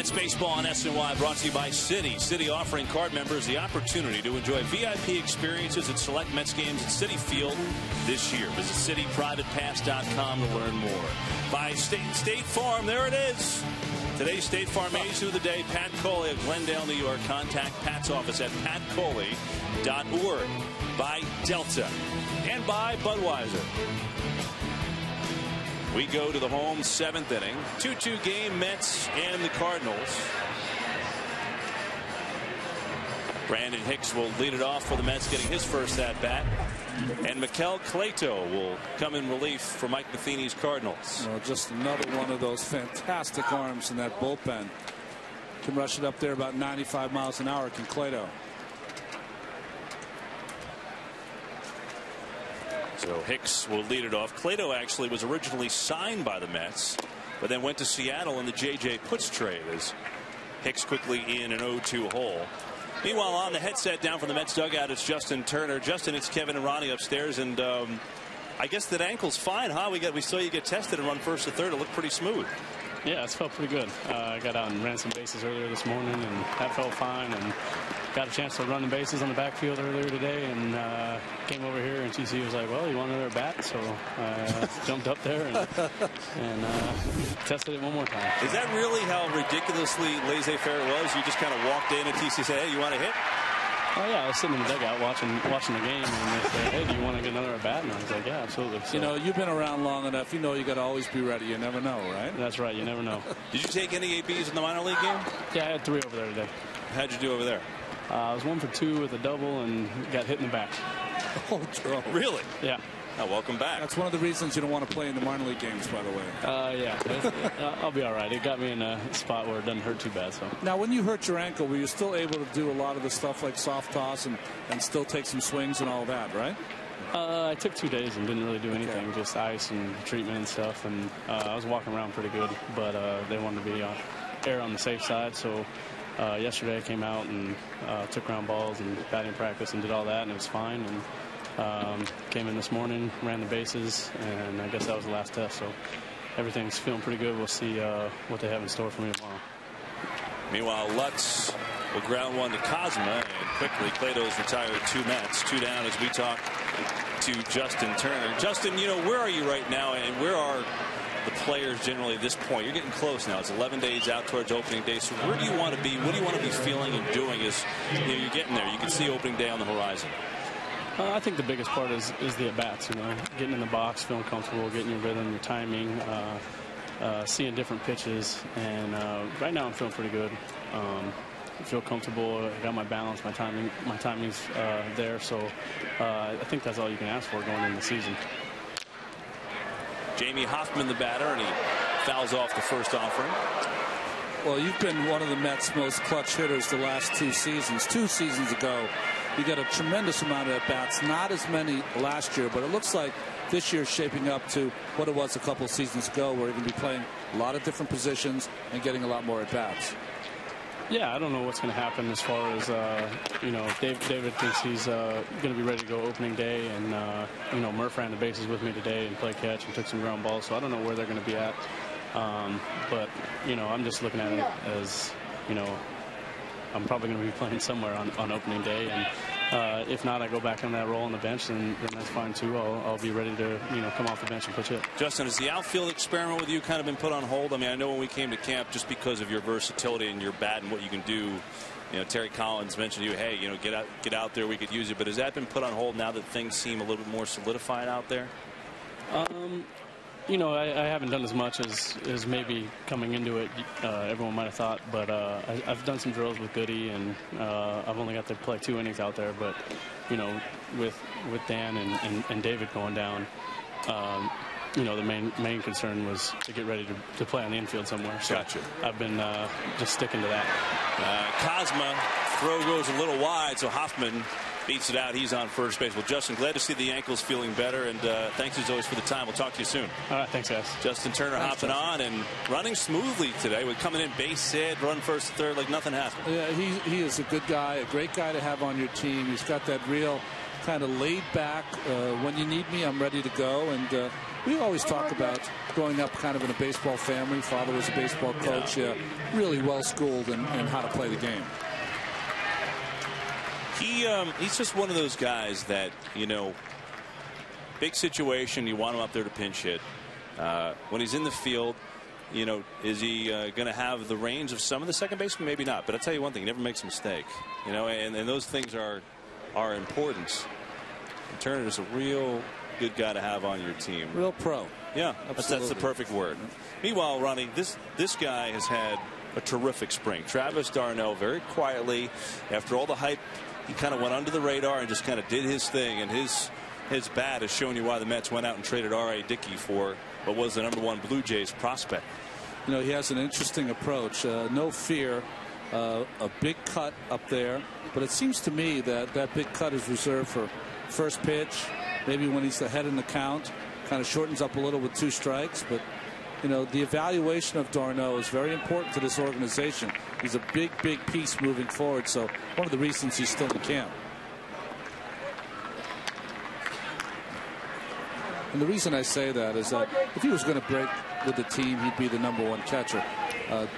Mets baseball on SNY brought to you by Citi. Citi offering card members the opportunity to enjoy VIP experiences at select Mets games at Citi Field this year. Visit CitiPrivatePass.com to learn more. By State Farm, there it is. Today's State Farm agent of the day, Pat Coley of Glendale, New York. Contact Pat's office at patcoley.org. By Delta and by Budweiser. We go to the home 7th inning. 2-2 game, Mets and the Cardinals. Brandon Hicks will lead it off for the Mets, getting his first at-bat. And Mikel Cleto will come in relief for Mike Matheny's Cardinals. Well, just another one of those fantastic arms in that bullpen. Can rush it up there about 95 miles an hour, can Cleto. So Hicks will lead it off. Cleto actually was originally signed by the Mets, but then went to Seattle in the J.J. Putz trade as Hicks quickly in an 0-2 hole. Meanwhile, on the headset down from the Mets dugout, it's Justin Turner. Justin, it's Kevin and Ronnie upstairs, and I guess that ankle's fine, huh? We saw you get tested and run first to third. It looked pretty smooth. Yeah, it's felt pretty good. I got out and ran some bases earlier this morning, and that felt fine. And got a chance to run the bases on the backfield earlier today, and came over here, and TC was like, "Well, you want another bat?" So I jumped up there and tested it one more time. Is that really how ridiculously laissez-faire it was? You just kind of walked in, and TC said, "Hey, you want to hit?" Oh yeah, I was sitting in the dugout watching the game, and they said, "Hey, do you want to get another at bat?" And I was like, "Yeah, absolutely." So, you know, you've been around long enough. You know, you got to always be ready. You never know, right? That's right. You never know. Did you take any ABs in the minor league game? Yeah, I had 3 over there today. How'd you do over there? I was 1 for 2 with a double and got hit in the back. Oh, Joe. Really? Yeah. Oh, welcome back. That's one of the reasons you don't want to play in the minor league games, by the way. Yeah. I'll be all right. It got me in a spot where it doesn't hurt too bad. So. Now, when you hurt your ankle, were you still able to do a lot of the stuff like soft toss and still take some swings and all that, right? I took 2 days and didn't really do anything, just ice and treatment and stuff. And I was walking around pretty good, but they wanted to be err on the safe side. So yesterday I came out and took ground balls and batting practice and did all that, and it was fine. And came in this morning, ran the bases, and I guess that was the last test. So everything's feeling pretty good. We'll see what they have in store for me tomorrow. Meanwhile, Lutz will ground one to Cosma, and quickly Cleto's retired 2 Mets. 2 down as we talk to Justin Turner. Justin, you know, where are you right now, and where are the players generally at this point? You're getting close now. It's 11 days out towards opening day. So where do you want to be? What do you want to be feeling and doing as you're getting there? You can see opening day on the horizon. I think the biggest part is the at-bats, you know, getting in the box, feeling comfortable, getting your rhythm, your timing, seeing different pitches. And right now I'm feeling pretty good. I feel comfortable. I got my balance, my timing's there. So I think that's all you can ask for going into the season. Jamie Hoffman, the batter, and he fouls off the first offering. Well, you've been one of the Mets' most clutch hitters the last 2 seasons. 2 seasons ago, you got a tremendous amount of at-bats. Not as many last year, but it looks like this year's shaping up to what it was a couple seasons ago, where you're going to be playing a lot of different positions and getting a lot more at-bats. Yeah, I don't know what's going to happen as far as, you know, David thinks he's going to be ready to go opening day. And, you know, Murph ran the bases with me today and played catch and took some ground balls. So I don't know where they're going to be at. But, you know, I'm just looking at it as, you know, I'm probably going to be playing somewhere on opening day. And if not, I go back on that role on the bench, then that's fine, too. I'll be ready to, you know, come off the bench and pitch it. Justin, has the outfield experiment with you kind of been put on hold? I mean, I know when we came to camp, just because of your versatility and your bat and what you can do, you know, Terry Collins mentioned to you, hey, you know, get out there, we could use it. But has that been put on hold now that things seem a little bit more solidified out there? You know, I haven't done as much as maybe coming into it everyone might have thought, but I've done some drills with Goody, and I've only got to play 2 innings out there. But, you know, with Dan and David going down, you know, the main concern was to get ready to play on the infield somewhere. So gotcha. I've been just sticking to that. Cosma, throw goes a little wide, so Hoffman beats it out. He's on first base. Well, Justin, glad to see the ankles feeling better, and thanks as always for the time. We'll talk to you soon. All right, thanks, guys. Justin Turner hopping on and running smoothly today. With coming in base hit, run first to third like nothing happened. Yeah, he is a good guy, a great guy to have on your team. He's got that real kind of laid back. When you need me, I'm ready to go. And we always talk about growing up kind of in a baseball family. Father was a baseball coach, really well schooled in how to play the game. He's just one of those guys that, you know, big situation, you want him up there to pinch hit. When he's in the field, you know, is he going to have the range of some of the second basemen? Maybe not. But I'll tell you one thing, he never makes a mistake. You know, and those things are important. And Turner is a real good guy to have on your team. Real pro. Yeah, that's the perfect word. Meanwhile, Ronnie, this guy has had a terrific spring. Travis d'Arnaud, very quietly, after all the hype, he kind of went under the radar and just kind of did his thing. And his bat has shown you why the Mets went out and traded R.A. Dickey for what was the #1 Blue Jays prospect. You know, he has an interesting approach. No fear, a big cut up there. But it seems to me that that big cut is reserved for first pitch, maybe when he's ahead in the count. Kind of shortens up a little with 2 strikes. But, you know, the evaluation of d'Arnaud is very important to this organization. He's a big piece moving forward. So one of the reasons he's still in camp. And the reason I say that is that if he was going to break with the team, he'd be the #1 catcher.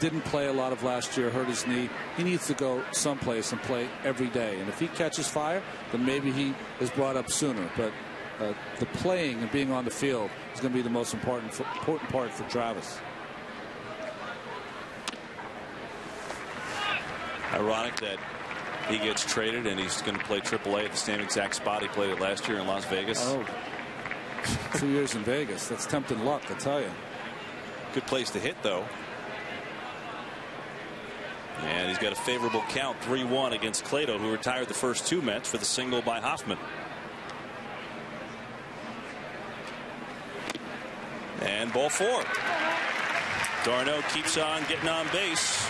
Didn't play a lot of last year, hurt his knee. He needs to go someplace and play every day. And if he catches fire, then maybe he is brought up sooner. But the playing and being on the field is going to be the most important part for Travis. Ironic that he gets traded and he's going to play AAA at the same exact spot he played it last year in Las Vegas. Oh, 2 years in Vegas. That's tempting luck, I tell you. Good place to hit, though. And he's got a favorable count, 3-1 against Cleto, who retired the first 2 Mets for the single by Hoffman. And ball 4. d'Arnaud keeps on getting on base.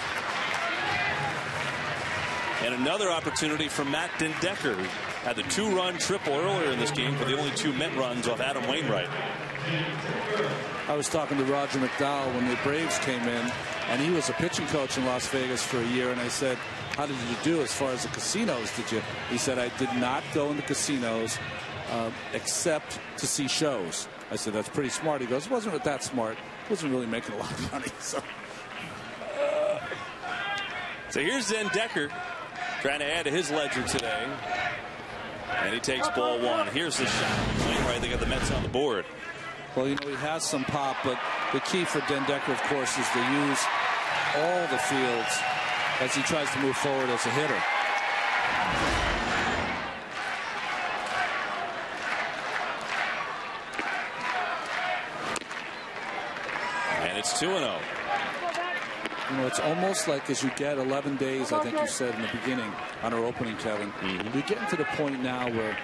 And another opportunity for Matt den Dekker. Had the 2-run triple earlier in this game for the only 2 Met runs off Adam Wainwright. I was talking to Roger McDowell when the Braves came in, and he was a pitching coach in Las Vegas for a year, and I said, how did you do as far as the casinos? He said, I did not go in the casinos except to see shows. I said, that's pretty smart. He goes, wasn't that smart. Wasn't really making a lot of money. So here's den Dekker trying to add to his ledger today. And he takes ball 1. Here's the shot. Wainwright, they got the Mets on the board. Well, you know, he has some pop, but the key for den Dekker, of course, is to use all the fields as he tries to move forward as a hitter. And it's 2-0. You know, it's almost like as you get 11 days, I think you said in the beginning on our opening, Kevin, you're getting to the point now where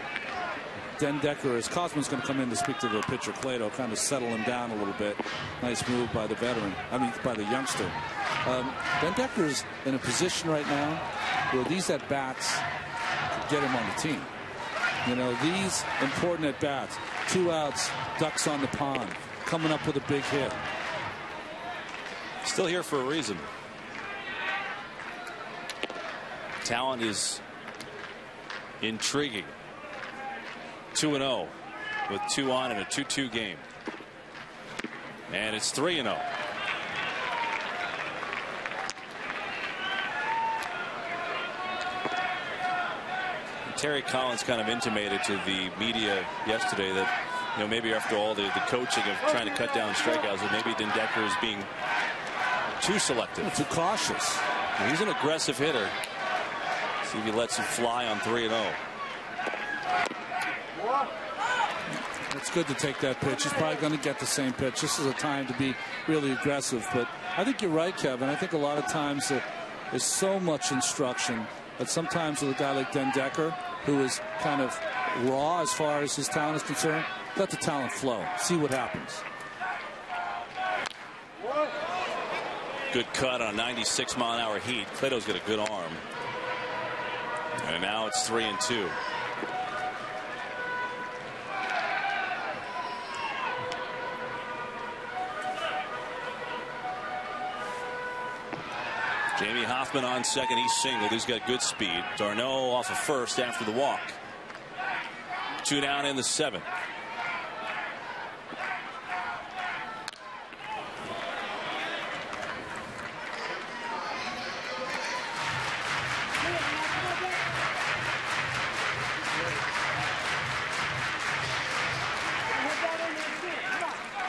den Dekker, as Cosman's going to come in to speak to the pitcher, Cleto, kind of settle him down a little bit. Nice move by the veteran. I mean, by the youngster. Den Dekker's in a position right now where these at-bats get him on the team. You know, these important at-bats, 2 outs, ducks on the pond, coming up with a big hit. Still here for a reason. Talent is intriguing. 2-0 with 2 on in a 2-2 game. And it's 3-0. Terry Collins kind of intimated to the media yesterday that, you know, maybe after all the coaching of trying to cut down strikeouts, that maybe den Dekker is being too selective. Too cautious. He's an aggressive hitter. See if he lets him fly on 3-0. It's good to take that pitch. He's probably going to get the same pitch. This is a time to be really aggressive. But I think you're right, Kevin. I think a lot of times there's so much instruction that sometimes with a guy like den Dekker, who is kind of raw as far as his talent is concerned, let the talent flow. See what happens. Good cut on a 96-mile-an-hour heat. Cleto's got a good arm. And now it's 3-2. Jamie Hoffman on second. He's singled. He's got good speed. d'Arnaud off of first after the walk. 2 down in the 7th.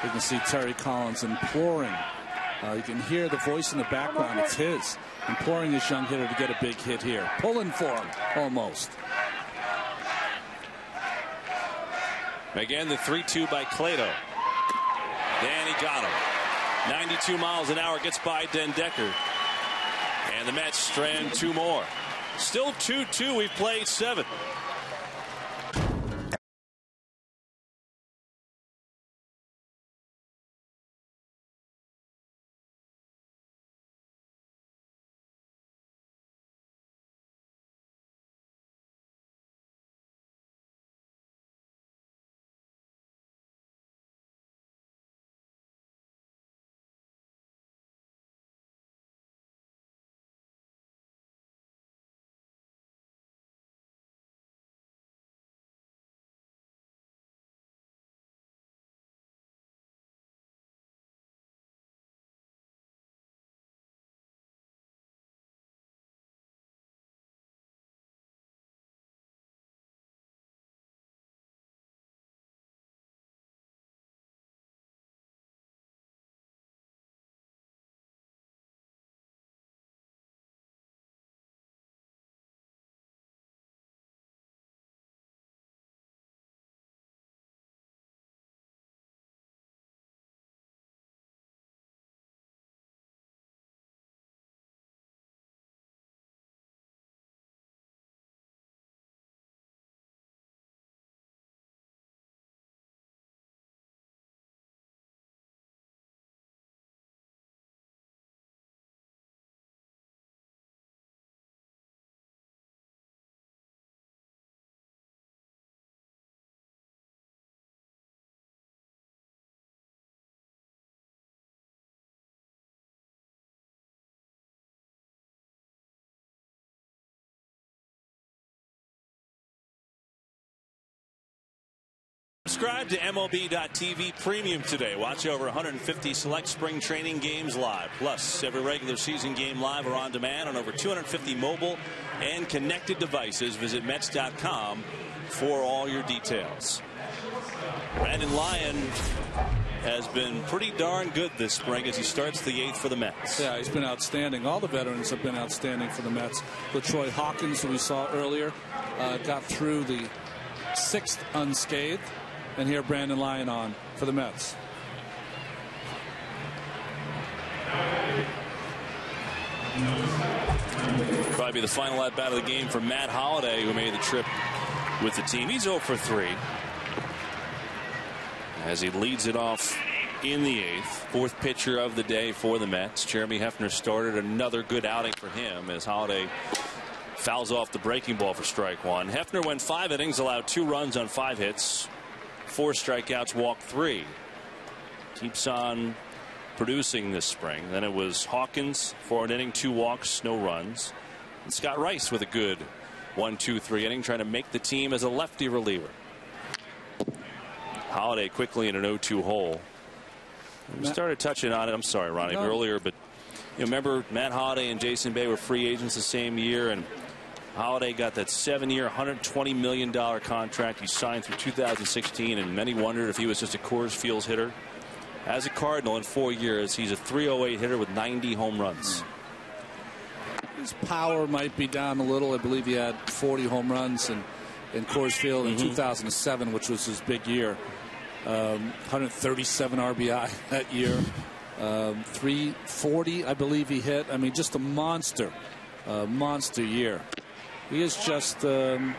You can see Terry Collins imploring. You can hear the voice in the background. It's his. Imploring his young hitter to get a big hit here. Pulling for him, almost. Again, the 3-2 by Clado. And he got him. 92 miles an hour gets by Dendecker. And the Mets strand 2 more. Still 2-2. We've played 7. Subscribe to MLB.TV Premium today. Watch over 150 select spring training games live. Plus, every regular season game live or on demand on over 250 mobile and connected devices. Visit Mets.com for all your details. Brandon Lyon has been pretty darn good this spring as he starts the 8th for the Mets. Yeah, he's been outstanding. All the veterans have been outstanding for the Mets. LaTroy Hawkins, who we saw earlier, got through the 6th unscathed. And here Brandon Lyon on for the Mets. Probably the final at bat of the game for Matt Holliday, who made the trip with the team. He's 0 for 3 as he leads it off in the 8th. 4th pitcher of the day for the Mets. Jeremy Hefner started. Another good outing for him as Holliday fouls off the breaking ball for strike 1. Hefner went 5 innings, allowed 2 runs on 5 hits. 4 strikeouts, walked 3. Keeps on producing this spring. Then it was Hawkins for an inning, 2 walks, no runs. And Scott Rice with a good 1-2-3 inning, trying to make the team as a lefty reliever. Holliday quickly in an 0-2 hole. We started touching on it. I'm sorry, Ronnie, earlier, but you remember Matt Holliday and Jason Bay were free agents the same year, and Holliday got that 7-year, $120 million contract he signed through 2016, and many wondered if he was just a Coors Field hitter. As a Cardinal in 4 years, he's a .308 hitter with 90 home runs. His power might be down a little. I believe he had 40 home runs in Coors Field in 2007, which was his big year. 137 RBI that year. 340, I believe he hit. I mean, just a monster year. He is just, the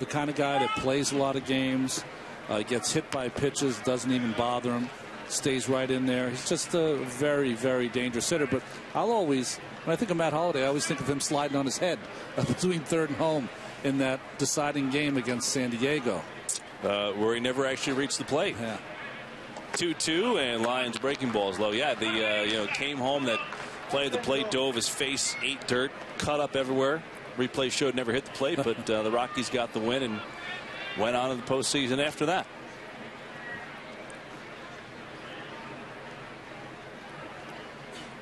kind of guy that plays a lot of games, gets hit by pitches, doesn't even bother him, stays right in there. He's just a very, very dangerous hitter. But I'll always, when I think of Matt Holliday, I always think of him sliding on his head between 3rd and home in that deciding game against San Diego. Where he never actually reached the plate. Yeah. 2-2, and Lyons breaking balls low. Yeah, came home, that play at the plate, dove his face, ate dirt, cut up everywhere. Replay showed never hit the plate, but the Rockies got the win, and went on to the postseason after that.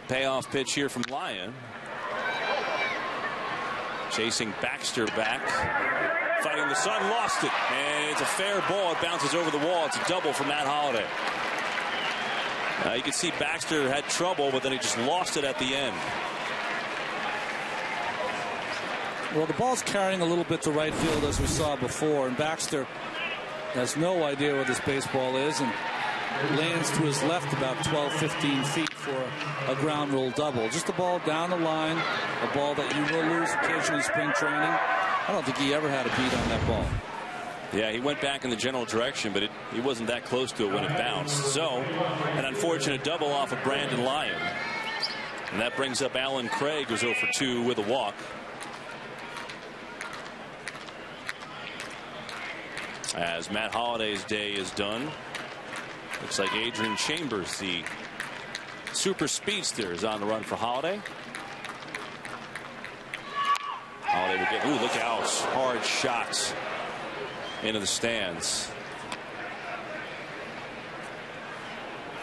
Payoff pitch here from Lyon. Chasing Baxter back. Fighting the sun, lost it. And it's a fair ball. It bounces over the wall. It's a double for Matt Holliday. You can see Baxter had trouble, but then he just lost it at the end. Well, the ball's carrying a little bit to right field, as we saw before, and Baxter has no idea where this baseball is and lands to his left about 12-15 feet for a ground rule double. Just a ball down the line, a ball that you will lose occasionally in spring training. I don't think he ever had a beat on that ball. Yeah, he went back in the general direction, but he wasn't that close to it when it bounced. So, an unfortunate double off of Brandon Lyon. And that brings up Alan Craig, who's 0 for 2 with a walk. As Matt Holliday's day is done, looks like Adrian Chambers, the super speedster, is on the run for Holliday. Holliday would get, ooh, look out, hard shots into the stands.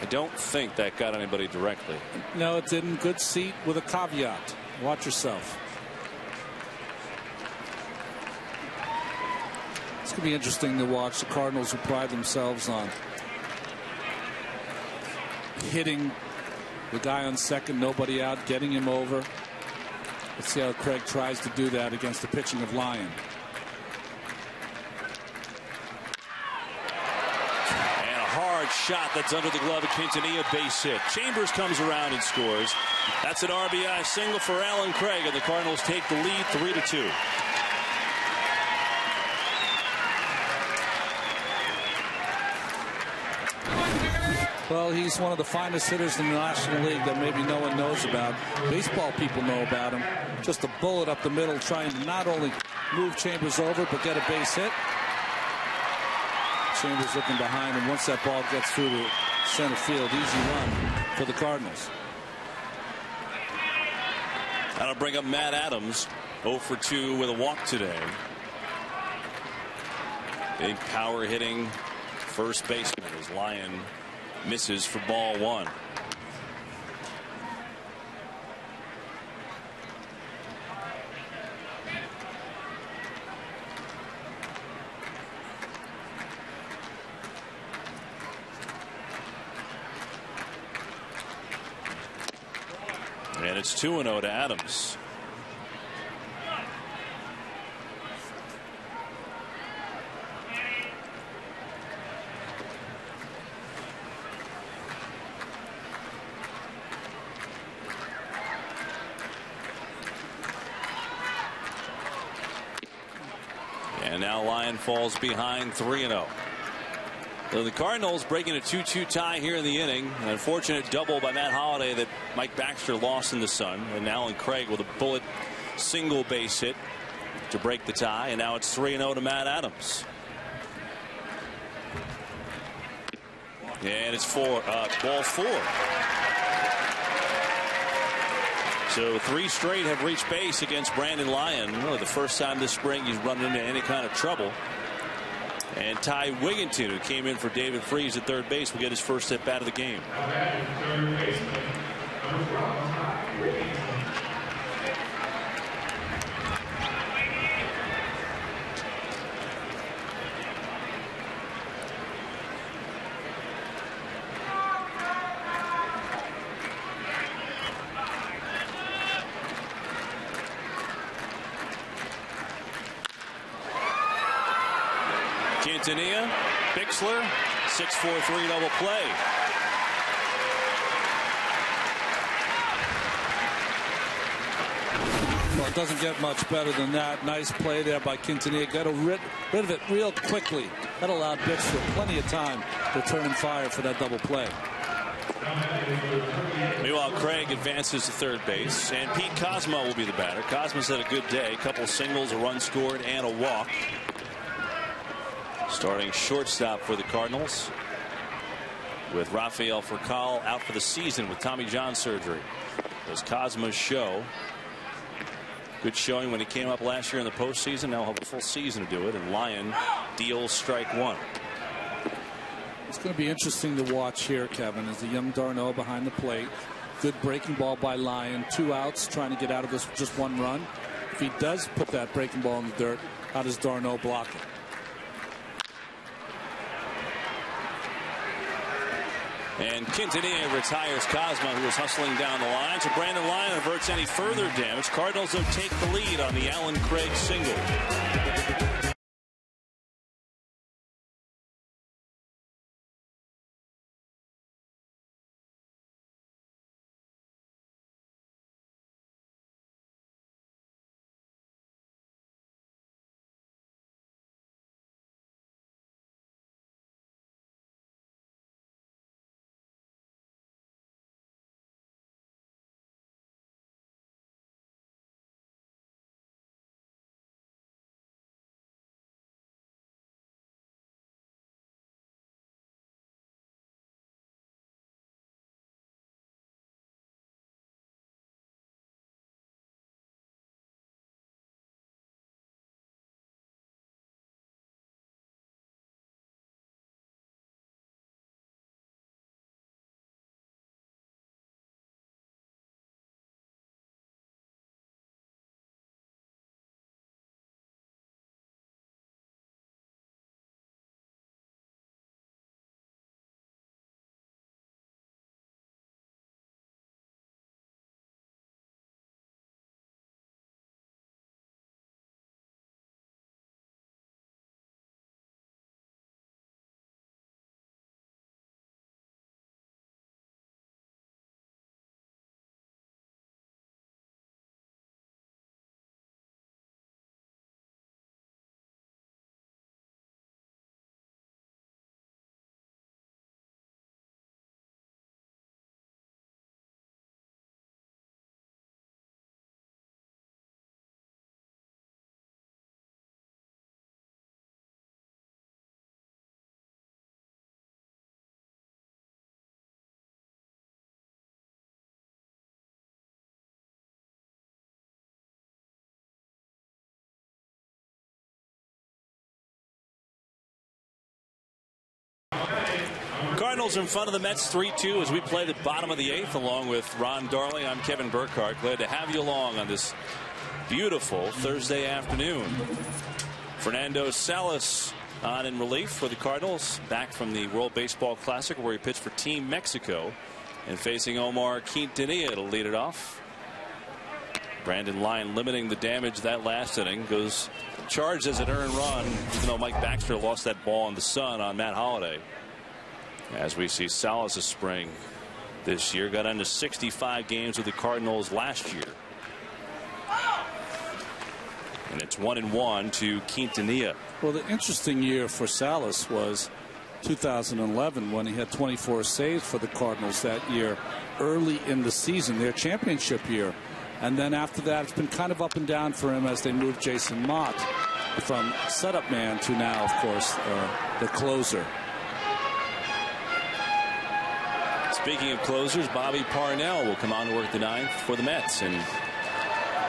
I don't think that got anybody directly. No, it didn't. Good seat with a caveat. Watch yourself. It's going to be interesting to watch the Cardinals, who pride themselves on hitting the guy on second, nobody out, getting him over. Let's see how Craig tries to do that against the pitching of Lyon. And a hard shot that's under the glove of Quintanilla, base hit. Chambers comes around and scores. That's an RBI single for Alan Craig, and the Cardinals take the lead 3-2. Well, he's one of the finest hitters in the National League that maybe no one knows about. Baseball people know about him. Just a bullet up the middle, trying to not only move Chambers over, but get a base hit. Chambers looking behind, and once that ball gets through to center field, easy run for the Cardinals. That'll bring up Matt Adams, 0 for 2 with a walk today. Big power hitting first baseman as Lyon misses for ball 1. And it's 2-0 to Adams. And now Lyon falls behind 3-0. So the Cardinals breaking a 2-2 tie here in the inning. An unfortunate double by Matt Holliday that Mike Baxter lost in the sun. And Alan Craig with a bullet single base hit to break the tie. And now it's 3-0 to Matt Adams. And it's ball 4. So 3 straight have reached base against Brandon Lyon. Really the first time this spring he's run into any kind of trouble. And Ty Wigginton, who came in for David Freese at third base, will get his first at bat of the game. Quintanilla, Bixler, 6-4-3 double play. Well, it doesn't get much better than that. Nice play there by Quintanilla. Got rid of it real quickly. That allowed Bixler plenty of time to turn and fire for that double play. Meanwhile, Craig advances to third base, and Pete Cosmo will be the batter. Cosmo's had a good day. A couple singles, a run scored, and a walk. Starting shortstop for the Cardinals, with Rafael Furcal out for the season with Tommy John surgery. Does Cosmo's show. Good showing when he came up last year in the postseason. Now he'll have a full season to do it. And Lyon deals strike one. It's going to be interesting to watch here, Kevin, as the young d'Arnaud behind the plate. Good breaking ball by Lyon. 2 outs, trying to get out of this with just 1 run. If he does put that breaking ball in the dirt, how does d'Arnaud block it? And Quintanilla retires Cosma, who was hustling down the line. So Brandon Lyon averts any further damage. Cardinals, though, take the lead on the Allen Craig single. Cardinals in front of the Mets 3-2 as we play the bottom of the 8th along with Ron Darling. I'm Kevin Burkhardt. Glad to have you along on this beautiful Thursday afternoon. Fernando Salas on in relief for the Cardinals, back from the World Baseball Classic where he pitched for Team Mexico, and facing Omar Quintanilla to lead it off. Brandon Lyon limiting the damage that last inning, goes charged as an earned run, even though Mike Baxter lost that ball in the sun on Matt Holliday. As we see Salas' spring this year, got into 65 games with the Cardinals last year. And it's 1-1 to Quintanilla. Well, the interesting year for Salas was 2011 when he had 24 saves for the Cardinals that year, early in the season, their championship year. And then after that, it's been kind of up and down for him as they moved Jason Mott from setup man to now, of course, the closer. Speaking of closers, Bobby Parnell will come on to work the 9th for the Mets. And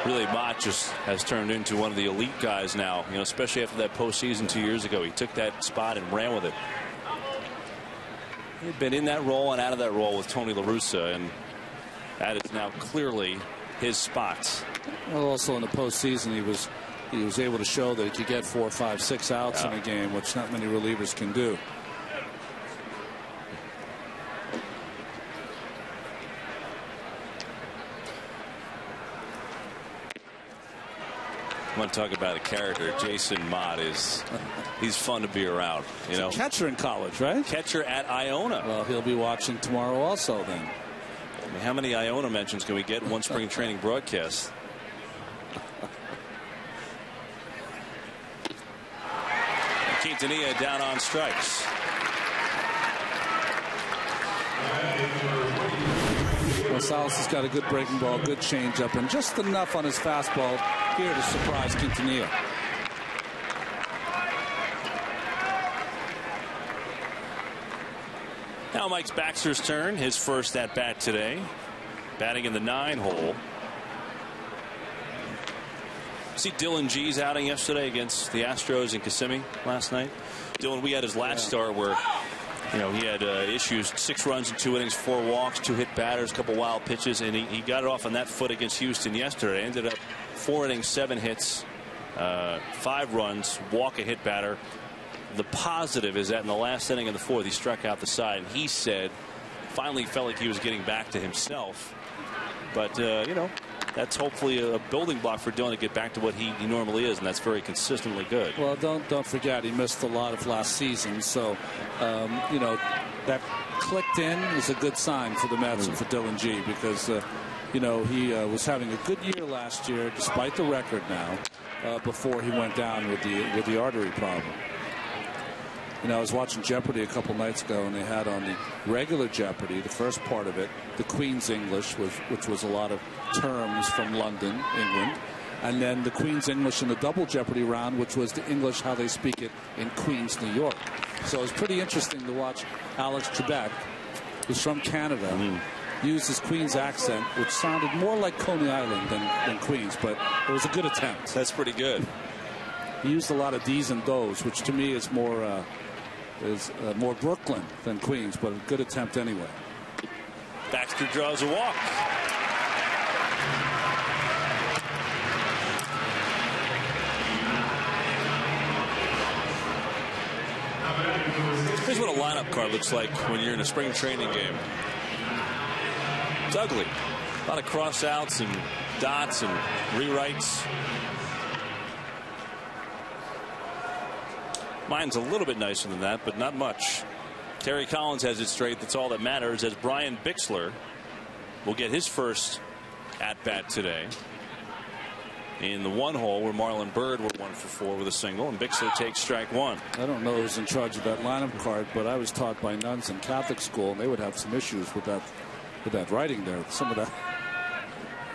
really, Mott just has turned into one of the elite guys now, you know, especially after that postseason 2 years ago. He took that spot and ran with it. He'd been in that role and out of that role with Tony La Russa, and that is now clearly his spot. Well, also in the postseason, he was able to show that he could get 4, 5, 6 outs in a game, which not many relievers can do. I want to talk about a character. Jason Mott he's fun to be around. You know, catcher in college, right? Catcher at Iona. Well, he'll be watching tomorrow also then. I mean, how many Iona mentions can we get in one spring training broadcast? Quintanilla down on strikes. Well, Salas has got a good breaking ball, good changeup, and just enough on his fastball here to surprise Quintanilla. Now Mike Baxter's turn, his first at bat today, batting in the 9 hole. See Dylan G's outing yesterday against the Astros in Kissimmee last night. Dylan, we had his last start where, you know, he had issues, 6 runs in 2 innings, 4 walks, 2 hit batters, a couple wild pitches, and he got it off on that foot against Houston yesterday. Ended up 4 innings, 7 hits, 5 runs, walk, a hit batter. The positive is that in the last inning of the 4th, he struck out the side, and he said finally felt like he was getting back to himself. But, you know, that's hopefully a building block for Dylan to get back to what he normally is, and that's very consistently good. Well, don't forget he missed a lot of last season, so you know, that clicked in is a good sign for the Mets and for Dylan G, because you know, he was having a good year last year despite the record now, before he went down with the artery problem. You know, I was watching Jeopardy a couple nights ago, and they had on the regular Jeopardy, the first part of it, the Queen's English, which was a lot of terms from London, England, and then the Queen's English in the double Jeopardy round, which was the English how they speak it in Queens, New York. So it was pretty interesting to watch Alex Trebek, who's from Canada, use his Queen's accent, which sounded more like Coney Island than Queens, but it was a good attempt. That's pretty good. He used a lot of D's and do's, which to me is more Brooklyn than Queens, but a good attempt anyway. Baxter draws a walk. Here's what a lineup card looks like when you're in a spring training game. It's ugly. A lot of cross outs and dots and rewrites. Mine's a little bit nicer than that, but not much. Terry Collins has it straight. That's all that matters, as Brian Bixler will get his first at-bat today in the 1 hole where Marlon Byrd were 1 for 4 with a single, and Bixler takes strike 1. I don't know who's in charge of that lineup card, but I was taught by nuns in Catholic school, and they would have some issues with that writing there. Some of that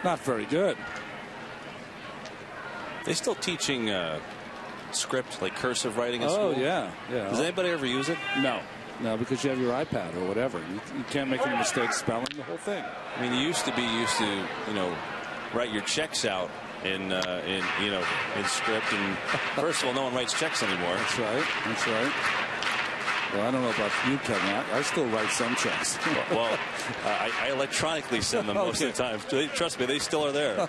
not very good. They still teaching script, like cursive writing in school? Oh, yeah. Does anybody ever use it? No, because you have your iPad or whatever. You can't make any mistakes spelling the whole thing. I mean, you used to, you know, write your checks out in script, and first of all, no one writes checks anymore. That's right. Well, I don't know about you, Kevin. I still write some checks. Well, I electronically send them most of the time. Trust me, they still are there.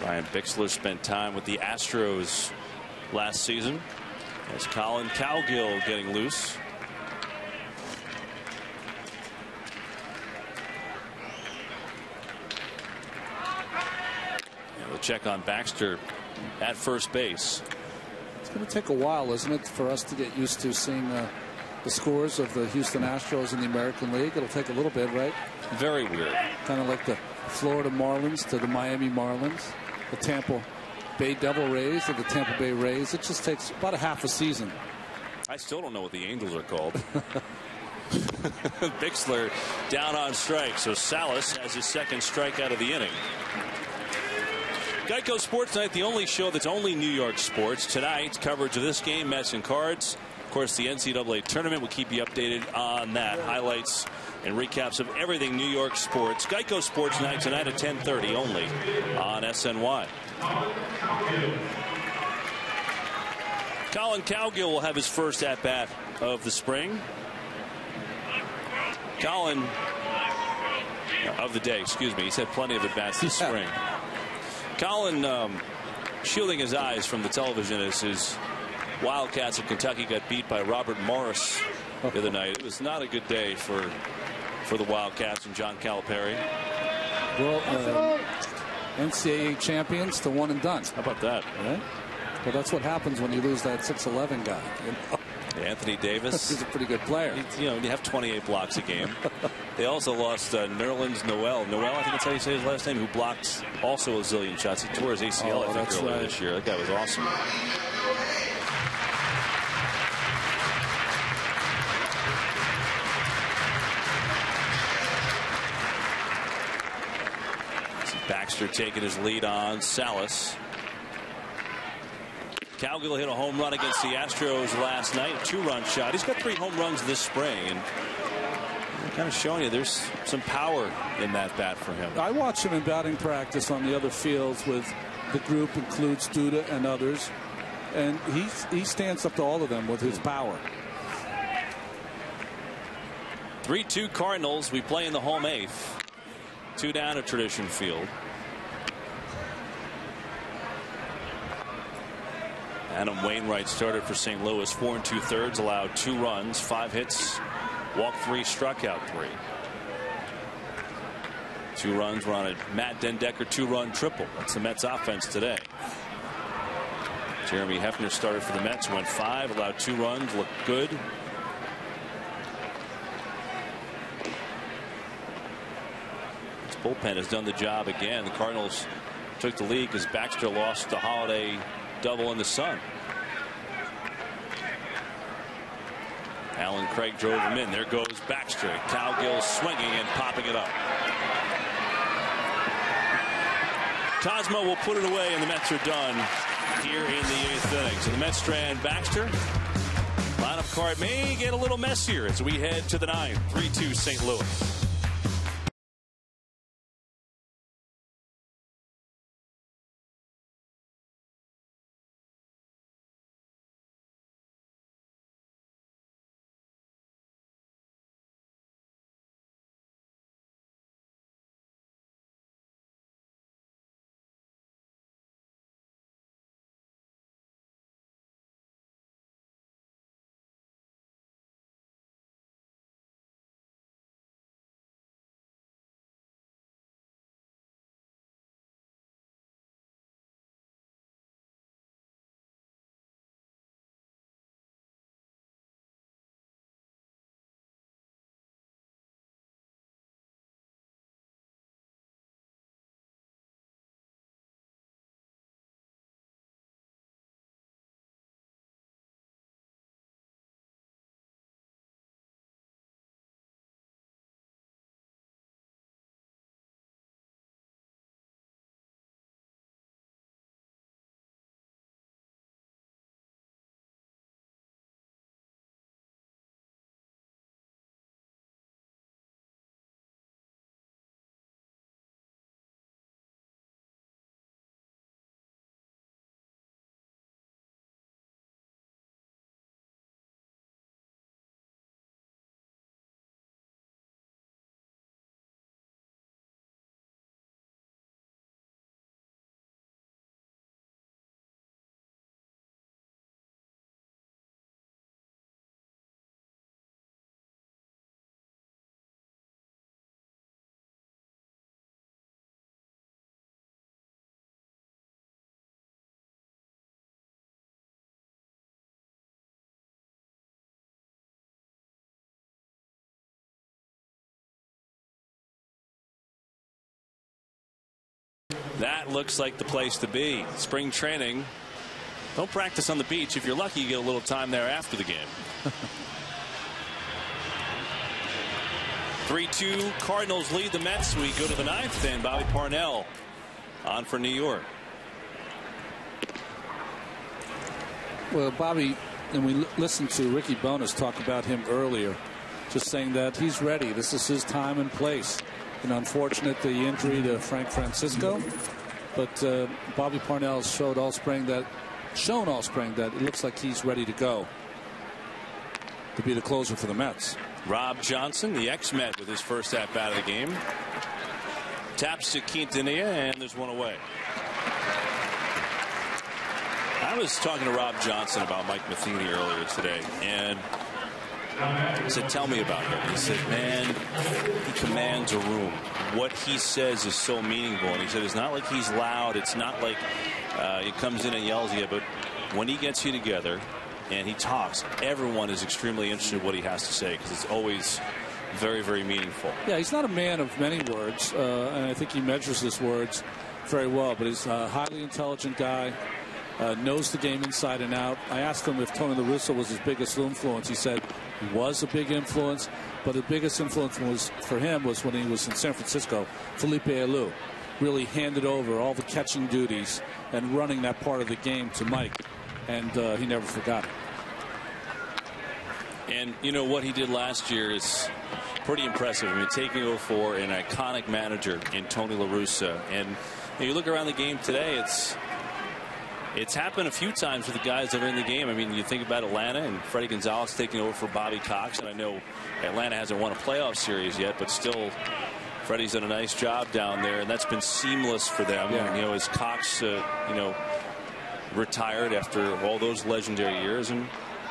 Brian Bixler spent time with the Astros last season. As Colin Cowgill getting loose. And we'll check on Baxter at first base. It's going to take a while, isn't it, for us to get used to seeing the scores of the Houston Astros in the American League? It'll take a little bit, right? Very weird. Kind of like the Florida Marlins to the Miami Marlins, the Tampa Bay Devil Rays to the Tampa Bay Rays. It just takes about a half a season. I still don't know what the Angels are called. Bixler down on strike, so Salas has his second strikeout of the inning. Geico Sports Night, the only show that's only New York sports. Tonight, coverage of this game, Mets and Cards. Of course, the NCAA tournament will keep you updated on that. Highlights and recaps of everything New York sports. Geico Sports Night tonight at 10:30 only on SNY. Colin Cowgill will have his first at-bat of the spring. Colin, of the day, excuse me. He's had plenty of at-bats this spring. Colin shielding his eyes from the television as his Wildcats of Kentucky got beat by Robert Morris the other night. It was not a good day for the Wildcats and John Calipari. Well, NCAA champions to one and done. How about that? Right? Well, that's what happens when you lose that 6'11" guy. You know? Anthony Davis. He's a pretty good player. You have 28 blocks a game. They also lost Nerlens Noel. I think that's how you say his last name, who blocked also a zillion shots. He tore his ACL, I think, earlier this year. That guy was awesome. Baxter taking his lead on Salas. Cowgill hit a home run against the Astros last night, a 2-run shot. He's got 3 home runs this spring, and kind of showing you there's some power in that bat for him. I watch him in batting practice on the other fields with the group, includes Duda and others, and he stands up to all of them with his power. 3-2 Cardinals. We play in the home 8th. 2 down at Tradition Field. Adam Wainwright started for St. Louis, 4 2/3, allowed 2 runs, 5 hits, walked 3, struck out 3. 2 runs were on a Matt Dendecker 2-run triple. That's the Mets offense today. Jeremy Hefner started for the Mets, went 5, allowed 2 runs, looked good. This bullpen has done the job again. The Cardinals took the lead because Baxter lost the Holiday double in the sun. Alan Craig drove him in. There goes Baxter. Cowgill swinging and popping it up. Cosmo will put it away, and the Mets are done here in the 8th inning. So the Mets strand Baxter. Lineup card may get a little messier as we head to the 9th. 3-2 St. Louis. That looks like the place to be. Spring training. Don't practice on the beach. If you're lucky, you get a little time there after the game. 3-2 Cardinals lead the Mets. We go to the 9th, and Bobby Parnell on for New York. Well, Bobby, and we listened to Ricky Bonas talk about him earlier, just saying that he's ready. This is his time and place. And unfortunate the injury to Frank Francisco, but Bobby Parnell shown all spring that it looks like he's ready to go to be the closer for the Mets. Rob Johnson, the ex-Met, with his first at-bat of the game. Taps to Quintanilla, and there's one away. I was talking to Rob Johnson about Mike Matheny earlier today, and I said, tell me about him. He said, man, he commands a room. What he says is so meaningful. And he said, it's not like he's loud. It's not like he comes in and yells at you. But when he gets you together and he talks, everyone is extremely interested in what he has to say because it's always very, very meaningful. Yeah, he's not a man of many words, and I think he measures his words very well. But he's a highly intelligent guy. Knows the game inside and out. I asked him if Tony La Russa was his biggest influence. He said he was a big influence, but the biggest influence was for him was when he was in San Francisco, Felipe Alou. really handed over all the catching duties and running that part of the game to Mike, and he never forgot it. And you know what he did last year is pretty impressive. I mean, taking over for an iconic manager in Tony La Russa. And you look around the game today, it's happened a few times with the guys that are in the game. I mean, you think about Atlanta and Freddie Gonzalez taking over for Bobby Cox. And I know Atlanta hasn't won a playoff series yet, but still, Freddie's done a nice job down there, and that's been seamless for them. Yeah. You know, as Cox, retired after all those legendary years. And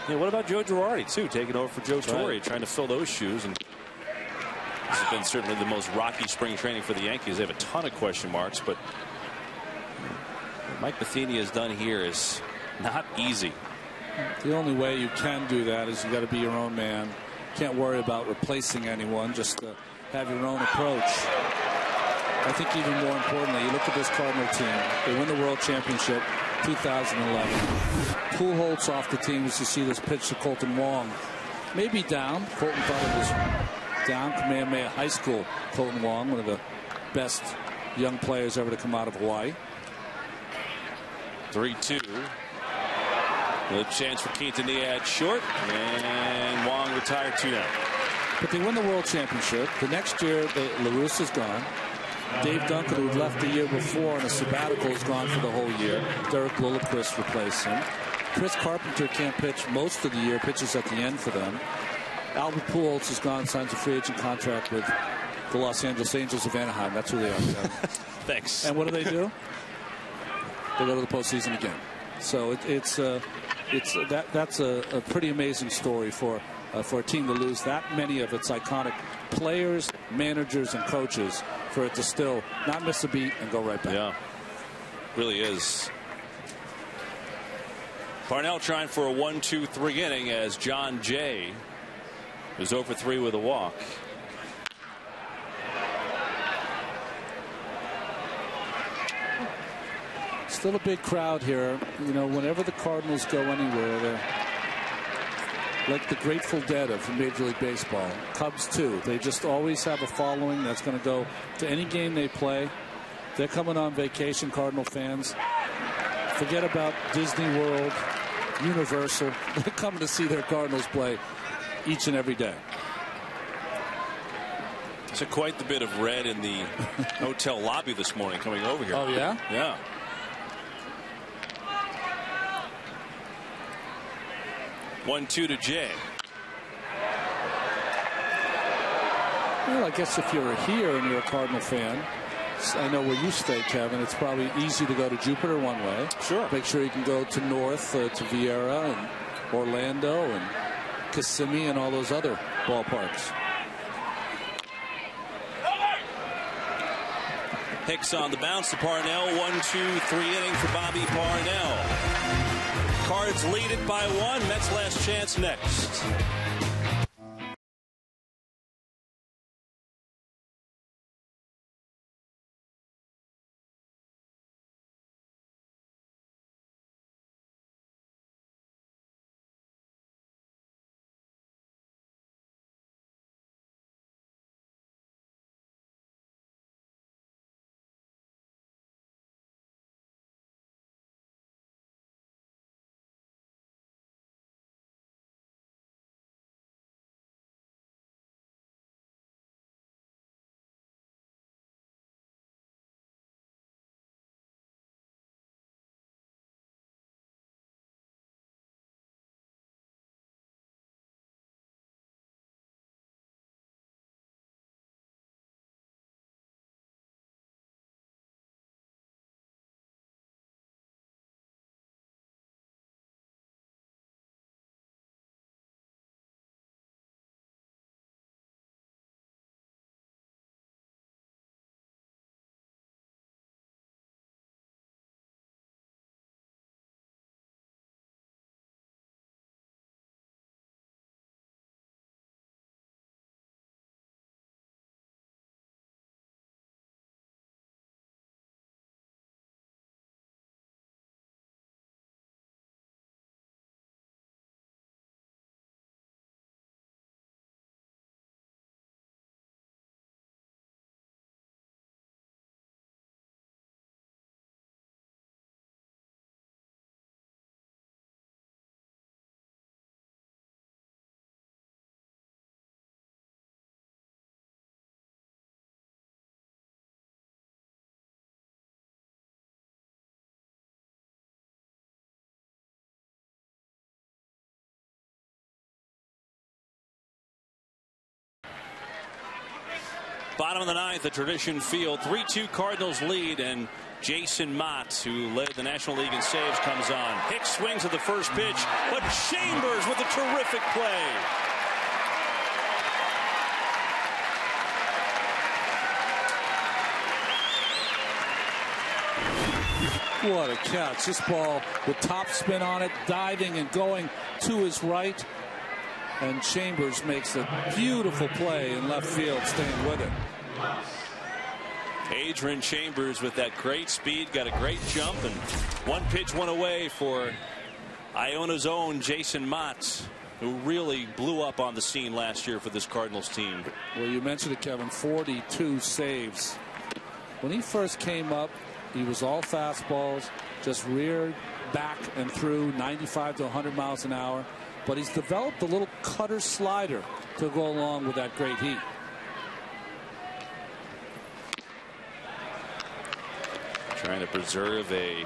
what about Joe Girardi, too, taking over for Joe Torre, trying to fill those shoes. And this has been certainly the most rocky spring training for the Yankees. They have a ton of question marks, but what Mike Matheny has done here is not easy. The only way you can do that is you got to be your own man. Can't worry about replacing anyone. Just have your own approach. I think even more importantly, you look at this Cardinal team. They win the World Championship 2011. Pujols off the team as you see this pitch to Colton Wong. Maybe down. Colton thought it was down. Kamehameha High School. Colton Wong, one of the best young players ever to come out of Hawaii. 3-2. A chance for Quintanilla at short, and Wong retired 2 down. But they win the World Championship. The next year, La Russa's gone. Dave Duncan, who left the year before on a sabbatical, is gone for the whole year. Derek Lilliquist replaced him. Chris Carpenter can't pitch most of the year, pitches at the end for them. Albert Pujols is gone, signs a free agent contract with the Los Angeles Angels of Anaheim. That's who they are. Thanks. And what do? They go to the postseason again. So that's a pretty amazing story for a team to lose that many of its iconic players, managers, and coaches, for it to still not miss a beat and go right back. Yeah, really is. Parnell trying for a 1-2-3 inning as John Jay is 0 for 3 with a walk. Still a big crowd here. You know, whenever the Cardinals go anywhere, they're like the Grateful Dead of Major League Baseball. Cubs too. They just always have a following that's going to go to any game they play. They're coming on vacation, Cardinal fans. Forget about Disney World, Universal. They're coming to see their Cardinals play each and every day. So quite the bit of red in the hotel lobby this morning coming over here. Oh, yeah? Yeah. 1-2 to Jay. Well, I guess if you're here and you're a Cardinal fan, I know where you stay, Kevin. It's probably easy to go to Jupiter one way. Sure. Make sure you can go to north to Vieira and Orlando and Kissimmee and all those other ballparks. Hicks on the bounce to Parnell. 1-2-3 inning for Bobby Parnell. Cards lead it by 1. Mets last chance next. Bottom of the ninth at Tradition Field. 3-2 Cardinals lead, and Jason Mott, who led the National League in saves, comes on. Hicks swings at the first pitch, but Chambers with a terrific play. What a catch. This ball with top spin on it, diving and going to his right. And Chambers makes a beautiful play in left field, staying with it. Adrian Chambers with that great speed, got a great jump, and one pitch went away for Iona's own Jason Mott, who really blew up on the scene last year for this Cardinals team. Well, you mentioned it, Kevin, 42 saves. When he first came up, he was all fastballs, just reared back and through 95 to 100 miles an hour. But he's developed a little cutter slider to go along with that great heat. Trying to preserve a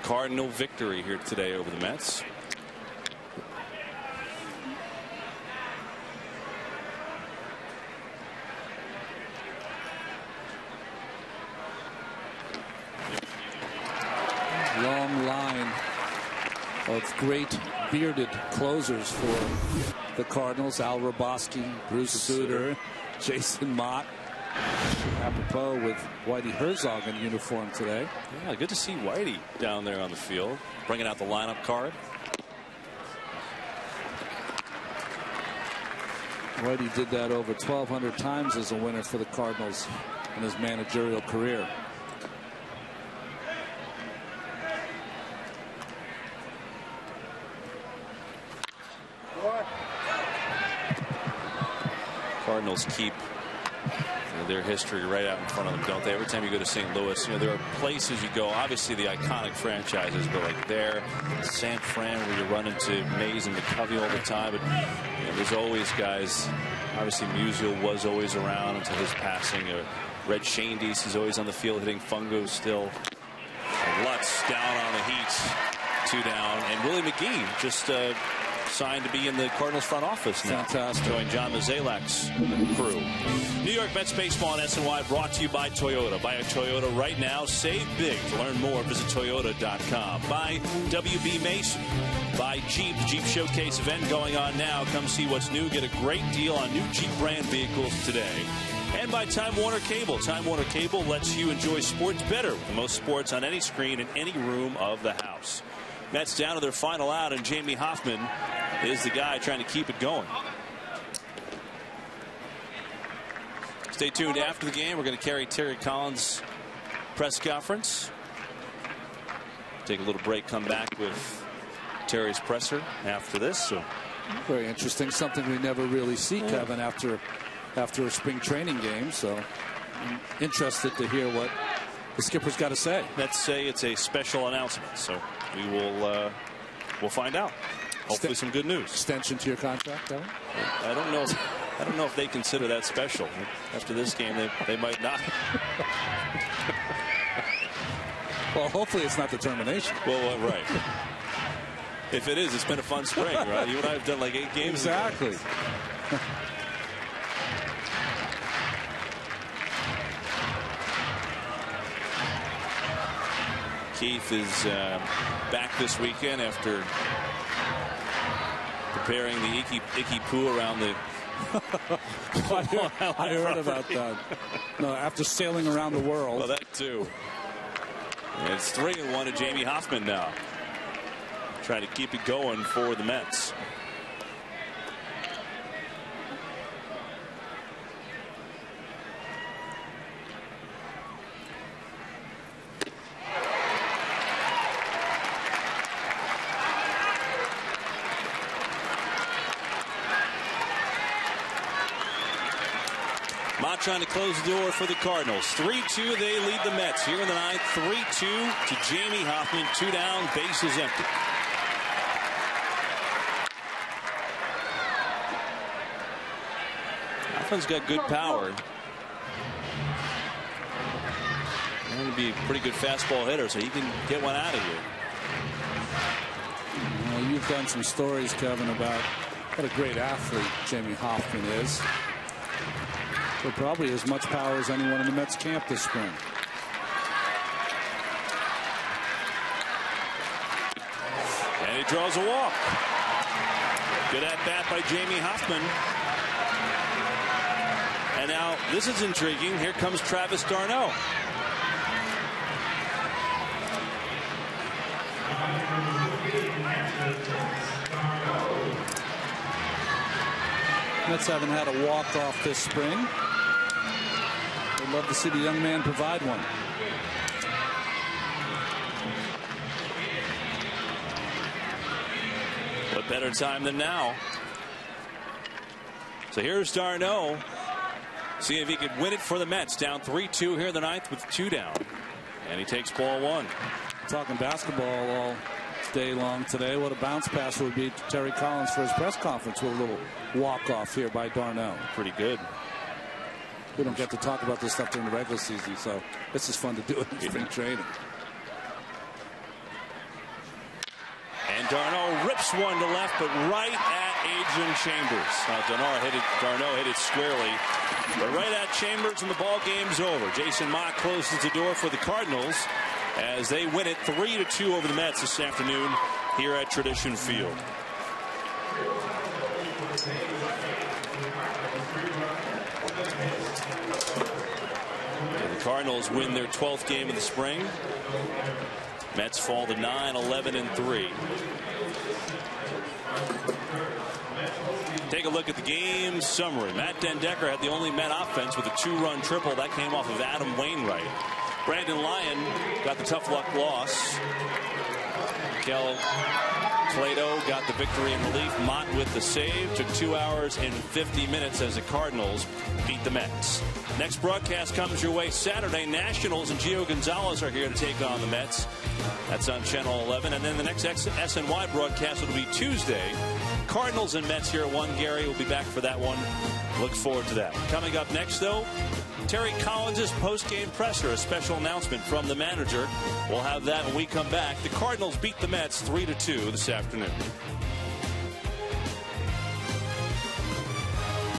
Cardinal victory here today over the Mets. Long line of great bearded closers for the Cardinals. Al Roboski, Bruce Sutter, Jason Mott. Apropos with Whitey Herzog in uniform today. Yeah, good to see Whitey down there on the field, bringing out the lineup card. Whitey did that over 1,200 times as a winner for the Cardinals in his managerial career. Cardinals keep their history right out in front of them, don't they? Every time you go to St. Louis, there are places you go, obviously the iconic franchises, but like there, San Fran, where you run into Mays and McCovey all the time. But there's always guys, obviously Musial was always around until his passing. Red Shandies is always on the field hitting fungos still. And Lutz down on the Heat, 2 down. And Willie McGee just signed to be in the Cardinals front office now. Fantastic. Join John Mozeliak's crew. New York Mets baseball on SNY brought to you by Toyota. Buy a Toyota right now. Save big. To learn more, visit Toyota.com. By WB Mason. By Jeep. Jeep Showcase event going on now. Come see what's new. Get a great deal on new Jeep brand vehicles today. And by Time Warner Cable. Time Warner Cable lets you enjoy sports better with the most sports on any screen in any room of the house. Mets down to their final out, and Jamie Hoffman is the guy trying to keep it going. Stay tuned after the game. We're going to carry Terry Collins' press conference. Take a little break, come back with Terry's presser after this. So very interesting. Something we never really see, Kevin, after a spring training game. So I'm interested to hear what the skipper's got to say. Let's say it's a special announcement. So we will we'll find out. Hopefully some good news. Extension to your contract, Kevin? I don't know. I don't know if they consider that special. After this game, they might not. Well, hopefully it's not the termination. Well, right. If it is, it's been a fun spring, right? You and I have done like 8 games. Exactly. Keith is back this weekend after preparing the icky poo around the I heard about that. No, after sailing around the world. Well, that too. And it's 3-1 to Jamie Hoffman now. Trying to keep it going for the Mets. Mott trying to close the door for the Cardinals. 3-2, they lead the Mets here in the ninth. 3-2 to Jamie Hoffman. 2 down, bases empty. Hoffman's got good power. He's going to be a pretty good fastball hitter, so he can get one out of here. Well, you've done some stories, Kevin, about what a great athlete Jamie Hoffman is. With probably as much power as anyone in the Mets camp this spring. And he draws a walk. Good at bat by Jamie Hoffman. And now this is intriguing. Here comes Travis d'Arnaud. Mets haven't had a walk-off this spring. They'd love to see the young man provide one. What better time than now? So here's d'Arnaud. See if he could win it for the Mets. Down 3-2 here in the ninth with 2 down. And he takes ball 1. Talking basketball all day long today. What a bounce pass would be to Terry Collins for his press conference with a little walk-off here by d'Arnaud. Pretty good. We don't get to talk about this stuff during the regular season, so this is fun to do in spring training. And d'Arnaud rips one to left, but right at Adrian Chambers. d'Arnaud hit it squarely, but right at Chambers, and the ball game's over. Jason Mock closes the door for the Cardinals as they win it 3-2 over the Mets this afternoon here at Tradition Field. And the Cardinals win their 12th game of the spring. Mets fall to 9-11-3. Take a look at the game summary. Matt Den Decker had the only Met offense with a 2-run triple. That came off of Adam Wainwright. Brandon Lyon got the tough luck loss. Kel Plato got the victory in relief. Mott with the save. Took 2 hours and 50 minutes as the Cardinals beat the Mets. Next broadcast comes your way Saturday. Nationals and Gio Gonzalez are here to take on the Mets. That's on Channel 11. And then the next SNY broadcast will be Tuesday. Cardinals and Mets here at 1. Gary will be back for that one. Look forward to that. Coming up next, though, Terry Collins' post-game presser, a special announcement from the manager. We'll have that when we come back. The Cardinals beat the Mets 3-2 this afternoon.